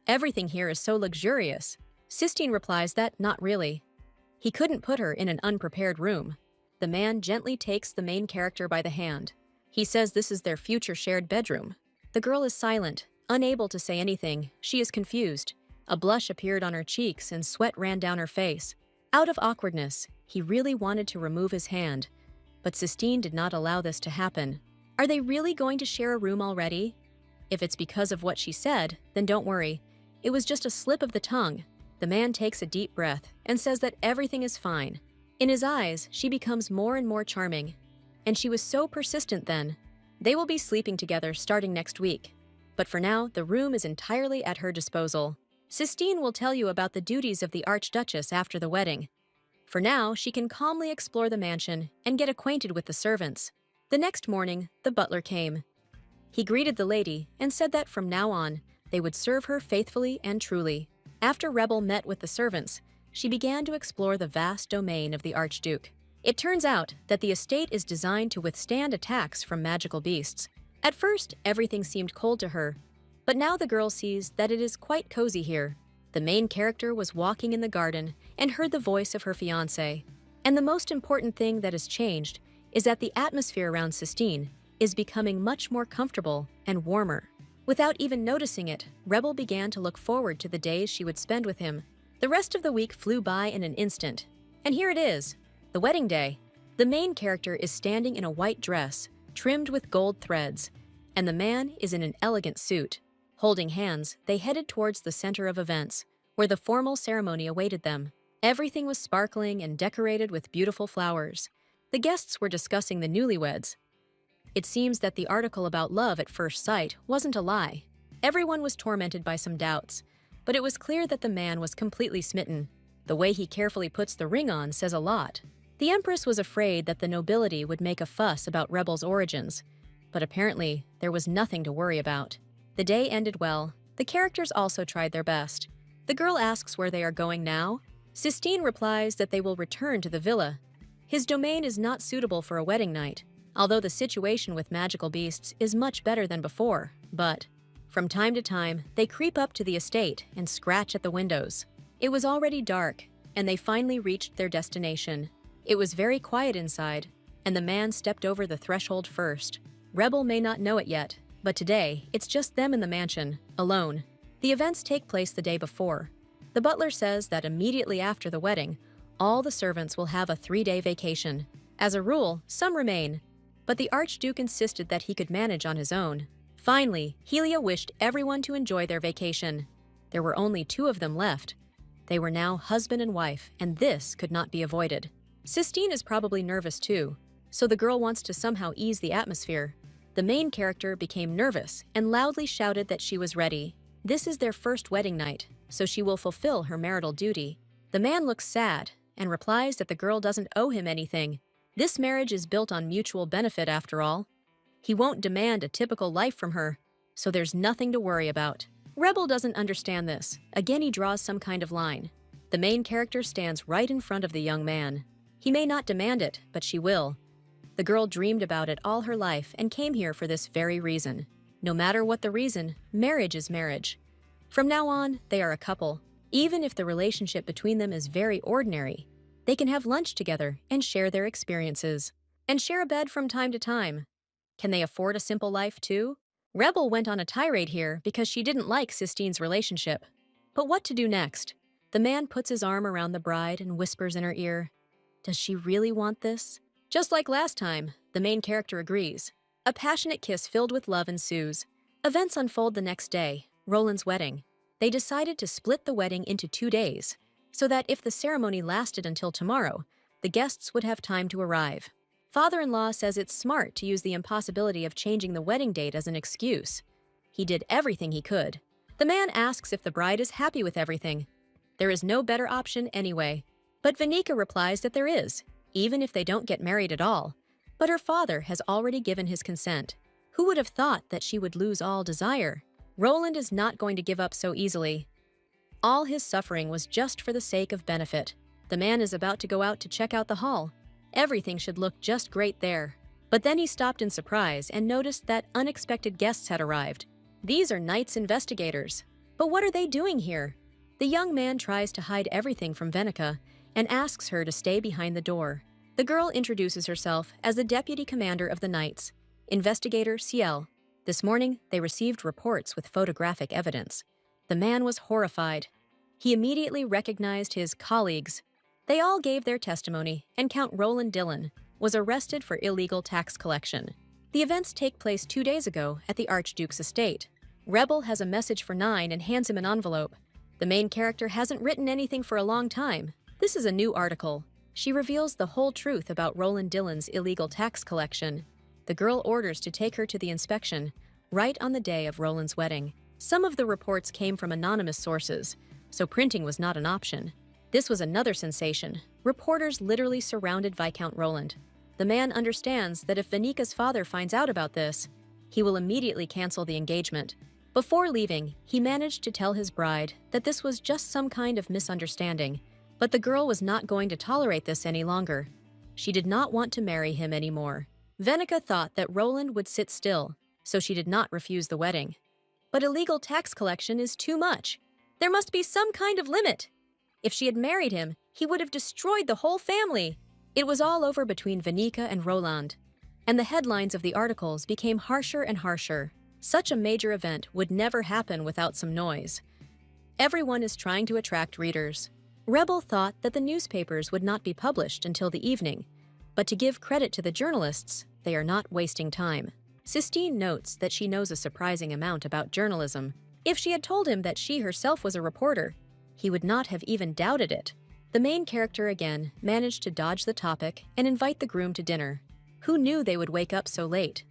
Everything here is so luxurious. Sistine replies that not really. He couldn't put her in an unprepared room. The man gently takes the main character by the hand. He says this is their future shared bedroom. The girl is silent, unable to say anything. She is confused. A blush appeared on her cheeks and sweat ran down her face. Out of awkwardness, he really wanted to remove his hand, but Sistine did not allow this to happen. Are they really going to share a room already? If it's because of what she said, then don't worry. It was just a slip of the tongue. The man takes a deep breath and says that everything is fine. In his eyes, she becomes more and more charming. And she was so persistent then. They will be sleeping together starting next week. But for now, the room is entirely at her disposal. Sistine will tell you about the duties of the Archduchess after the wedding. For now, she can calmly explore the mansion and get acquainted with the servants. The next morning, the butler came. He greeted the lady and said that from now on, they would serve her faithfully and truly. After Rebel met with the servants, she began to explore the vast domain of the Archduke. It turns out that the estate is designed to withstand attacks from magical beasts. At first, everything seemed cold to her, but now the girl sees that it is quite cozy here. The main character was walking in the garden and heard the voice of her fiancé. And the most important thing that has changed is that the atmosphere around Sistine is becoming much more comfortable and warmer. Without even noticing it, Rebel began to look forward to the days she would spend with him. The rest of the week flew by in an instant. And here it is, the wedding day. The main character is standing in a white dress, trimmed with gold threads, and the man is in an elegant suit. Holding hands, they headed towards the center of events, where the formal ceremony awaited them. Everything was sparkling and decorated with beautiful flowers. The guests were discussing the newlyweds. It seems that the article about love at first sight wasn't a lie. Everyone was tormented by some doubts, but it was clear that the man was completely smitten. The way he carefully puts the ring on says a lot. The Empress was afraid that the nobility would make a fuss about Rebel's origins, but apparently there was nothing to worry about. The day ended well. The characters also tried their best. The girl asks where they are going now. Sistine replies that they will return to the villa. His domain is not suitable for a wedding night, although the situation with magical beasts is much better than before, but from time to time, they creep up to the estate and scratch at the windows. It was already dark, and they finally reached their destination. It was very quiet inside, and the man stepped over the threshold first. Rebel may not know it yet, but today, it's just them in the mansion, alone. The events take place the day before. The butler says that immediately after the wedding, all the servants will have a 3-day vacation. As a rule, some remain, but the Archduke insisted that he could manage on his own. Finally, Helia wished everyone to enjoy their vacation. There were only 2 of them left. They were now husband and wife, and this could not be avoided. Sistine is probably nervous too, so the girl wants to somehow ease the atmosphere. The main character became nervous and loudly shouted that she was ready. This is their first wedding night, so she will fulfill her marital duty. The man looks sad and replies that the girl doesn't owe him anything. This marriage is built on mutual benefit after all. He won't demand a typical life from her, so there's nothing to worry about. Rebel doesn't understand this. Again, he draws some kind of line. The main character stands right in front of the young man. He may not demand it, but she will. The girl dreamed about it all her life and came here for this very reason. No matter what the reason, marriage is marriage. From now on, they are a couple. Even if the relationship between them is very ordinary, they can have lunch together and share their experiences. And share a bed from time to time. Can they afford a simple life too? Rebel went on a tirade here because she didn't like Sistine's relationship. But what to do next? The man puts his arm around the bride and whispers in her ear, "Does she really want this?" Just like last time, the main character agrees. A passionate kiss filled with love ensues. Events unfold the next day, Roland's wedding. They decided to split the wedding into 2 days, so that if the ceremony lasted until tomorrow, the guests would have time to arrive. Father-in-law says it's smart to use the impossibility of changing the wedding date as an excuse. He did everything he could. The man asks if the bride is happy with everything. There is no better option anyway. But Vanika replies that there is, even if they don't get married at all. But her father has already given his consent. Who would have thought that she would lose all desire? Roland is not going to give up so easily. All his suffering was just for the sake of benefit. The man is about to go out to check out the hall. Everything should look just great there. But then he stopped in surprise and noticed that unexpected guests had arrived. These are Knight's investigators. But what are they doing here? The young man tries to hide everything from Venica and asks her to stay behind the door. The girl introduces herself as the deputy commander of the Knights, Investigator Ciel. This morning, they received reports with photographic evidence. The man was horrified. He immediately recognized his colleagues. They all gave their testimony, and Count Roland Dillon was arrested for illegal tax collection. The events take place 2 days ago at the Archduke's estate. Rebel has a message for Nine and hands him an envelope. The main character hasn't written anything for a long time. This is a new article. She reveals the whole truth about Roland Dillon's illegal tax collection. The girl orders to take her to the inspection, right on the day of Roland's wedding. Some of the reports came from anonymous sources, so printing was not an option. This was another sensation. Reporters literally surrounded Viscount Roland. The man understands that if Vanika's father finds out about this, he will immediately cancel the engagement. Before leaving, he managed to tell his bride that this was just some kind of misunderstanding, but the girl was not going to tolerate this any longer. She did not want to marry him anymore. Venica thought that Roland would sit still, so she did not refuse the wedding. But illegal tax collection is too much. There must be some kind of limit. If she had married him, he would have destroyed the whole family. It was all over between Vanika and Roland, and the headlines of the articles became harsher and harsher. Such a major event would never happen without some noise. Everyone is trying to attract readers. Rebel thought that the newspapers would not be published until the evening, but to give credit to the journalists, they are not wasting time. Sistine notes that she knows a surprising amount about journalism. If she had told him that she herself was a reporter, he would not have even doubted it. The main character again managed to dodge the topic and invite the groom to dinner. Who knew they would wake up so late?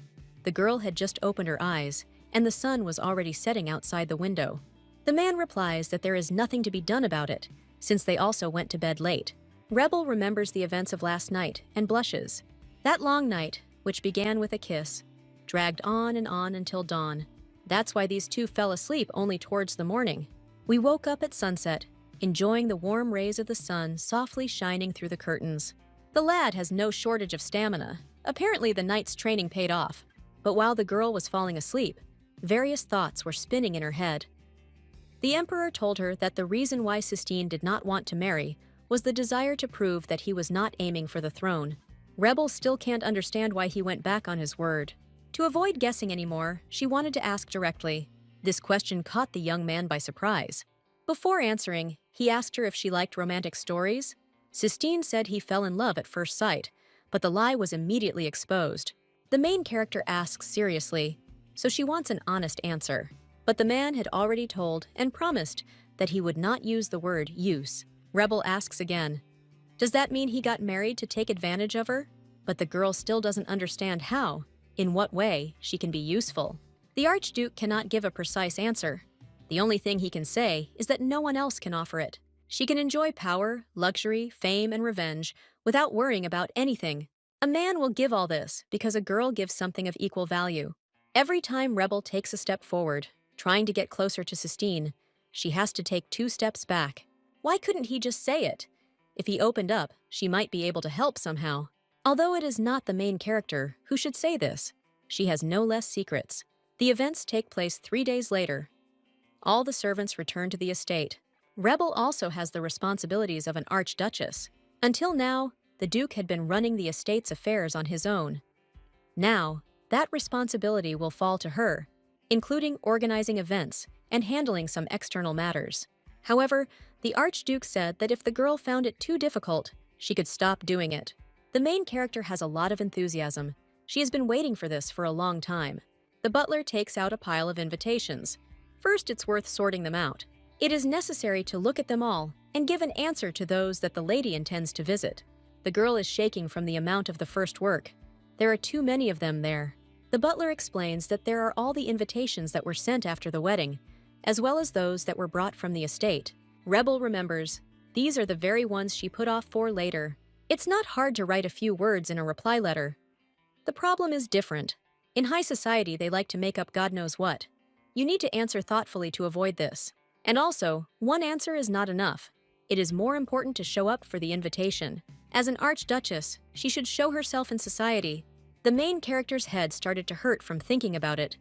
The girl had just opened her eyes, and the sun was already setting outside the window. The man replies that there is nothing to be done about it, since they also went to bed late. Rebel remembers the events of last night and blushes. That long night, which began with a kiss, dragged on and on until dawn. That's why these two fell asleep only towards the morning. We woke up at sunset, enjoying the warm rays of the sun softly shining through the curtains. The lad has no shortage of stamina. Apparently the night's training paid off. But while the girl was falling asleep, various thoughts were spinning in her head. The emperor told her that the reason why Sistine did not want to marry was the desire to prove that he was not aiming for the throne. Rebel still can't understand why he went back on his word. To avoid guessing anymore, she wanted to ask directly. This question caught the young man by surprise. Before answering, he asked her if she liked romantic stories. Sistine said he fell in love at first sight, but the lie was immediately exposed. The main character asks seriously, so she wants an honest answer. But the man had already told and promised that he would not use the word use. Rebel asks again, does that mean he got married to take advantage of her? But the girl still doesn't understand how, in what way, she can be useful. The Archduke cannot give a precise answer. The only thing he can say is that no one else can offer it. She can enjoy power, luxury, fame, and revenge without worrying about anything. A man will give all this because a girl gives something of equal value. Every time Rebel takes a step forward, trying to get closer to Sistine, she has to take 2 steps back. Why couldn't he just say it? If he opened up, she might be able to help somehow. Although it is not the main character who should say this, she has no less secrets. The events take place 3 days later. All the servants return to the estate. Rebel also has the responsibilities of an archduchess. Until now, the Duke had been running the estate's affairs on his own. Now, that responsibility will fall to her, including organizing events and handling some external matters. However, the Archduke said that if the girl found it too difficult, she could stop doing it. The main character has a lot of enthusiasm. She has been waiting for this for a long time. The butler takes out a pile of invitations. First, it's worth sorting them out. It is necessary to look at them all and give an answer to those that the lady intends to visit. The girl is shaking from the amount of the first work. There are too many of them there. The butler explains that there are all the invitations that were sent after the wedding, as well as those that were brought from the estate. Rebel remembers, these are the very ones she put off for later. It's not hard to write a few words in a reply letter. The problem is different. In high society, they like to make up God knows what. You need to answer thoughtfully to avoid this. And also, one answer is not enough. It is more important to show up for the invitation. As an archduchess, she should show herself in society. The main character's head started to hurt from thinking about it.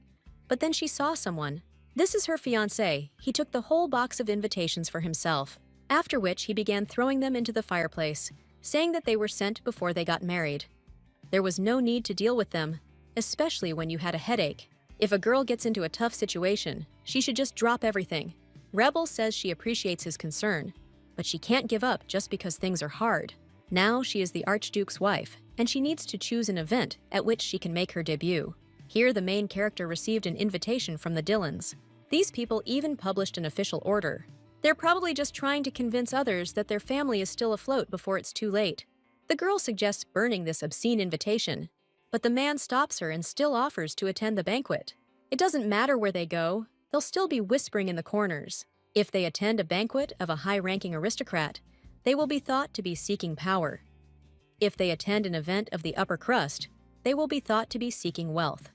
But then she saw someone. This is her fiancé. He took the whole box of invitations for himself, after which he began throwing them into the fireplace, saying that they were sent before they got married. There was no need to deal with them, especially when you had a headache. If a girl gets into a tough situation, she should just drop everything. Rebel says she appreciates his concern, but she can't give up just because things are hard. Now she is the Archduke's wife, and she needs to choose an event at which she can make her debut. Here, the main character received an invitation from the Dillons. These people even published an official order. They're probably just trying to convince others that their family is still afloat before it's too late. The girl suggests burning this obscene invitation, but the man stops her and still offers to attend the banquet. It doesn't matter where they go, they'll still be whispering in the corners. If they attend a banquet of a high-ranking aristocrat, they will be thought to be seeking power. If they attend an event of the upper crust, they will be thought to be seeking wealth.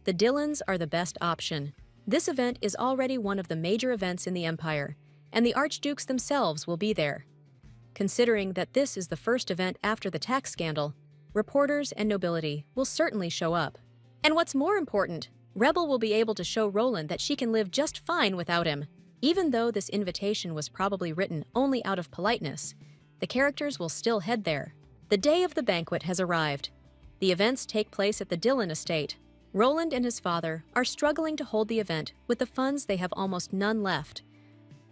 The Dillons are the best option. This event is already one of the major events in the empire, and the archdukes themselves will be there. Considering that this is the first event after the tax scandal, reporters and nobility will certainly show up. And what's more important, Rebel will be able to show Roland that she can live just fine without him. Even though this invitation was probably written only out of politeness, the characters will still head there. The day of the banquet has arrived. The events take place at the Dillon estate. Roland and his father are struggling to hold the event with the funds they have almost none left.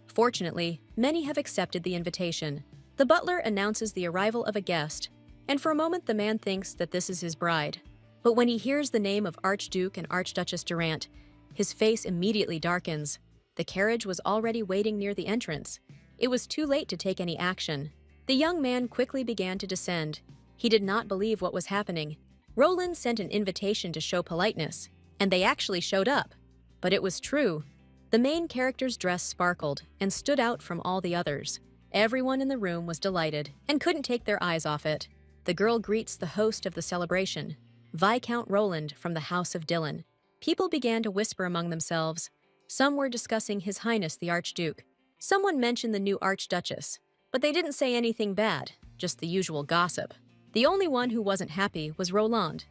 Fortunately, many have accepted the invitation. The butler announces the arrival of a guest, and for a moment the man thinks that this is his bride. But when he hears the name of Archduke and Archduchess Durant, His face immediately darkens. The carriage was already waiting near the entrance. It was too late to take any action. The young man quickly began to descend. He did not believe what was happening. Roland sent an invitation to show politeness, and they actually showed up. But it was true. The main character's dress sparkled and stood out from all the others. Everyone in the room was delighted and couldn't take their eyes off it. The girl greets the host of the celebration, Viscount Roland from the House of Dillon. People began to whisper among themselves. Some were discussing His Highness the Archduke. Someone mentioned the new Archduchess, but they didn't say anything bad, just the usual gossip. The only one who wasn't happy was Roland.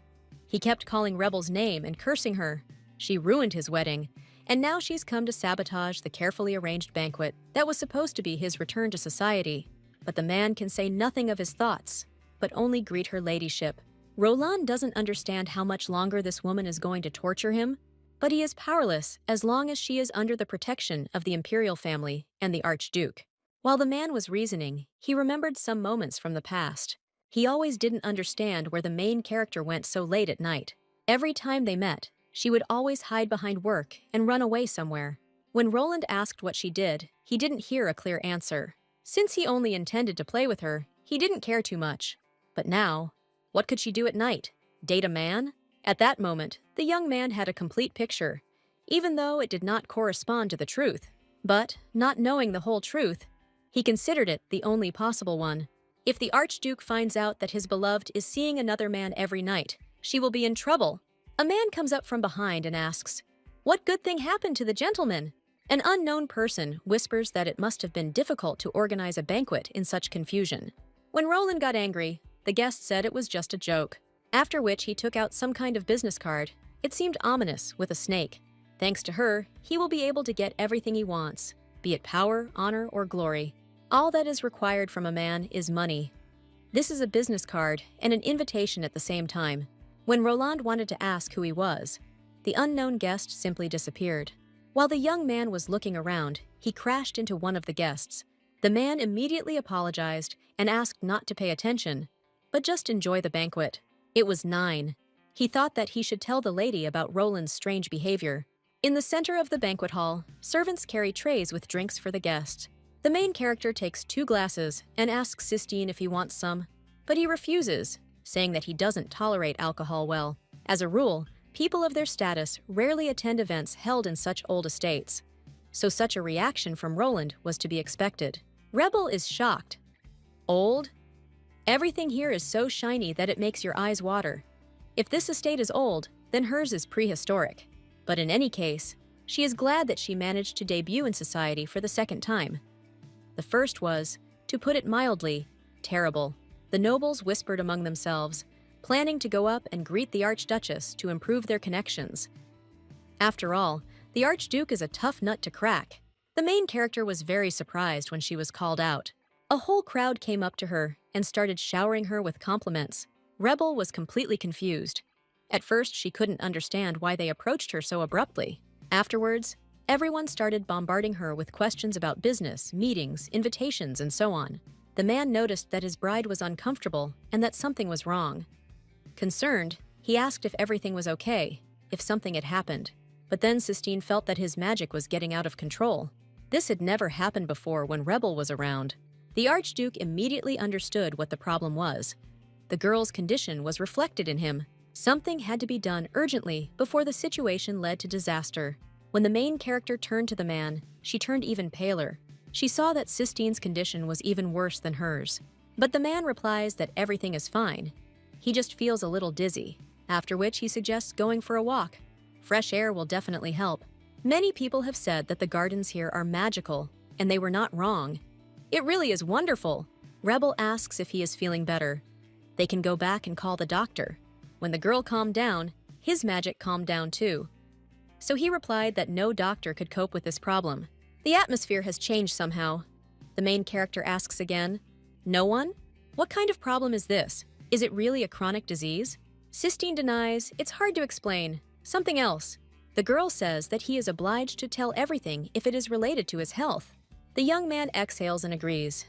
He kept calling Rebel's name and cursing her. She ruined his wedding, and now she's come to sabotage the carefully arranged banquet that was supposed to be his return to society. But the man can say nothing of his thoughts, but only greet her ladyship. Roland doesn't understand how much longer this woman is going to torture him, but he is powerless as long as she is under the protection of the imperial family and the Archduke. While the man was reasoning, he remembered some moments from the past. He always didn't understand where the main character went so late at night. Every time they met, she would always hide behind work and run away somewhere. When Roland asked what she did, he didn't hear a clear answer. Since he only intended to play with her, he didn't care too much. But now, what could she do at night? Date a man? At that moment, the young man had a complete picture, even though it did not correspond to the truth. But, not knowing the whole truth, he considered it the only possible one. If the Archduke finds out that his beloved is seeing another man every night, she will be in trouble. A man comes up from behind and asks, "What good thing happened to the gentleman?" An unknown person whispers that it must have been difficult to organize a banquet in such confusion. When Roland got angry, the guest said it was just a joke, after which he took out some kind of business card. It seemed ominous, with a snake. Thanks to her, he will be able to get everything he wants, be it power, honor, or glory. All that is required from a man is money. This is a business card and an invitation at the same time. When Roland wanted to ask who he was, the unknown guest simply disappeared. While the young man was looking around, he crashed into one of the guests. The man immediately apologized and asked not to pay attention, but just enjoy the banquet. It was 9. He thought that he should tell the lady about Roland's strange behavior. In the center of the banquet hall, servants carry trays with drinks for the guests. The main character takes 2 glasses and asks Sistine if he wants some, but he refuses, saying that he doesn't tolerate alcohol well. As a rule, people of their status rarely attend events held in such old estates, so such a reaction from Roland was to be expected. Rebel is shocked. Old? Everything here is so shiny that it makes your eyes water. If this estate is old, then hers is prehistoric. But in any case, she is glad that she managed to debut in society for the second time. The first was, to put it mildly, terrible. The nobles whispered among themselves, planning to go up and greet the Archduchess to improve their connections. After all, the Archduke is a tough nut to crack. The main character was very surprised when she was called out. A whole crowd came up to her and started showering her with compliments. Rebel was completely confused. At first, she couldn't understand why they approached her so abruptly. Afterwards, everyone started bombarding her with questions about business, meetings, invitations, and so on. The man noticed that his bride was uncomfortable and that something was wrong. Concerned, he asked if everything was okay, if something had happened. But then Sistine felt that his magic was getting out of control. This had never happened before when Rebel was around. The Archduke immediately understood what the problem was. The girl's condition was reflected in him. Something had to be done urgently before the situation led to disaster. When the main character turned to the man, she turned even paler. She saw that Sistine's condition was even worse than hers. But the man replies that everything is fine. He just feels a little dizzy, after which he suggests going for a walk. Fresh air will definitely help. Many people have said that the gardens here are magical, and they were not wrong. It really is wonderful. Rebel asks if he is feeling better. They can go back and call the doctor. When the girl calmed down, his magic calmed down too. So he replied that no doctor could cope with this problem. The atmosphere has changed somehow. The main character asks again, "No one? What kind of problem is this? Is it really a chronic disease?" Sistine denies, it's hard to explain. Something else. The girl says that he is obliged to tell everything if it is related to his health. The young man exhales and agrees.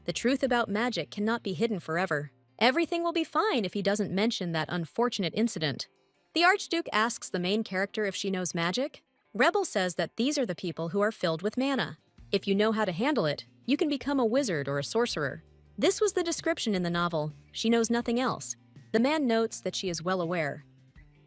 The truth about magic cannot be hidden forever. Everything will be fine if he doesn't mention that unfortunate incident. The Archduke asks the main character if she knows magic. Rebel says that these are the people who are filled with mana. If you know how to handle it, you can become a wizard or a sorcerer. This was the description in the novel. She knows nothing else. The man notes that she is well aware.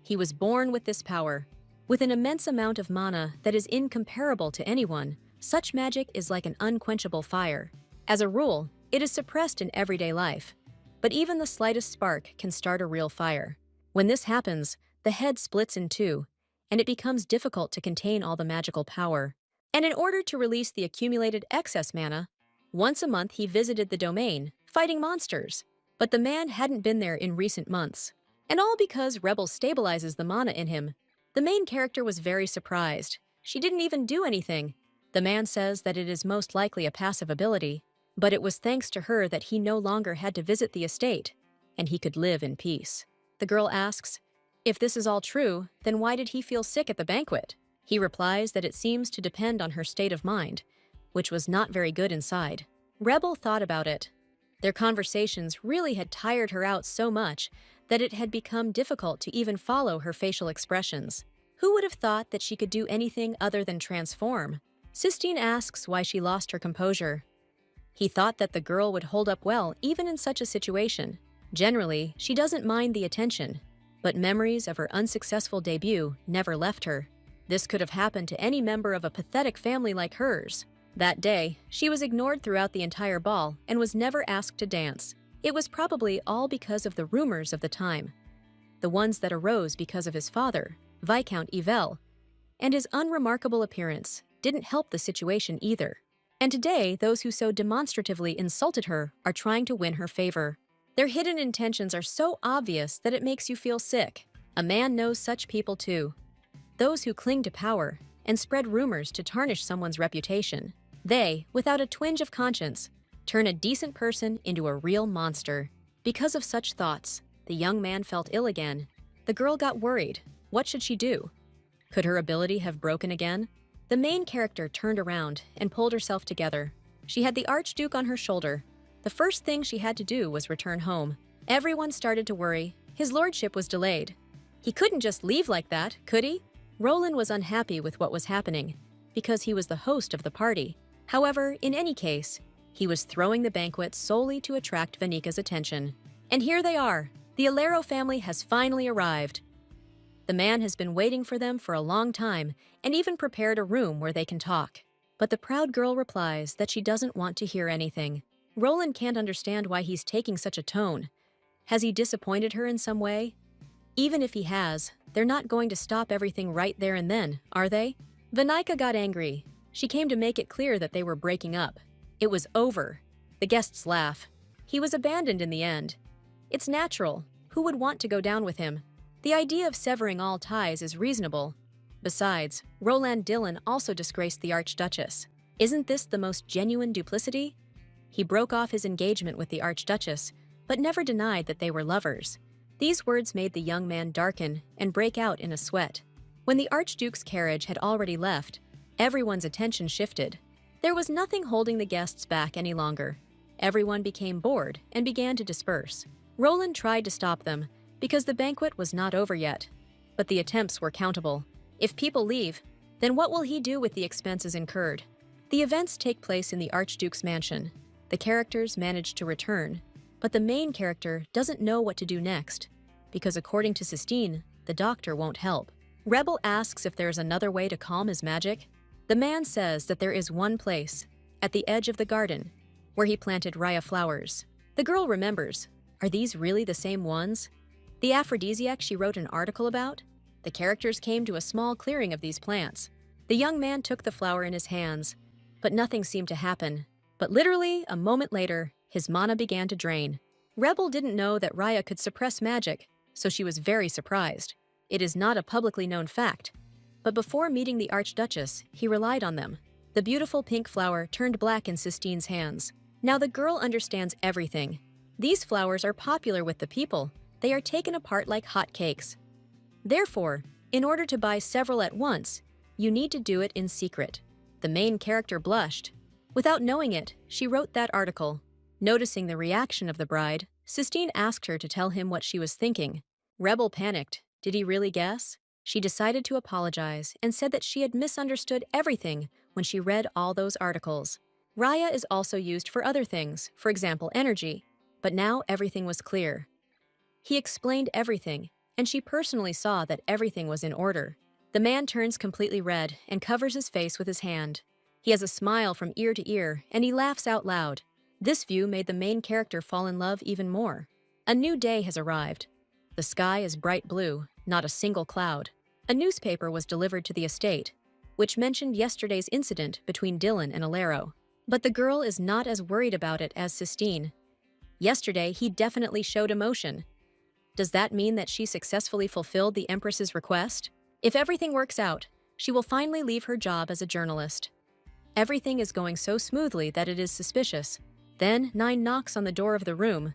He was born with this power. With an immense amount of mana that is incomparable to anyone, such magic is like an unquenchable fire. As a rule, it is suppressed in everyday life. But even the slightest spark can start a real fire. When this happens, the head splits in two, and it becomes difficult to contain all the magical power. And in order to release the accumulated excess mana, once a month he visited the domain, fighting monsters. But the man hadn't been there in recent months. And all because Rebel stabilizes the mana in him. The main character was very surprised. She didn't even do anything. The man says that it is most likely a passive ability, but it was thanks to her that he no longer had to visit the estate, and he could live in peace. The girl asks, if this is all true, then why did he feel sick at the banquet? He replies that it seems to depend on her state of mind, which was not very good inside. Rebel thought about it. Their conversations really had tired her out so much that it had become difficult to even follow her facial expressions. Who would have thought that she could do anything other than transform? Sistine asks why she lost her composure. He thought that the girl would hold up well even in such a situation. Generally, she doesn't mind the attention, but memories of her unsuccessful debut never left her. This could have happened to any member of a pathetic family like hers. That day, she was ignored throughout the entire ball and was never asked to dance. It was probably all because of the rumors of the time, the ones that arose because of his father, Viscount Yahello, and his unremarkable appearance didn't help the situation either. And today, those who so demonstratively insulted her are trying to win her favor. Their hidden intentions are so obvious that it makes you feel sick. A man knows such people too. Those who cling to power and spread rumors to tarnish someone's reputation. They, without a twinge of conscience, turn a decent person into a real monster. Because of such thoughts, the young man felt ill again. The girl got worried. What should she do? Could her ability have broken again? The main character turned around and pulled herself together. She had the Archduke on her shoulder. The first thing she had to do was return home. Everyone started to worry. His lordship was delayed. He couldn't just leave like that, could he? Roland was unhappy with what was happening, because he was the host of the party. However, in any case, he was throwing the banquet solely to attract Vanika's attention. And here they are. The Yahello family has finally arrived. The man has been waiting for them for a long time and even prepared a room where they can talk. But the proud girl replies that she doesn't want to hear anything. Roland can't understand why he's taking such a tone. Has he disappointed her in some way? Even if he has, they're not going to stop everything right there and then, are they? Vanika got angry. She came to make it clear that they were breaking up. It was over. The guests laugh. He was abandoned in the end. It's natural. Who would want to go down with him? The idea of severing all ties is reasonable. Besides, Roland Dillon also disgraced the Archduchess. Isn't this the most genuine duplicity? He broke off his engagement with the Archduchess, but never denied that they were lovers. These words made the young man darken and break out in a sweat. When the Archduke's carriage had already left, everyone's attention shifted. There was nothing holding the guests back any longer. Everyone became bored and began to disperse. Roland tried to stop them, because the banquet was not over yet. But the attempts were countable. If people leave, then what will he do with the expenses incurred? The events take place in the Archduke's mansion. The characters manage to return, but the main character doesn't know what to do next, because according to Sistine, the doctor won't help. Rebel asks if there's another way to calm his magic. The man says that there is one place, at the edge of the garden, where he planted raya flowers. The girl remembers. Are these really the same ones? The aphrodisiac she wrote an article about? The characters came to a small clearing of these plants. The young man took the flower in his hands, but nothing seemed to happen. But literally, a moment later, his mana began to drain. Rebel didn't know that raya could suppress magic, so she was very surprised. It is not a publicly known fact. But before meeting the Archduchess, he relied on them. The beautiful pink flower turned black in Sistine's hands. Now the girl understands everything. These flowers are popular with the people. They are taken apart like hot cakes. Therefore, in order to buy several at once, you need to do it in secret. The main character blushed. Without knowing it, she wrote that article. Noticing the reaction of the bride, Sistine asked her to tell him what she was thinking. Rebel panicked. Did he really guess? She decided to apologize and said that she had misunderstood everything when she read all those articles. Raya is also used for other things, for example, energy, but now everything was clear. He explained everything, and she personally saw that everything was in order. The man turns completely red and covers his face with his hand. He has a smile from ear to ear, and he laughs out loud. This view made the main character fall in love even more. A new day has arrived. The sky is bright blue, not a single cloud. A newspaper was delivered to the estate, which mentioned yesterday's incident between Dylan and Alero. But the girl is not as worried about it as Sistine. Yesterday, he definitely showed emotion. Does that mean that she successfully fulfilled the Empress's request? If everything works out, she will finally leave her job as a journalist. Everything is going so smoothly that it is suspicious. Then, Nine knocks on the door of the room.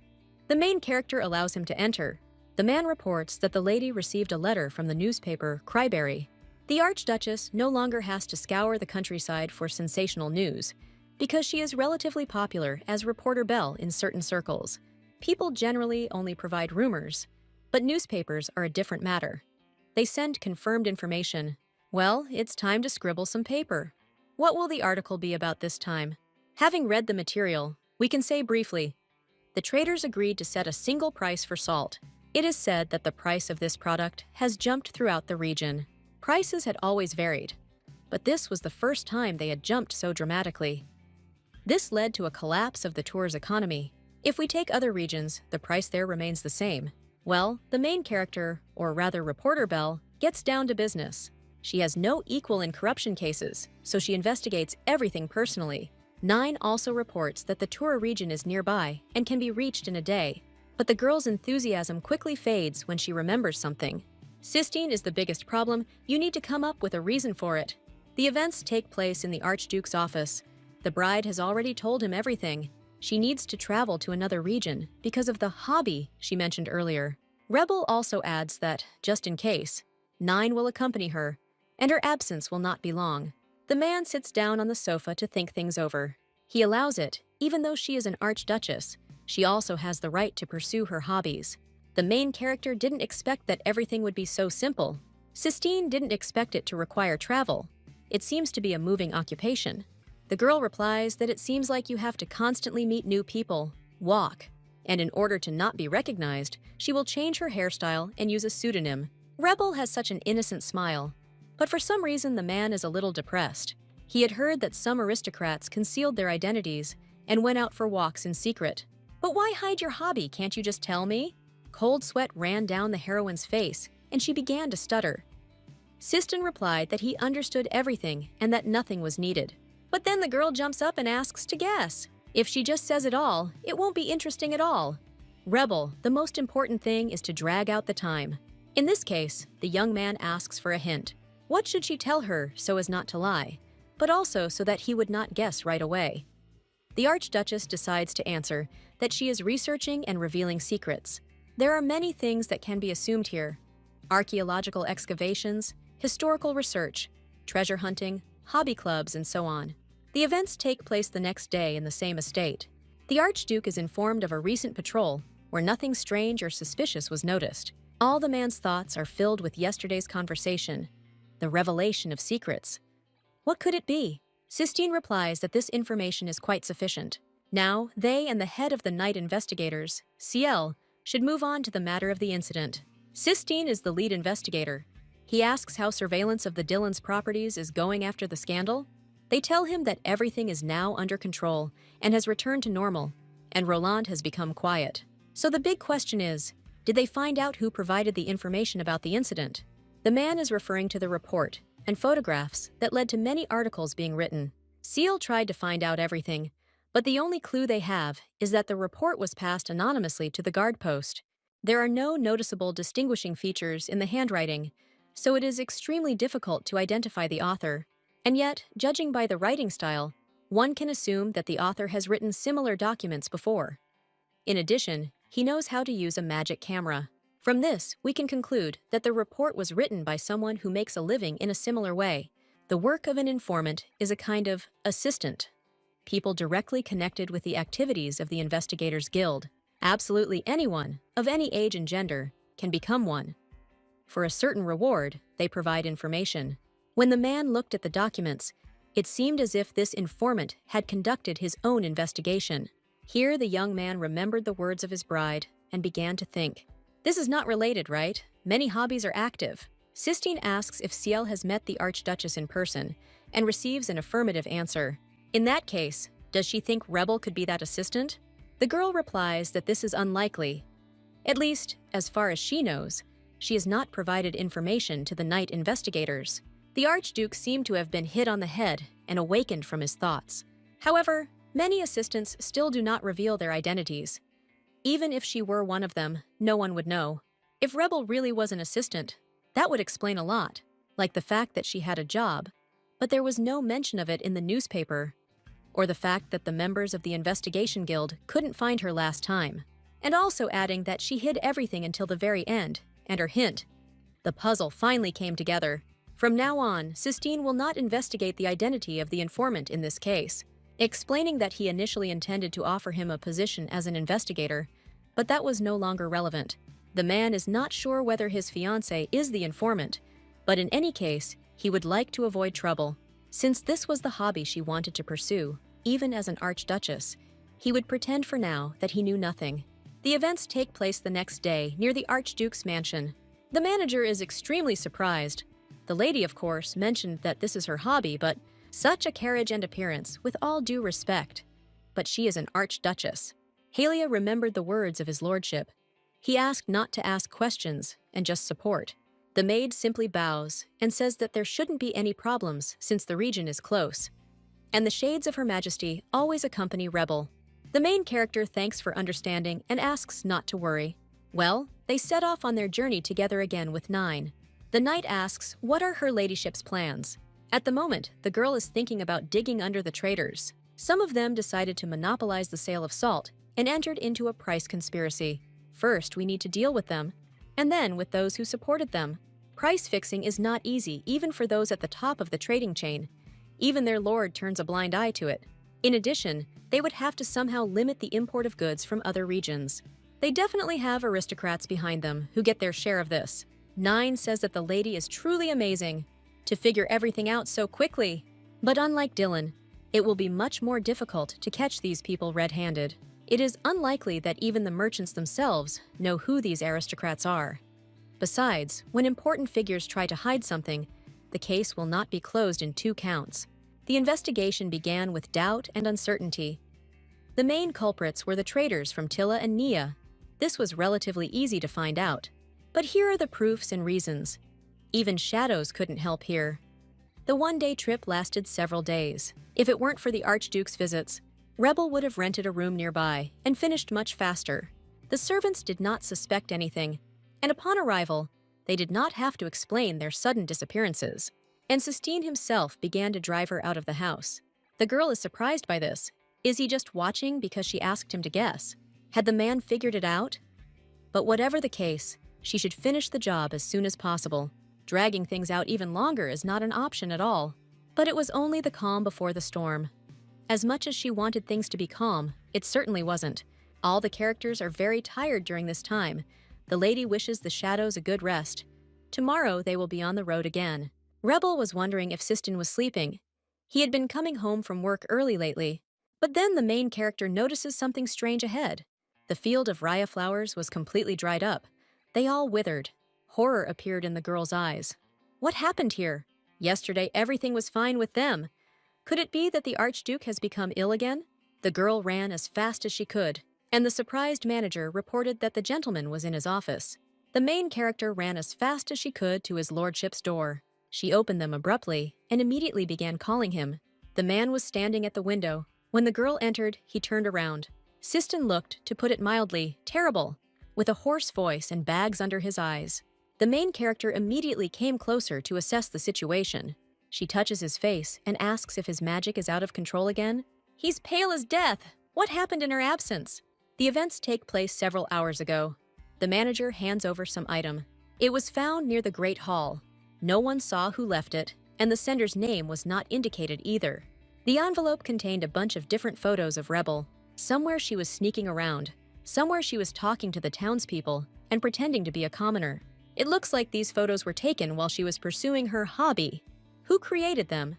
The main character allows him to enter. The man reports that the lady received a letter from the newspaper Cryberry. The Archduchess no longer has to scour the countryside for sensational news, because she is relatively popular as Reporter Belle in certain circles. People generally only provide rumors, but newspapers are a different matter. They send confirmed information. Well, it's time to scribble some paper. What will the article be about this time? Having read the material, we can say briefly, the traders agreed to set a single price for salt. It is said that the price of this product has jumped throughout the region. Prices had always varied, but this was the first time they had jumped so dramatically. This led to a collapse of the tour's economy. If we take other regions, the price there remains the same. Well, the main character, or rather Reporter Belle, gets down to business. She has no equal in corruption cases, so she investigates everything personally. Nine also reports that the tour region is nearby and can be reached in a day. But the girl's enthusiasm quickly fades when she remembers something. Sistine is the biggest problem. You need to come up with a reason for it. The events take place in the Archduke's office. The bride has already told him everything. She needs to travel to another region because of the hobby she mentioned earlier. Rebel also adds that, just in case, Nine will accompany her, and her absence will not be long. The man sits down on the sofa to think things over. He allows it, even though she is an archduchess. She also has the right to pursue her hobbies. The main character didn't expect that everything would be so simple. Sistine didn't expect it to require travel. It seems to be a moving occupation. The girl replies that it seems like you have to constantly meet new people, walk, and in order to not be recognized, she will change her hairstyle and use a pseudonym. Rebel has such an innocent smile, but for some reason the man is a little depressed. He had heard that some aristocrats concealed their identities and went out for walks in secret. But why hide your hobby, can't you just tell me? Cold sweat ran down the heroine's face, and she began to stutter. Sistine replied that he understood everything and that nothing was needed. But then the girl jumps up and asks to guess. If she just says it all, it won't be interesting at all. Rebel, the most important thing is to drag out the time. In this case, the young man asks for a hint. What should she tell her so as not to lie, but also so that he would not guess right away? The Archduchess decides to answer that she is researching and revealing secrets. There are many things that can be assumed here: archaeological excavations, historical research, treasure hunting, hobby clubs, and so on. The events take place the next day in the same estate. The Archduke is informed of a recent patrol where nothing strange or suspicious was noticed. All the man's thoughts are filled with yesterday's conversation, the revelation of secrets. What could it be? Sistine replies that this information is quite sufficient. Now, they and the head of the night investigators, Ciel, should move on to the matter of the incident. Sistine is the lead investigator. He asks how surveillance of the Dillons' properties is going after the scandal. They tell him that everything is now under control and has returned to normal, and Roland has become quiet. So the big question is, did they find out who provided the information about the incident? The man is referring to the report and photographs that led to many articles being written. Ciel tried to find out everything, but the only clue they have is that the report was passed anonymously to the guard post. There are no noticeable distinguishing features in the handwriting, so it is extremely difficult to identify the author. And yet, judging by the writing style, one can assume that the author has written similar documents before. In addition, he knows how to use a magic camera. From this, we can conclude that the report was written by someone who makes a living in a similar way. The work of an informant is a kind of assistant. People directly connected with the activities of the Investigators Guild. Absolutely anyone, of any age and gender, can become one. For a certain reward, they provide information. When the man looked at the documents, it seemed as if this informant had conducted his own investigation. Here the young man remembered the words of his bride and began to think. This is not related, right? Many hobbies are active. Sistine asks if Ciel has met the Archduchess in person and receives an affirmative answer. In that case, does she think Rebel could be that assistant? The girl replies that this is unlikely. At least, as far as she knows, she has not provided information to the night investigators. The Archduke seemed to have been hit on the head and awakened from his thoughts. However, many assistants still do not reveal their identities. Even if she were one of them, no one would know. If Rebel really was an assistant, that would explain a lot, like the fact that she had a job, but there was no mention of it in the newspaper, or the fact that the members of the investigation guild couldn't find her last time, and also adding that she hid everything until the very end, and her hint. The puzzle finally came together. From now on, Sistine will not investigate the identity of the informant in this case, explaining that he initially intended to offer him a position as an investigator, but that was no longer relevant. The man is not sure whether his fiancée is the informant, but in any case, he would like to avoid trouble. Since this was the hobby she wanted to pursue, even as an archduchess, he would pretend for now that he knew nothing. The events take place the next day near the Archduke's mansion. The manager is extremely surprised. The lady, of course, mentioned that this is her hobby, but such a carriage and appearance, with all due respect. But she is an archduchess. Halia remembered the words of his lordship. He asked not to ask questions and just support. The maid simply bows and says that there shouldn't be any problems since the region is close. And the shades of Her Majesty always accompany Rebel. The main character thanks for understanding and asks not to worry. Well, they set off on their journey together again with 9. The knight asks, what are her ladyship's plans? At the moment, the girl is thinking about digging under the traders. Some of them decided to monopolize the sale of salt and entered into a price conspiracy. First, we need to deal with them, and then with those who supported them. Price fixing is not easy even for those at the top of the trading chain. Even their lord turns a blind eye to it. In addition, they would have to somehow limit the import of goods from other regions. They definitely have aristocrats behind them who get their share of this. 9 says that the lady is truly amazing to figure everything out so quickly. But unlike Dylan, it will be much more difficult to catch these people red-handed. It is unlikely that even the merchants themselves know who these aristocrats are. Besides, when important figures try to hide something, the case will not be closed in 2 counts. The investigation began with doubt and uncertainty. The main culprits were the traders from Tilla and Nia. This was relatively easy to find out. But here are the proofs and reasons. Even shadows couldn't help here. The one-day trip lasted several days. If it weren't for the Archduke's visits, Rebel would have rented a room nearby and finished much faster. The servants did not suspect anything, and upon arrival, they did not have to explain their sudden disappearances. And Sistine himself began to drive her out of the house. The girl is surprised by this. Is he just watching because she asked him to guess? Had the man figured it out? But whatever the case, she should finish the job as soon as possible. Dragging things out even longer is not an option at all. But it was only the calm before the storm. As much as she wanted things to be calm, it certainly wasn't. All the characters are very tired during this time. The lady wishes the shadows a good rest. Tomorrow they will be on the road again. Rebel was wondering if Sistine was sleeping. He had been coming home from work early lately. But then the main character notices something strange ahead. The field of raya flowers was completely dried up. They all withered. Horror appeared in the girl's eyes. What happened here? Yesterday everything was fine with them. Could it be that the Archduke has become ill again? The girl ran as fast as she could, and the surprised manager reported that the gentleman was in his office. The main character ran as fast as she could to his lordship's door. She opened them abruptly and immediately began calling him. The man was standing at the window. When the girl entered, he turned around. Sistine looked, to put it mildly, terrible, with a hoarse voice and bags under his eyes. The main character immediately came closer to assess the situation. She touches his face and asks if his magic is out of control again. He's pale as death. What happened in her absence? The events take place several hours ago. The manager hands over some item. It was found near the Great Hall. No one saw who left it, and the sender's name was not indicated either. The envelope contained a bunch of different photos of Rebel. Somewhere she was sneaking around. Somewhere she was talking to the townspeople and pretending to be a commoner. It looks like these photos were taken while she was pursuing her hobby. Who created them?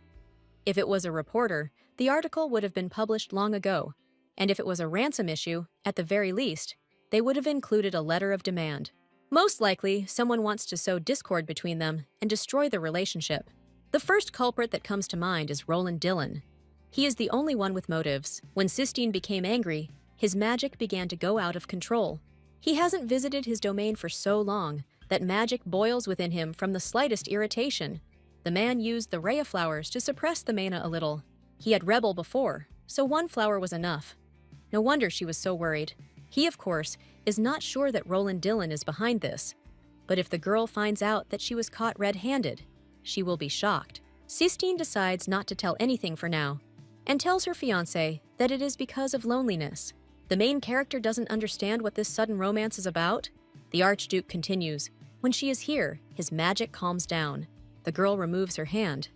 If it was a reporter, the article would have been published long ago, and if it was a ransom issue, at the very least, they would have included a letter of demand. Most likely, someone wants to sow discord between them and destroy the relationship. The first culprit that comes to mind is Roland Dillon. He is the only one with motives. When Sistine became angry, his magic began to go out of control. He hasn't visited his domain for so long that magic boils within him from the slightest irritation. The man used the Rhea flowers to suppress the mana a little. He had Rebel before, so one flower was enough. No wonder she was so worried. He, of course, is not sure that Roland Dillon is behind this. But if the girl finds out that she was caught red-handed, she will be shocked. Sistine decides not to tell anything for now, and tells her fiancé that it is because of loneliness. The main character doesn't understand what this sudden romance is about. The Archduke continues. When she is here, his magic calms down. The girl removes her hand.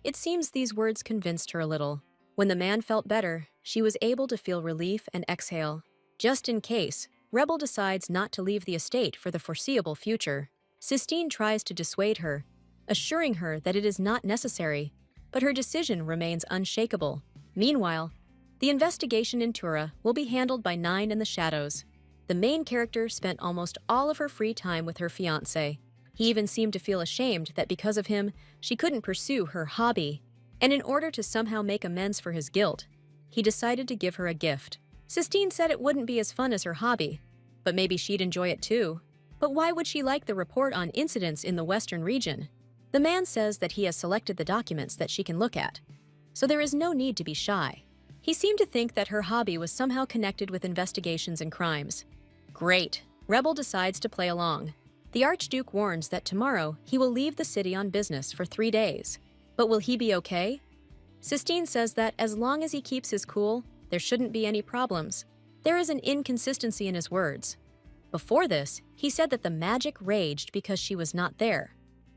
It seems these words convinced her a little. When the man felt better, she was able to feel relief and exhale. Just in case, Rebel decides not to leave the estate for the foreseeable future. Sistine tries to dissuade her, assuring her that it is not necessary, but her decision remains unshakable. Meanwhile, the investigation in Tura will be handled by Nine in the Shadows. The main character spent almost all of her free time with her fiancé. He even seemed to feel ashamed that because of him, she couldn't pursue her hobby. And in order to somehow make amends for his guilt, he decided to give her a gift. Sistine said it wouldn't be as fun as her hobby, but maybe she'd enjoy it too. But why would she like the report on incidents in the Western region? The man says that he has selected the documents that she can look at, so there is no need to be shy. He seemed to think that her hobby was somehow connected with investigations and crimes. Great. Rebel decides to play along. The Archduke warns that tomorrow he will leave the city on business for 3 days. But will he be okay? Sistine says that as long as he keeps his cool, there shouldn't be any problems. There is an inconsistency in his words. Before this, he said that the magic raged because she was not there.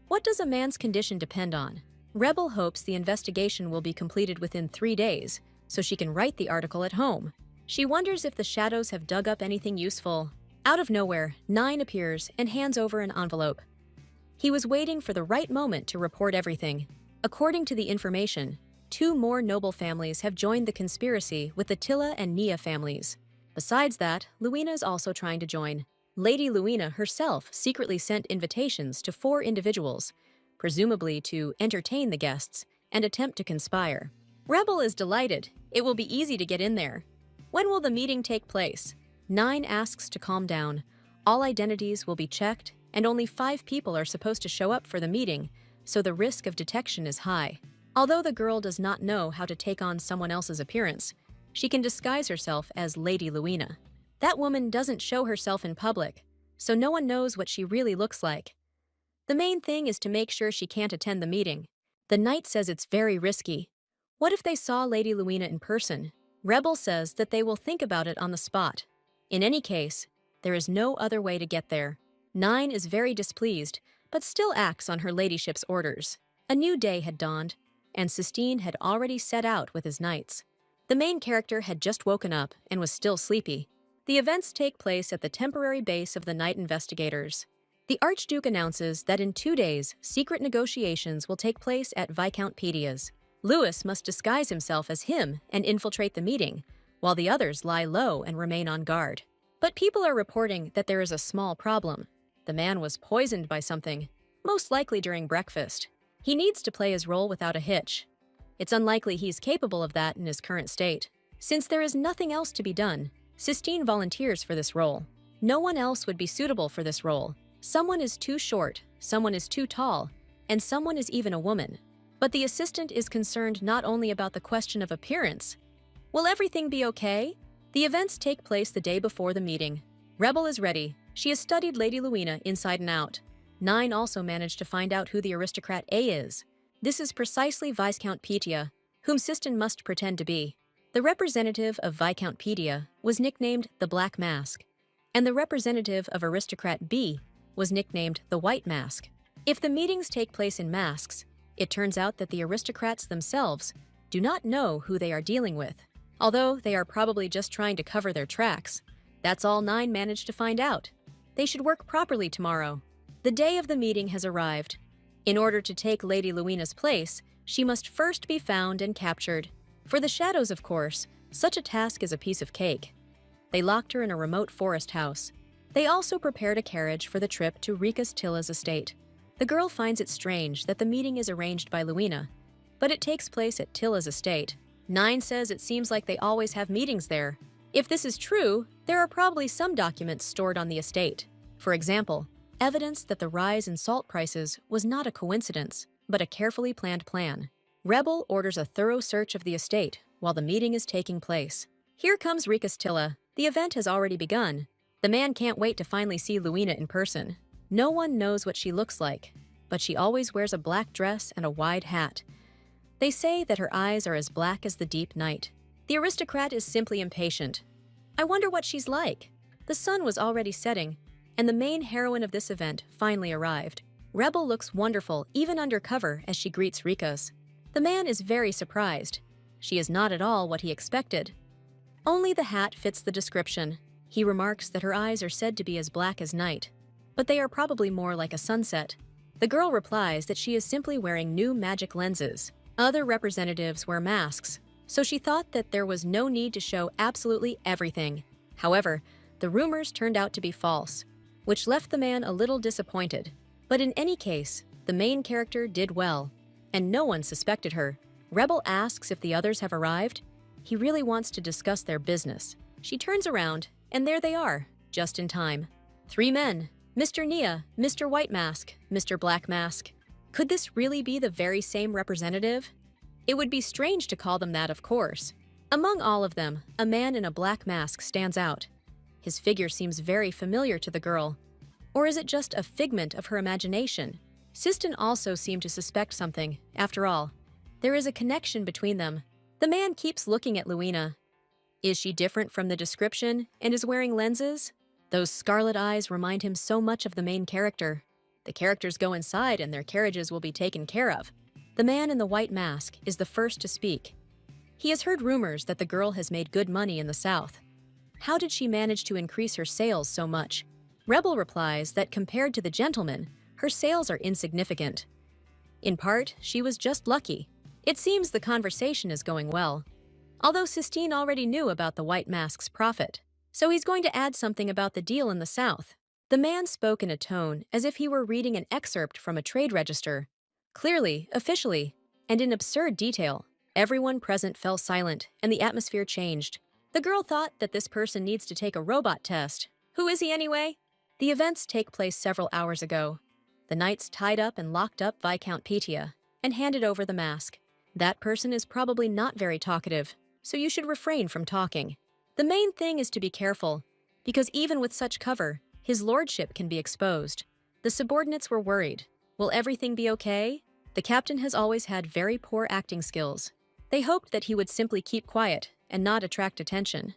What does a man's condition depend on? Rebel hopes the investigation will be completed within 3 days, so she can write the article at home. She wonders if the shadows have dug up anything useful. Out of nowhere, Nine appears and hands over an envelope. He was waiting for the right moment to report everything. According to the information, 2 more noble families have joined the conspiracy with the Tilla and Nia families. Besides that, Luina is also trying to join. Lady Luina herself secretly sent invitations to 4 individuals, presumably to entertain the guests and attempt to conspire. Rebel is delighted. It will be easy to get in there. When will the meeting take place? Nine asks to calm down. All identities will be checked, and only 5 people are supposed to show up for the meeting, so the risk of detection is high. Although the girl does not know how to take on someone else's appearance, she can disguise herself as Lady Luina. That woman doesn't show herself in public, so no one knows what she really looks like. The main thing is to make sure she can't attend the meeting. The knight says it's very risky. What if they saw Lady Luina in person? Rebel says that they will think about it on the spot. In any case, there is no other way to get there. Nine is very displeased, but still acts on her ladyship's orders. A new day had dawned, and Sistine had already set out with his knights. The main character had just woken up and was still sleepy. The events take place at the temporary base of the night investigators. The Archduke announces that in 2 days, secret negotiations will take place at Viscount Pedia's. Louis must disguise himself as him and infiltrate the meeting, while the others lie low and remain on guard. But people are reporting that there is a small problem. The man was poisoned by something, most likely during breakfast. He needs to play his role without a hitch. It's unlikely he's capable of that in his current state. Since there is nothing else to be done, Sistine volunteers for this role. No one else would be suitable for this role. Someone is too short, someone is too tall, and someone is even a woman. But the assistant is concerned not only about the question of appearance. Will everything be okay? The events take place the day before the meeting. Rebel is ready. She has studied Lady Luina inside and out. Nine also managed to find out who the aristocrat A is. This is precisely Viscount Petia, whom Sistine must pretend to be. The representative of Viscount Petia was nicknamed the Black Mask, and the representative of aristocrat B was nicknamed the White Mask. If the meetings take place in masks, it turns out that the aristocrats themselves do not know who they are dealing with. Although they are probably just trying to cover their tracks, that's all Nine managed to find out. They should work properly tomorrow. The day of the meeting has arrived. In order to take Lady Luina's place, she must first be found and captured. For the shadows, of course, such a task is a piece of cake. They locked her in a remote forest house. They also prepared a carriage for the trip to Rika's Tilla's estate. The girl finds it strange that the meeting is arranged by Luina, but it takes place at Tilla's estate. Nine says it seems like they always have meetings there. If this is true, there are probably some documents stored on the estate. For example, evidence that the rise in salt prices was not a coincidence, but a carefully planned plan. Rebel orders a thorough search of the estate while the meeting is taking place. Here comes Rika's Tilla. The event has already begun. The man can't wait to finally see Luina in person. No one knows what she looks like, but she always wears a black dress and a wide hat. They say that her eyes are as black as the deep night. The aristocrat is simply impatient. I wonder what she's like. The sun was already setting, and the main heroine of this event finally arrived. Rebel looks wonderful even undercover as she greets Rika's. The man is very surprised. She is not at all what he expected. Only the hat fits the description. He remarks that her eyes are said to be as black as night, but they are probably more like a sunset. The girl replies that she is simply wearing new magic lenses. Other representatives wear masks, so she thought that there was no need to show absolutely everything. However, the rumors turned out to be false, which left the man a little disappointed. But in any case, the main character did well, and no one suspected her. Rebel asks if the others have arrived. He really wants to discuss their business. She turns around, and there they are, just in time. 3 men, Mr. Nia, Mr. White Mask, Mr. Black Mask. Could this really be the very same representative? It would be strange to call them that, of course. Among all of them, a man in a black mask stands out. His figure seems very familiar to the girl. Or is it just a figment of her imagination? Siston also seemed to suspect something. After all, there is a connection between them. The man keeps looking at Luina. Is she different from the description and is wearing lenses? Those scarlet eyes remind him so much of the main character. The characters go inside and their carriages will be taken care of. The man in the white mask is the first to speak. He has heard rumors that the girl has made good money in the South. How did she manage to increase her sales so much? Rebel replies that compared to the gentleman, her sales are insignificant. In part, she was just lucky. It seems the conversation is going well. Although Sistine already knew about the white mask's profit, so he's going to add something about the deal in the South. The man spoke in a tone as if he were reading an excerpt from a trade register. Clearly, officially, and in absurd detail. Everyone present fell silent, and the atmosphere changed. The girl thought that this person needs to take a robot test. Who is he anyway? The events take place several hours ago. The knights tied up and locked up Viscount Petia and handed over the mask. That person is probably not very talkative, so you should refrain from talking. The main thing is to be careful, because even with such cover, his lordship can be exposed. The subordinates were worried. Will everything be okay? The captain has always had very poor acting skills. They hoped that he would simply keep quiet and not attract attention.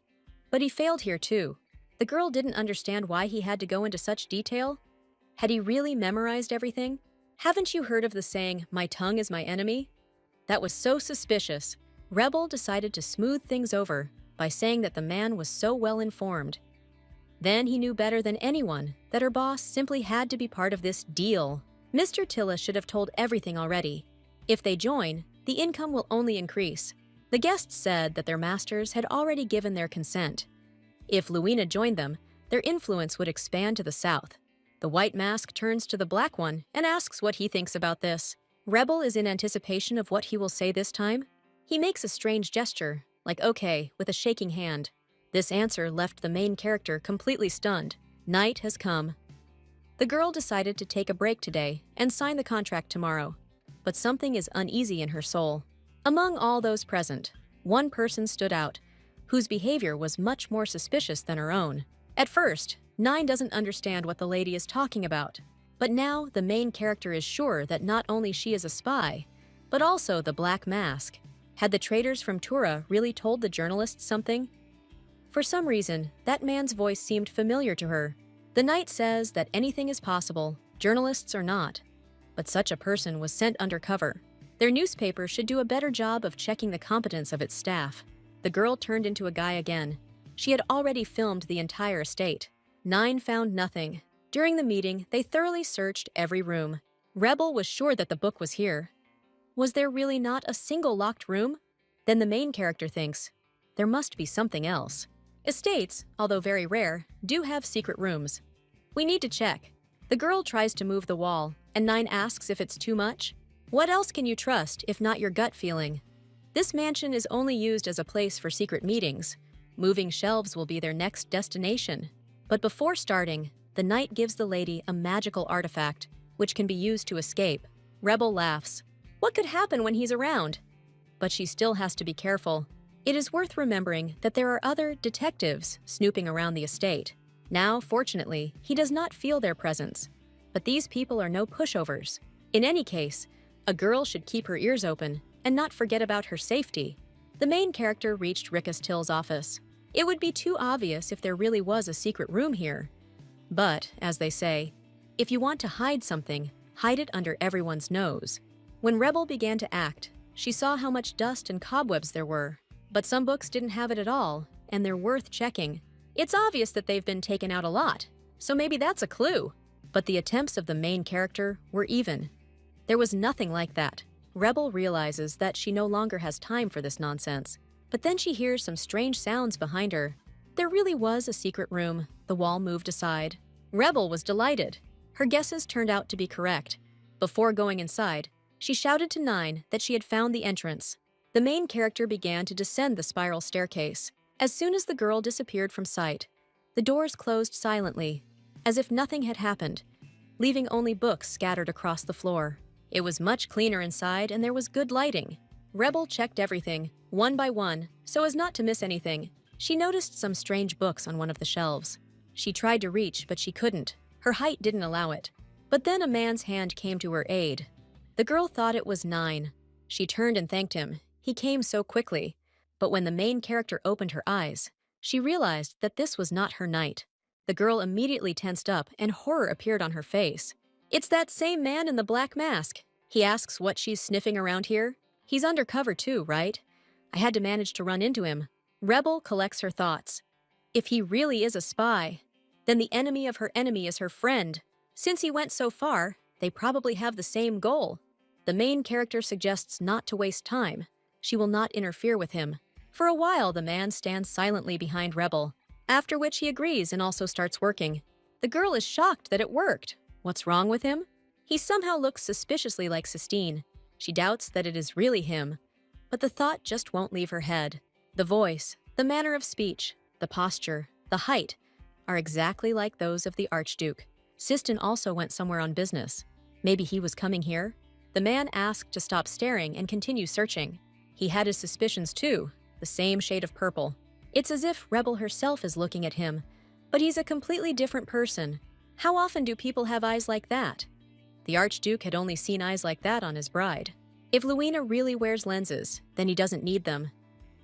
But he failed here too. The girl didn't understand why he had to go into such detail. Had he really memorized everything? Haven't you heard of the saying, "My tongue is my enemy"? That was so suspicious. Rebel decided to smooth things over by saying that the man was so well informed. Then he knew better than anyone that her boss simply had to be part of this deal. Mr. Tilla should have told everything already. If they join, the income will only increase. The guests said that their masters had already given their consent. If Luina joined them, their influence would expand to the south. The white mask turns to the black one and asks what he thinks about this. Rebel is in anticipation of what he will say this time. He makes a strange gesture, like okay, with a shaking hand. This answer left the main character completely stunned. Night has come. The girl decided to take a break today and sign the contract tomorrow, but something is uneasy in her soul. Among all those present, one person stood out, whose behavior was much more suspicious than her own. At first, Nine doesn't understand what the lady is talking about, but now the main character is sure that not only she is a spy, but also the Black Mask. Had the traders from Tura really told the journalists something? For some reason, that man's voice seemed familiar to her. The knight says that anything is possible, journalists are not. But such a person was sent undercover. Their newspaper should do a better job of checking the competence of its staff. The girl turned into a guy again. She had already filmed the entire estate. Nine found nothing. During the meeting, they thoroughly searched every room. Rebel was sure that the book was here. Was there really not a single locked room? Then the main character thinks, there must be something else. Estates, although very rare, do have secret rooms. We need to check. The girl tries to move the wall, and 9 asks if it's too much. What else can you trust if not your gut feeling? This mansion is only used as a place for secret meetings. Moving shelves will be their next destination. But before starting, the knight gives the lady a magical artifact, which can be used to escape. Rebel laughs. What could happen when he's around? But she still has to be careful. It is worth remembering that there are other detectives snooping around the estate. Now, fortunately, he does not feel their presence. But these people are no pushovers. In any case, a girl should keep her ears open and not forget about her safety. The main character reached Rickus Till's office. It would be too obvious if there really was a secret room here. But, as they say, if you want to hide something, hide it under everyone's nose. When Rebel began to act, she saw how much dust and cobwebs there were. But some books didn't have it at all, and they're worth checking. It's obvious that they've been taken out a lot, so maybe that's a clue. But the attempts of the main character were even. There was nothing like that. Rebel realizes that she no longer has time for this nonsense. But then she hears some strange sounds behind her. There really was a secret room. The wall moved aside. Rebel was delighted. Her guesses turned out to be correct. Before going inside, she shouted to 9 that she had found the entrance. The main character began to descend the spiral staircase. As soon as the girl disappeared from sight, the doors closed silently, as if nothing had happened, leaving only books scattered across the floor. It was much cleaner inside and there was good lighting. Rebel checked everything, one by one, so as not to miss anything. She noticed some strange books on one of the shelves. She tried to reach, but she couldn't. Her height didn't allow it. But then a man's hand came to her aid. The girl thought it was 9. She turned and thanked him. He came so quickly. But when the main character opened her eyes, she realized that this was not her knight. The girl immediately tensed up and horror appeared on her face. It's that same man in the black mask. He asks what she's sniffing around here. He's undercover too, right? I had to manage to run into him. Rebel collects her thoughts. If he really is a spy, then the enemy of her enemy is her friend. Since he went so far, they probably have the same goal. The main character suggests not to waste time. She will not interfere with him. For a while, the man stands silently behind Rebel, after which he agrees and also starts working. The girl is shocked that it worked. What's wrong with him? He somehow looks suspiciously like Sistine. She doubts that it is really him, but the thought just won't leave her head. The voice, the manner of speech, the posture, the height are exactly like those of the Archduke. Sistine also went somewhere on business. Maybe he was coming here? The man asked to stop staring and continue searching. He had his suspicions too, the same shade of purple. It's as if Rebel herself is looking at him, but he's a completely different person. How often do people have eyes like that? The Archduke had only seen eyes like that on his bride. If Luina really wears lenses, then he doesn't need them.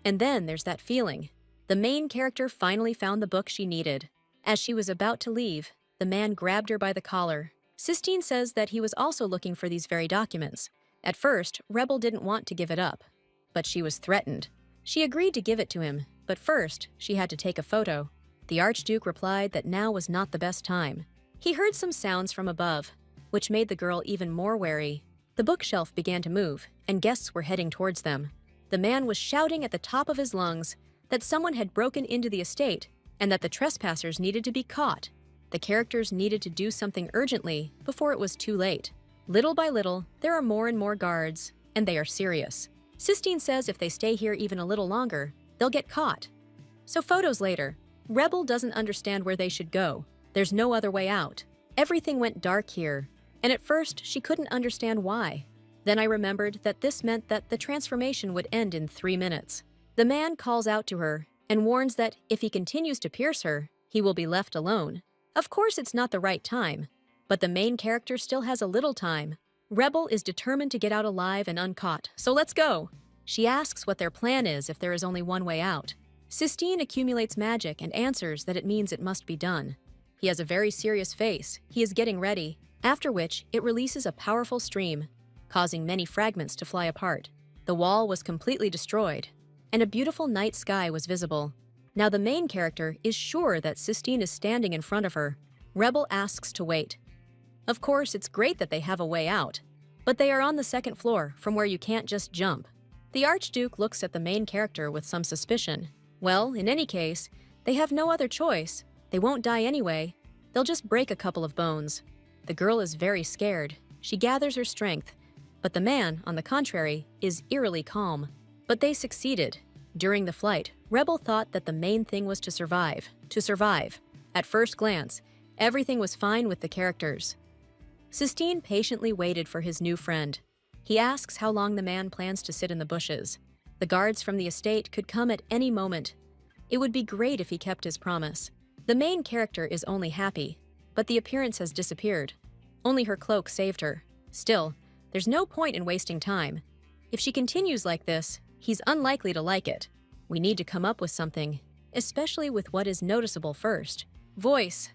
And then there's that feeling. The main character finally found the book she needed. As she was about to leave, the man grabbed her by the collar. Sistine says that he was also looking for these very documents. At first, Rebel didn't want to give it up, but she was threatened. She agreed to give it to him, but first, she had to take a photo. The Archduke replied that now was not the best time. He heard some sounds from above, which made the girl even more wary. The bookshelf began to move, and guests were heading towards them. The man was shouting at the top of his lungs that someone had broken into the estate and that the trespassers needed to be caught. The characters needed to do something urgently before it was too late. Little by little, there are more and more guards, and they are serious. Sistine says if they stay here even a little longer, they'll get caught. So photos later, Rebel doesn't understand where they should go. There's no other way out. Everything went dark here, and at first she couldn't understand why. Then I remembered that this meant that the transformation would end in 3 minutes. The man calls out to her and warns that if he continues to pierce her, he will be left alone. Of course it's not the right time, but the main character still has a little time. Rebel is determined to get out alive and uncaught, so let's go. She asks what their plan is if there is only one way out. Sistine accumulates magic and answers that it means it must be done. He has a very serious face. He is getting ready, after which it releases a powerful stream, causing many fragments to fly apart. The wall was completely destroyed, and a beautiful night sky was visible. Now the main character is sure that Sistine is standing in front of her. Rebel asks to wait. Of course, it's great that they have a way out, but they are on the second floor from where you can't just jump. The Archduke looks at the main character with some suspicion. Well, in any case, they have no other choice. They won't die anyway. They'll just break a couple of bones. The girl is very scared. She gathers her strength. But the man, on the contrary, is eerily calm. But they succeeded. During the flight, Rebel thought that the main thing was to survive. To survive. At first glance, everything was fine with the characters. Sistine patiently waited for his new friend. He asks how long the man plans to sit in the bushes. The guards from the estate could come at any moment. It would be great if he kept his promise. The main character is only happy, but the appearance has disappeared. Only her cloak saved her. Still, there's no point in wasting time. If she continues like this, he's unlikely to like it. We need to come up with something, especially with what is noticeable first. Voice.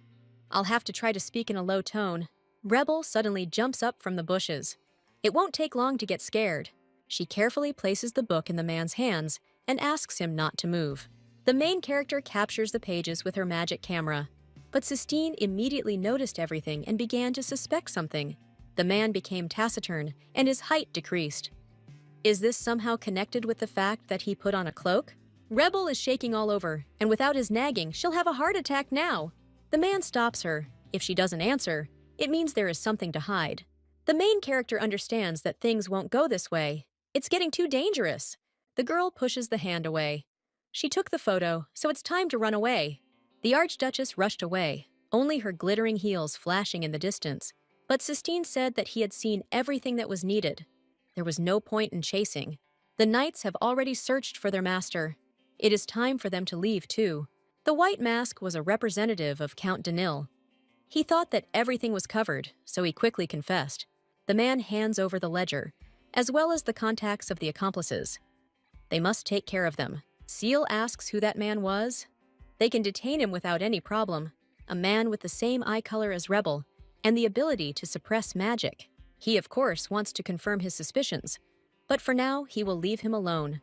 I'll have to try to speak in a low tone. Rebel suddenly jumps up from the bushes. It won't take long to get scared. She carefully places the book in the man's hands and asks him not to move. The main character captures the pages with her magic camera, but Sistine immediately noticed everything and began to suspect something. The man became taciturn and his height decreased. Is this somehow connected with the fact that he put on a cloak? Rebel is shaking all over, and without his nagging, she'll have a heart attack now. The man stops her. If she doesn't answer, it means there is something to hide. The main character understands that things won't go this way. It's getting too dangerous. The girl pushes the hand away. She took the photo, so it's time to run away. The Archduchess rushed away, only her glittering heels flashing in the distance. But Sistine said that he had seen everything that was needed. There was no point in chasing. The knights have already searched for their master. It is time for them to leave, too. The white mask was a representative of Count Danil. He thought that everything was covered, so he quickly confessed. The man hands over the ledger, as well as the contacts of the accomplices. They must take care of them. Seal asks who that man was. They can detain him without any problem. A man with the same eye color as Rebel, and the ability to suppress magic. He, of course, wants to confirm his suspicions, but for now, he will leave him alone.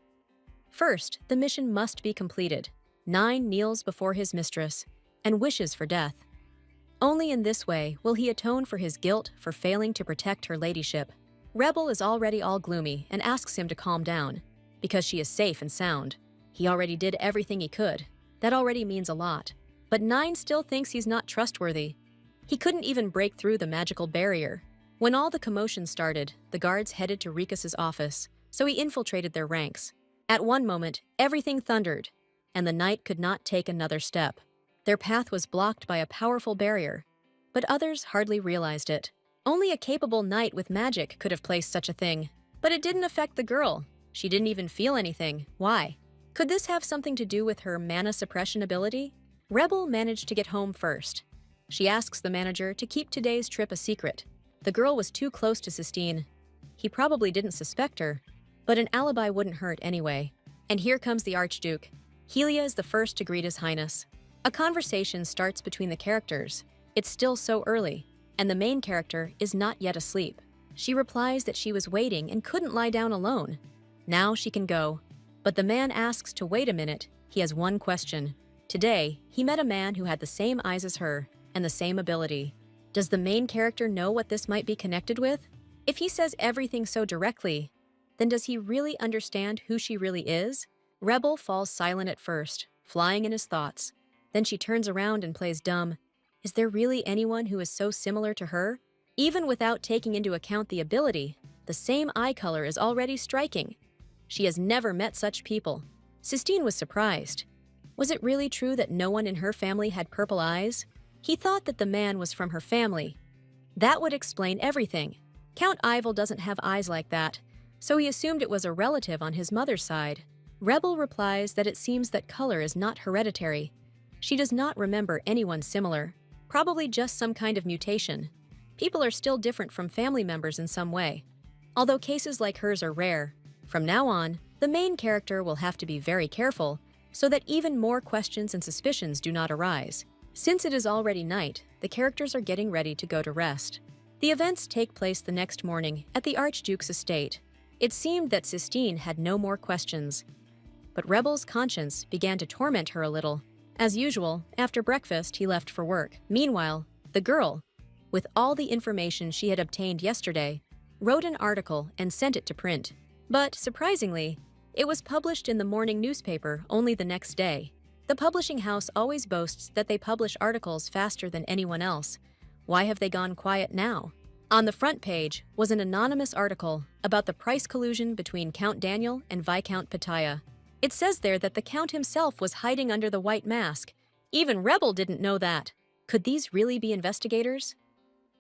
First, the mission must be completed. 9 kneels before his mistress and wishes for death. Only in this way will he atone for his guilt for failing to protect her ladyship. Rebel is already all gloomy and asks him to calm down, because she is safe and sound. He already did everything he could. That already means a lot. But 9 still thinks he's not trustworthy. He couldn't even break through the magical barrier. When all the commotion started, the guards headed to Ricus's office, so he infiltrated their ranks. At one moment, everything thundered, and the knight could not take another step. Their path was blocked by a powerful barrier, but others hardly realized it. Only a capable knight with magic could have placed such a thing. But it didn't affect the girl. She didn't even feel anything. Why? Could this have something to do with her mana suppression ability? Rebel managed to get home first. She asks the manager to keep today's trip a secret. The girl was too close to Sistine. He probably didn't suspect her, but an alibi wouldn't hurt anyway. And here comes the Archduke. Helia is the first to greet His Highness. A conversation starts between the characters. It's still so early, and the main character is not yet asleep. She replies that she was waiting and couldn't lie down alone. Now she can go. But the man asks to wait a minute. He has one question. Today, he met a man who had the same eyes as her and the same ability. Does the main character know what this might be connected with? If he says everything so directly, then does he really understand who she really is? Rebel falls silent at first, flying in his thoughts. Then she turns around and plays dumb. Is there really anyone who is so similar to her? Even without taking into account the ability, the same eye color is already striking. She has never met such people. Sistine was surprised. Was it really true that no one in her family had purple eyes? He thought that the man was from her family. That would explain everything. Count Ivel doesn't have eyes like that, so he assumed it was a relative on his mother's side. Rebel replies that it seems that color is not hereditary. She does not remember anyone similar, probably just some kind of mutation. People are still different from family members in some way. Although cases like hers are rare, from now on, the main character will have to be very careful so that even more questions and suspicions do not arise. Since it is already night, the characters are getting ready to go to rest. The events take place the next morning at the Archduke's estate. It seemed that Sistine had no more questions. But Rebel's conscience began to torment her a little. As usual, after breakfast, he left for work. Meanwhile, The girl, with all the information she had obtained yesterday, wrote an article and sent it to print. But, surprisingly, it was published in the morning newspaper only the next day. The publishing house always boasts that they publish articles faster than anyone else. Why have they gone quiet now? On the front page was an anonymous article about the price collusion between Count Daniel and Viscount Pitaya. It says there that the Count himself was hiding under the white mask. Even Rebel didn't know that. Could these really be investigators?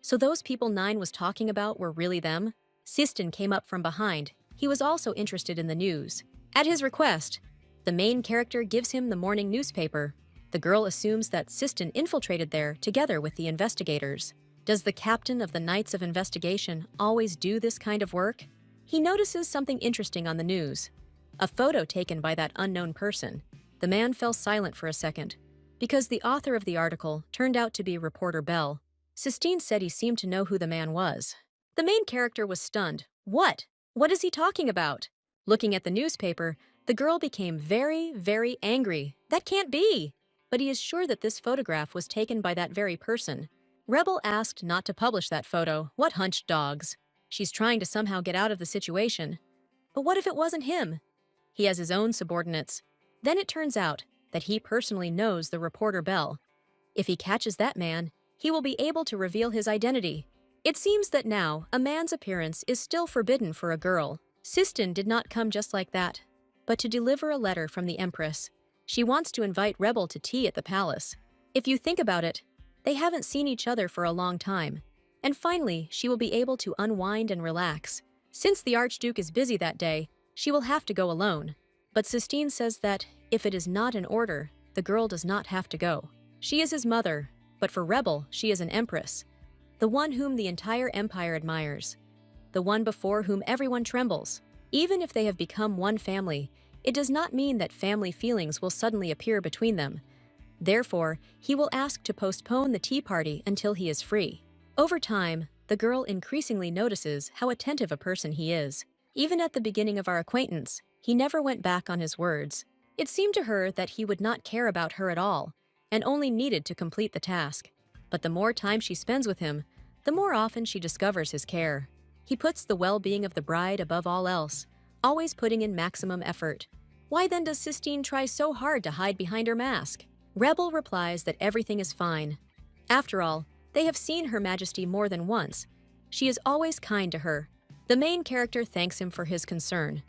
So those people Nine was talking about were really them? Sistin came up from behind. He was also interested in the news. At his request, the main character gives him the morning newspaper. The girl assumes that Sistin infiltrated there together with the investigators. Does the captain of the Knights of Investigation always do this kind of work? He notices something interesting on the news. A photo taken by that unknown person. The man fell silent for a second, because the author of the article turned out to be reporter Bell. Sistine said he seemed to know who the man was. The main character was stunned. What? What is he talking about? Looking at the newspaper, the girl became very, very angry. That can't be! But he is sure that this photograph was taken by that very person. Rebel asked not to publish that photo. What hunched dogs? She's trying to somehow get out of the situation. But what if it wasn't him? He has his own subordinates. Then it turns out that he personally knows the reporter Bell. If he catches that man, he will be able to reveal his identity. It seems that now a man's appearance is still forbidden for a girl. Sistin did not come just like that, but to deliver a letter from the Empress. She wants to invite Rebel to tea at the palace. If you think about it, they haven't seen each other for a long time. And finally, she will be able to unwind and relax. Since the Archduke is busy that day, she will have to go alone. But Sistine says that if it is not in order, the girl does not have to go. She is his mother, but for Rebel, she is an empress. The one whom the entire empire admires. The one before whom everyone trembles. Even if they have become one family, it does not mean that family feelings will suddenly appear between them. Therefore, he will ask to postpone the tea party until he is free. Over time, the girl increasingly notices how attentive a person he is. Even at the beginning of our acquaintance, he never went back on his words. It seemed to her that he would not care about her at all, and only needed to complete the task. But the more time she spends with him, the more often she discovers his care. He puts the well-being of the bride above all else, always putting in maximum effort. Why then does Sistine try so hard to hide behind her mask? Rebel replies that everything is fine. After all, they have seen Her Majesty more than once. She is always kind to her. The main character thanks him for his concern.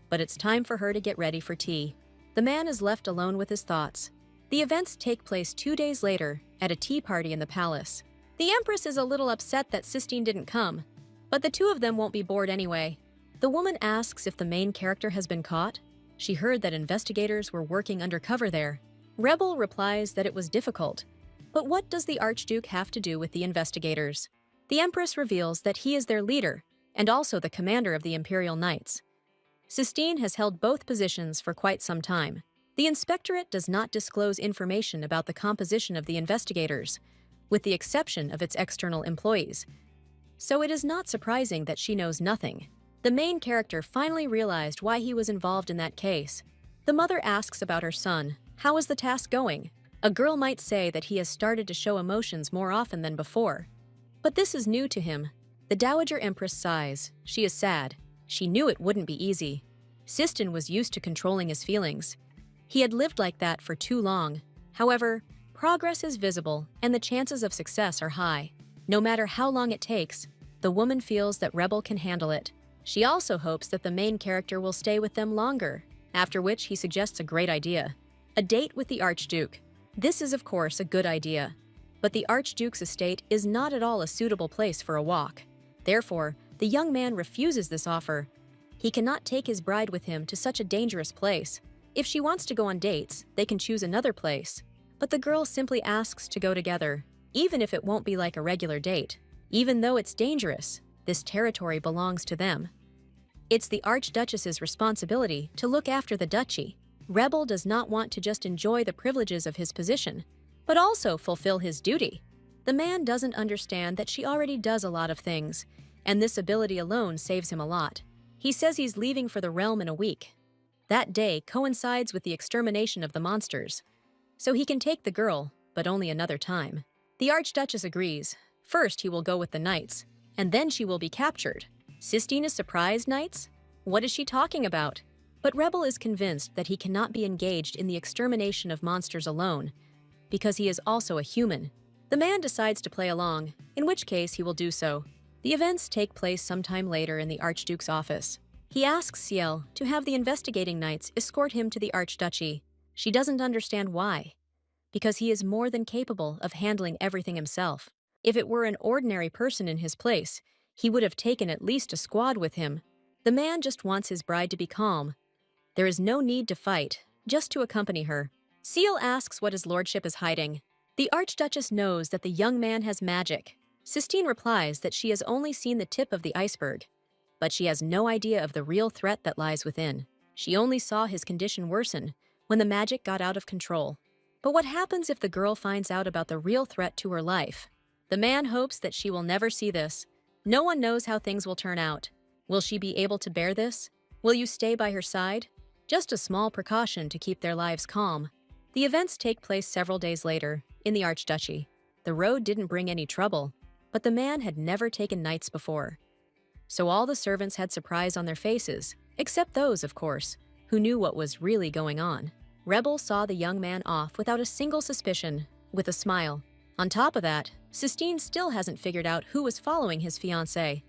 But it's time for her to get ready for tea. The man is left alone with his thoughts. The events take place 2 days later at a tea party in the palace. The Empress is a little upset that Sistine didn't come, but the two of them won't be bored anyway. The woman asks if the main character has been caught. She heard that investigators were working undercover there. Rebel replies that it was difficult. But what does the Archduke have to do with the investigators? The Empress reveals that he is their leader and also the commander of the Imperial Knights. Sistine has held both positions for quite some time. The inspectorate does not disclose information about the composition of the investigators, with the exception of its external employees. So it is not surprising that she knows nothing. The main character finally realized why he was involved in that case. The mother asks about her son. How is the task going? A girl might say that he has started to show emotions more often than before. But this is new to him. The Dowager Empress sighs. She is sad. She knew it wouldn't be easy. Sistine was used to controlling his feelings. He had lived like that for too long. However, progress is visible and the chances of success are high. No matter how long it takes, the woman feels that Rebel can handle it. She also hopes that the main character will stay with them longer, after which he suggests a great idea. A date with the Archduke. This is, of course, a good idea. But the Archduke's estate is not at all a suitable place for a walk. Therefore, the young man refuses this offer. He cannot take his bride with him to such a dangerous place. If she wants to go on dates, they can choose another place. But the girl simply asks to go together, even if it won't be like a regular date. Even though it's dangerous, this territory belongs to them. It's the Archduchess's responsibility to look after the duchy. Rebel does not want to just enjoy the privileges of his position, but also fulfill his duty. The man doesn't understand that she already does a lot of things, and this ability alone saves him a lot. He says he's leaving for the realm in a week. That day coincides with the extermination of the monsters. So he can take the girl, but only another time. The Archduchess agrees. First, he will go with the knights, and then she will be captured. Sistine is surprised, knights? What is she talking about? But Rebel is convinced that he cannot be engaged in the extermination of monsters alone, because he is also a human. The man decides to play along, in which case he will do so. The events take place sometime later in the Archduke's office. He asks Ciel to have the investigating knights escort him to the Archduchy. She doesn't understand why. Because he is more than capable of handling everything himself. If it were an ordinary person in his place, he would have taken at least a squad with him. The man just wants his bride to be calm. There is no need to fight, just to accompany her. Ciel asks what his lordship is hiding. The Archduchess knows that the young man has magic. Sistine replies that she has only seen the tip of the iceberg, but she has no idea of the real threat that lies within. She only saw his condition worsen when the magic got out of control. But what happens if the girl finds out about the real threat to her life? The man hopes that she will never see this. No one knows how things will turn out. Will she be able to bear this? Will you stay by her side? Just a small precaution to keep their lives calm. The events take place several days later, in the Archduchy. The road didn't bring any trouble, but the man had never taken knights before. So all the servants had surprise on their faces, except those, of course, who knew what was really going on. Rebel saw the young man off without a single suspicion, with a smile. On top of that, Sistine still hasn't figured out who was following his fiancée.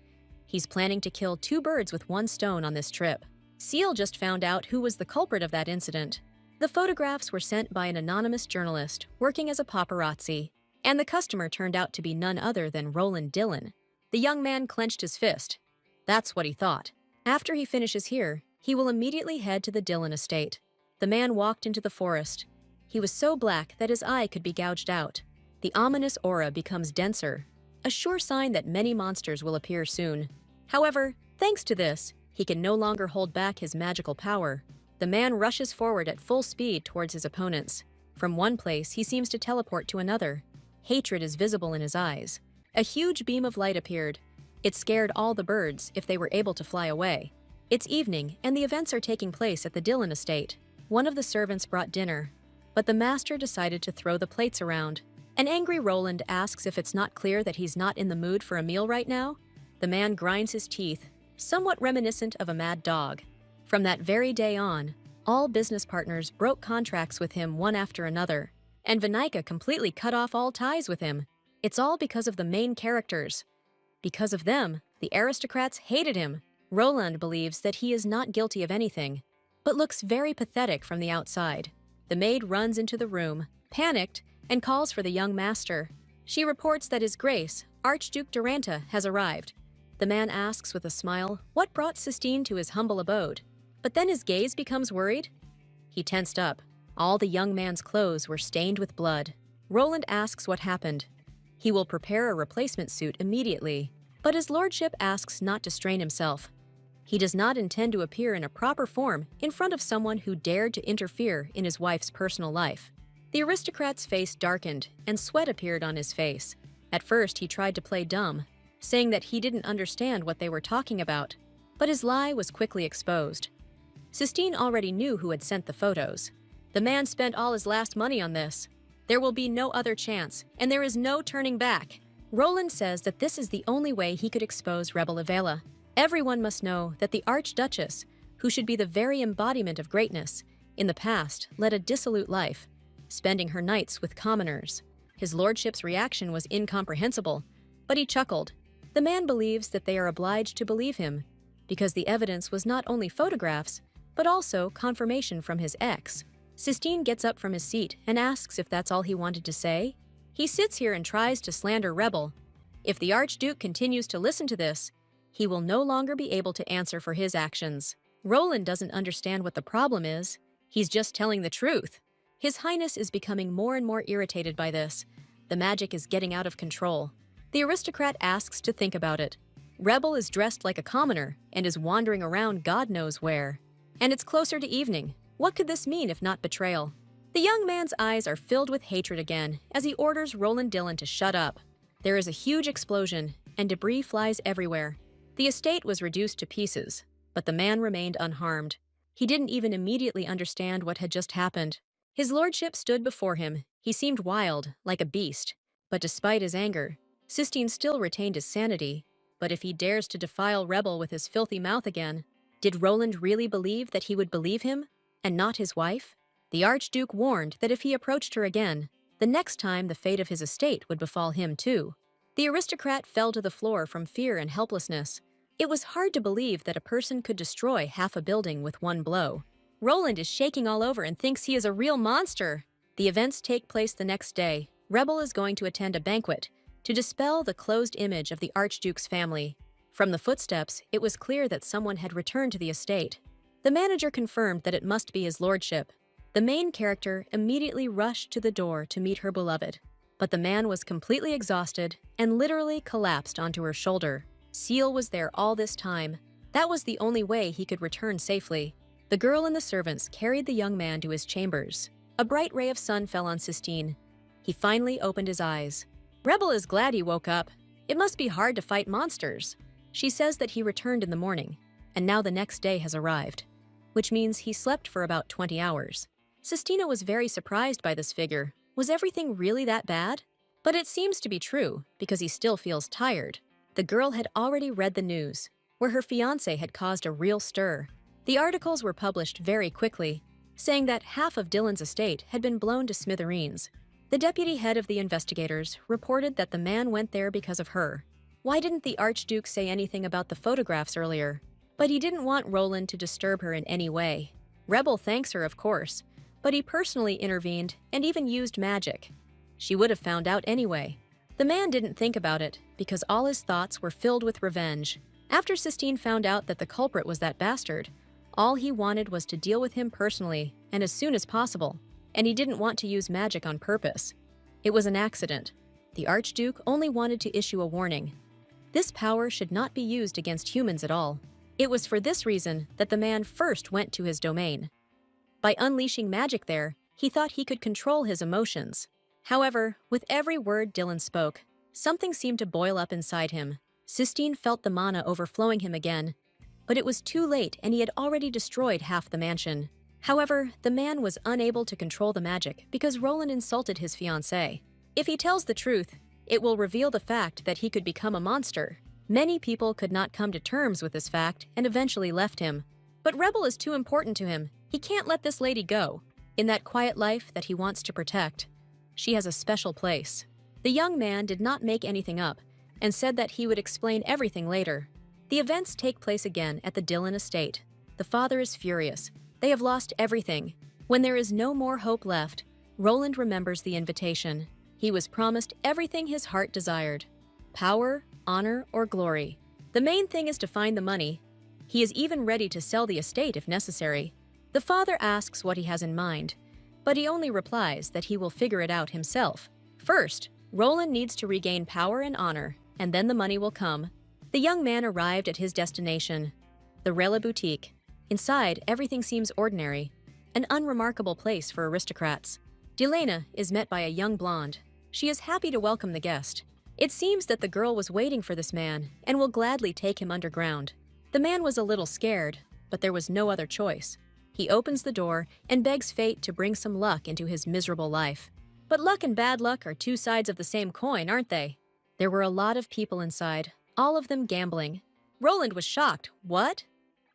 He's planning to kill two birds with one stone on this trip. Ciel just found out who was the culprit of that incident. The photographs were sent by an anonymous journalist working as a paparazzi, and the customer turned out to be none other than Roland Dillon. The young man clenched his fist. That's what he thought. After he finishes here, he will immediately head to the Dillon estate. The man walked into the forest. He was so black that his eye could be gouged out. The ominous aura becomes denser, a sure sign that many monsters will appear soon. However, thanks to this, he can no longer hold back his magical power. The man rushes forward at full speed towards his opponents. From one place, he seems to teleport to another. Hatred is visible in his eyes. A huge beam of light appeared. It scared all the birds if they were able to fly away. It's evening, and the events are taking place at the Dillon estate. One of the servants brought dinner, but the master decided to throw the plates around. An angry Roland asks if it's not clear that he's not in the mood for a meal right now. The man grinds his teeth, somewhat reminiscent of a mad dog. From that very day on, all business partners broke contracts with him one after another, and Vinika completely cut off all ties with him. It's all because of the main characters. Because of them, the aristocrats hated him. Roland believes that he is not guilty of anything, but looks very pathetic from the outside. The maid runs into the room, panicked, and calls for the young master. She reports that His Grace, Archduke Duranta, has arrived. The man asks with a smile what brought Sistine to his humble abode. But then his gaze becomes worried. He tensed up. All the young man's clothes were stained with blood. Roland asks what happened. He will prepare a replacement suit immediately, but his lordship asks not to strain himself. He does not intend to appear in a proper form in front of someone who dared to interfere in his wife's personal life. The aristocrat's face darkened, and sweat appeared on his face. At first, he tried to play dumb, saying that he didn't understand what they were talking about, but his lie was quickly exposed. Sistine already knew who had sent the photos. The man spent all his last money on this. There will be no other chance, and there is no turning back. Roland says that this is the only way he could expose Rebel Avela. Everyone must know that the Archduchess, who should be the very embodiment of greatness, in the past led a dissolute life, spending her nights with commoners. His lordship's reaction was incomprehensible, but he chuckled. The man believes that they are obliged to believe him, because the evidence was not only photographs, but also confirmation from his ex. Sistine gets up from his seat and asks if that's all he wanted to say. He sits here and tries to slander Rebel. If the Archduke continues to listen to this, he will no longer be able to answer for his actions. Roland doesn't understand what the problem is. He's just telling the truth. His Highness is becoming more and more irritated by this. The magic is getting out of control. The aristocrat asks to think about it. Rebel is dressed like a commoner and is wandering around God knows where. And it's closer to evening. What could this mean if not betrayal? The young man's eyes are filled with hatred again as he orders Roland Dillon to shut up. There is a huge explosion, and debris flies everywhere. The estate was reduced to pieces, but the man remained unharmed. He didn't even immediately understand what had just happened. His lordship stood before him. He seemed wild, like a beast. But despite his anger, Sistine still retained his sanity. But if he dares to defile Rebel with his filthy mouth again, did Roland really believe that he would believe him, and not his wife? The Archduke warned that if he approached her again, the next time the fate of his estate would befall him too. The aristocrat fell to the floor from fear and helplessness. It was hard to believe that a person could destroy half a building with one blow. Roland is shaking all over and thinks he is a real monster. The events take place the next day. Rebel is going to attend a banquet to dispel the closed image of the Archduke's family. From the footsteps, it was clear that someone had returned to the estate. The manager confirmed that it must be his lordship. The main character immediately rushed to the door to meet her beloved. But the man was completely exhausted and literally collapsed onto her shoulder. Seal was there all this time. That was the only way he could return safely. The girl and the servants carried the young man to his chambers. A bright ray of sun fell on Sistine. He finally opened his eyes. Rebel is glad he woke up. It must be hard to fight monsters. She says that he returned in the morning, and now the next day has arrived, which means he slept for about 20 hours. Sistina was very surprised by this figure. Was everything really that bad? But it seems to be true, because he still feels tired. The girl had already read the news, where her fiancé had caused a real stir. The articles were published very quickly, saying that half of Dylan's estate had been blown to smithereens. The deputy head of the investigators reported that the man went there because of her. Why didn't the Archduke say anything about the photographs earlier? But he didn't want Roland to disturb her in any way. Rebel thanks her, of course, but he personally intervened and even used magic. She would have found out anyway. The man didn't think about it because all his thoughts were filled with revenge. After Sistine found out that the culprit was that bastard, all he wanted was to deal with him personally and as soon as possible, and he didn't want to use magic on purpose. It was an accident. The Archduke only wanted to issue a warning. This power should not be used against humans at all. It was for this reason that the man first went to his domain. By unleashing magic there, he thought he could control his emotions. However, with every word Dylan spoke, something seemed to boil up inside him. Sistine felt the mana overflowing him again, but it was too late and he had already destroyed half the mansion. However, the man was unable to control the magic because Roland insulted his fiancée. If he tells the truth, it will reveal the fact that he could become a monster. Many people could not come to terms with this fact and eventually left him. But Rebel is too important to him. He can't let this lady go. In that quiet life that he wants to protect, she has a special place. The young man did not make anything up and said that he would explain everything later. The events take place again at the Dylan estate. The father is furious. They have lost everything. When there is no more hope left, Roland remembers the invitation. He was promised everything his heart desired: power, honor, or glory. The main thing is to find the money. He is even ready to sell the estate if necessary. The father asks what he has in mind, but he only replies that he will figure it out himself. First, Roland needs to regain power and honor, and then the money will come. The young man arrived at his destination, the Rela Boutique. Inside, everything seems ordinary, an unremarkable place for aristocrats. Delena is met by a young blonde. She is happy to welcome the guest. It seems that the girl was waiting for this man and will gladly take him underground. The man was a little scared, but there was no other choice. He opens the door and begs fate to bring some luck into his miserable life. But luck and bad luck are two sides of the same coin, aren't they? There were a lot of people inside, all of them gambling. Roland was shocked. What?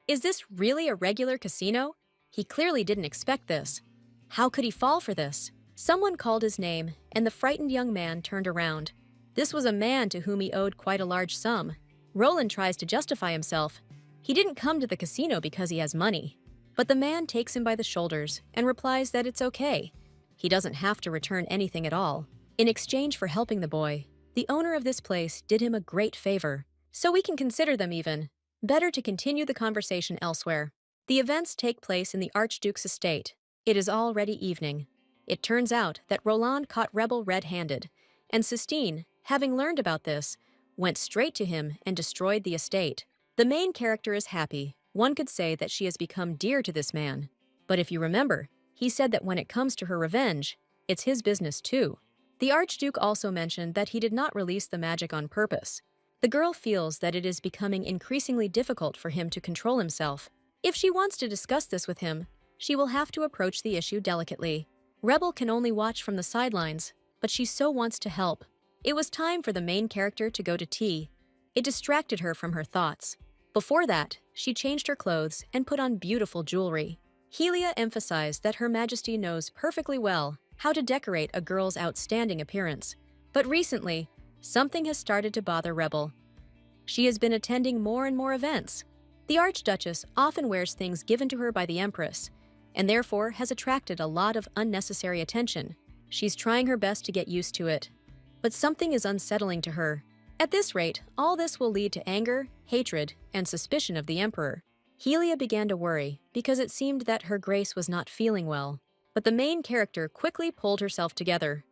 Is this really a regular casino? He clearly didn't expect this. How could he fall for this? Someone called his name, and the frightened young man turned around. This was a man to whom he owed quite a large sum. Roland tries to justify himself. He didn't come to the casino because he has money. But the man takes him by the shoulders and replies that it's okay. He doesn't have to return anything at all. In exchange for helping the boy, the owner of this place did him a great favor. So we can consider them even. Better to continue the conversation elsewhere. The events take place in the Archduke's estate. It is already evening. It turns out that Roland caught Rebel red-handed, and Sistine, having learned about this, went straight to him and destroyed the estate. The main character is happy. One could say that she has become dear to this man. But if you remember, he said that when it comes to her revenge, it's his business too. The Archduke also mentioned that he did not release the magic on purpose. The girl feels that it is becoming increasingly difficult for him to control himself. If she wants to discuss this with him, she will have to approach the issue delicately. Rebel can only watch from the sidelines, but she so wants to help. It was time for the main character to go to tea. It distracted her from her thoughts. Before that, she changed her clothes and put on beautiful jewelry. Helia emphasized that Her Majesty knows perfectly well how to decorate a girl's outstanding appearance. But recently, something has started to bother Rebel. She has been attending more and more events. The Archduchess often wears things given to her by the Empress, and therefore has attracted a lot of unnecessary attention. She's trying her best to get used to it, but something is unsettling to her. At this rate, all this will lead to anger, hatred, and suspicion of the Emperor. Helia began to worry because it seemed that Her Grace was not feeling well, but the main character quickly pulled herself together.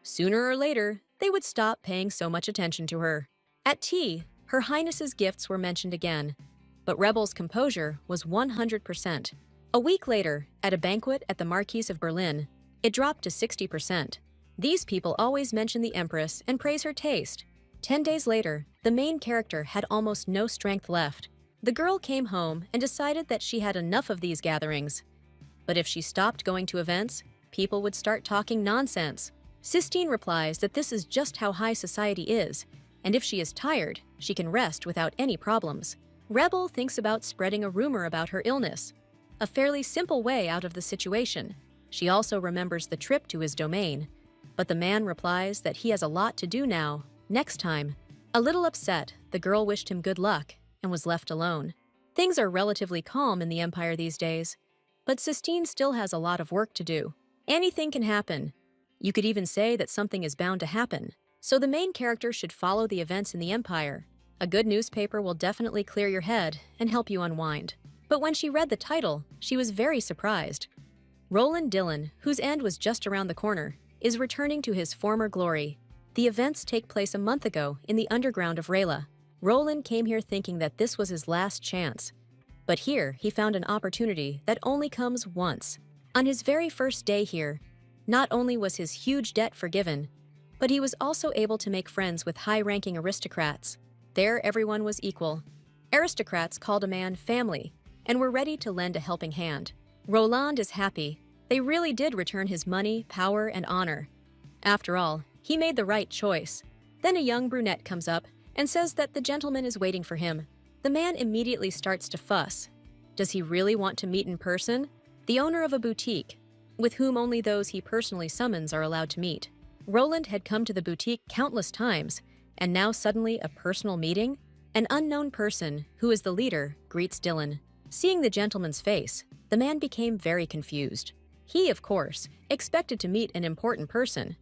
Sooner or later, they would stop paying so much attention to her. At tea, Her Highness's gifts were mentioned again, but Rebel's composure was 100%. A week later, at a banquet at the Marquis of Berlin, it dropped to 60%. These people always mention the Empress and praise her taste. 10 days later, the main character had almost no strength left. The girl came home and decided that she had enough of these gatherings. But if she stopped going to events, people would start talking nonsense. Sistine replies that this is just how high society is, and if she is tired, she can rest without any problems. Rebel thinks about spreading a rumor about her illness, a fairly simple way out of the situation. She also remembers the trip to his domain, but the man replies that he has a lot to do now, next time. A little upset, the girl wished him good luck and was left alone. Things are relatively calm in the Empire these days, but Sistine still has a lot of work to do. Anything can happen. You could even say that something is bound to happen, so the main character should follow the events in the Empire. A good newspaper will definitely clear your head and help you unwind. But when she read the title, she was very surprised. Roland Dillon, whose end was just around the corner, is returning to his former glory. The events take place a month ago in the underground of Rayla. Roland came here thinking that this was his last chance. But here, he found an opportunity that only comes once. On his very first day here, not only was his huge debt forgiven, but he was also able to make friends with high-ranking aristocrats. There, everyone was equal. Aristocrats called a man family and were ready to lend a helping hand. Roland is happy. They really did return his money, power, and honor. After all, he made the right choice. Then a young brunette comes up and says that the gentleman is waiting for him. The man immediately starts to fuss. Does he really want to meet in person? The owner of a boutique, with whom only those he personally summons are allowed to meet. Roland had come to the boutique countless times, and now suddenly a personal meeting? An unknown person, who is the leader, greets Dillon. Seeing the gentleman's face, the man became very confused. He, of course, expected to meet an important person,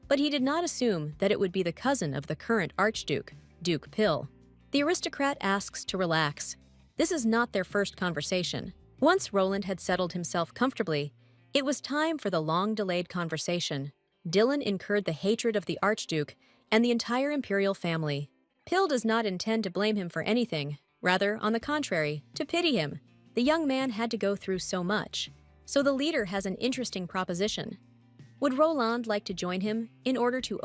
but he did not assume that it would be the cousin of the current Archduke, Duke Pill. The aristocrat asks to relax. This is not their first conversation. Once Roland had settled himself comfortably, it was time for the long-delayed conversation. Dillon incurred the hatred of the Archduke and the entire imperial family. Pill does not intend to blame him for anything, rather, on the contrary, to pity him. The young man had to go through so much, so the leader has an interesting proposition. Would Roland like to join him in order to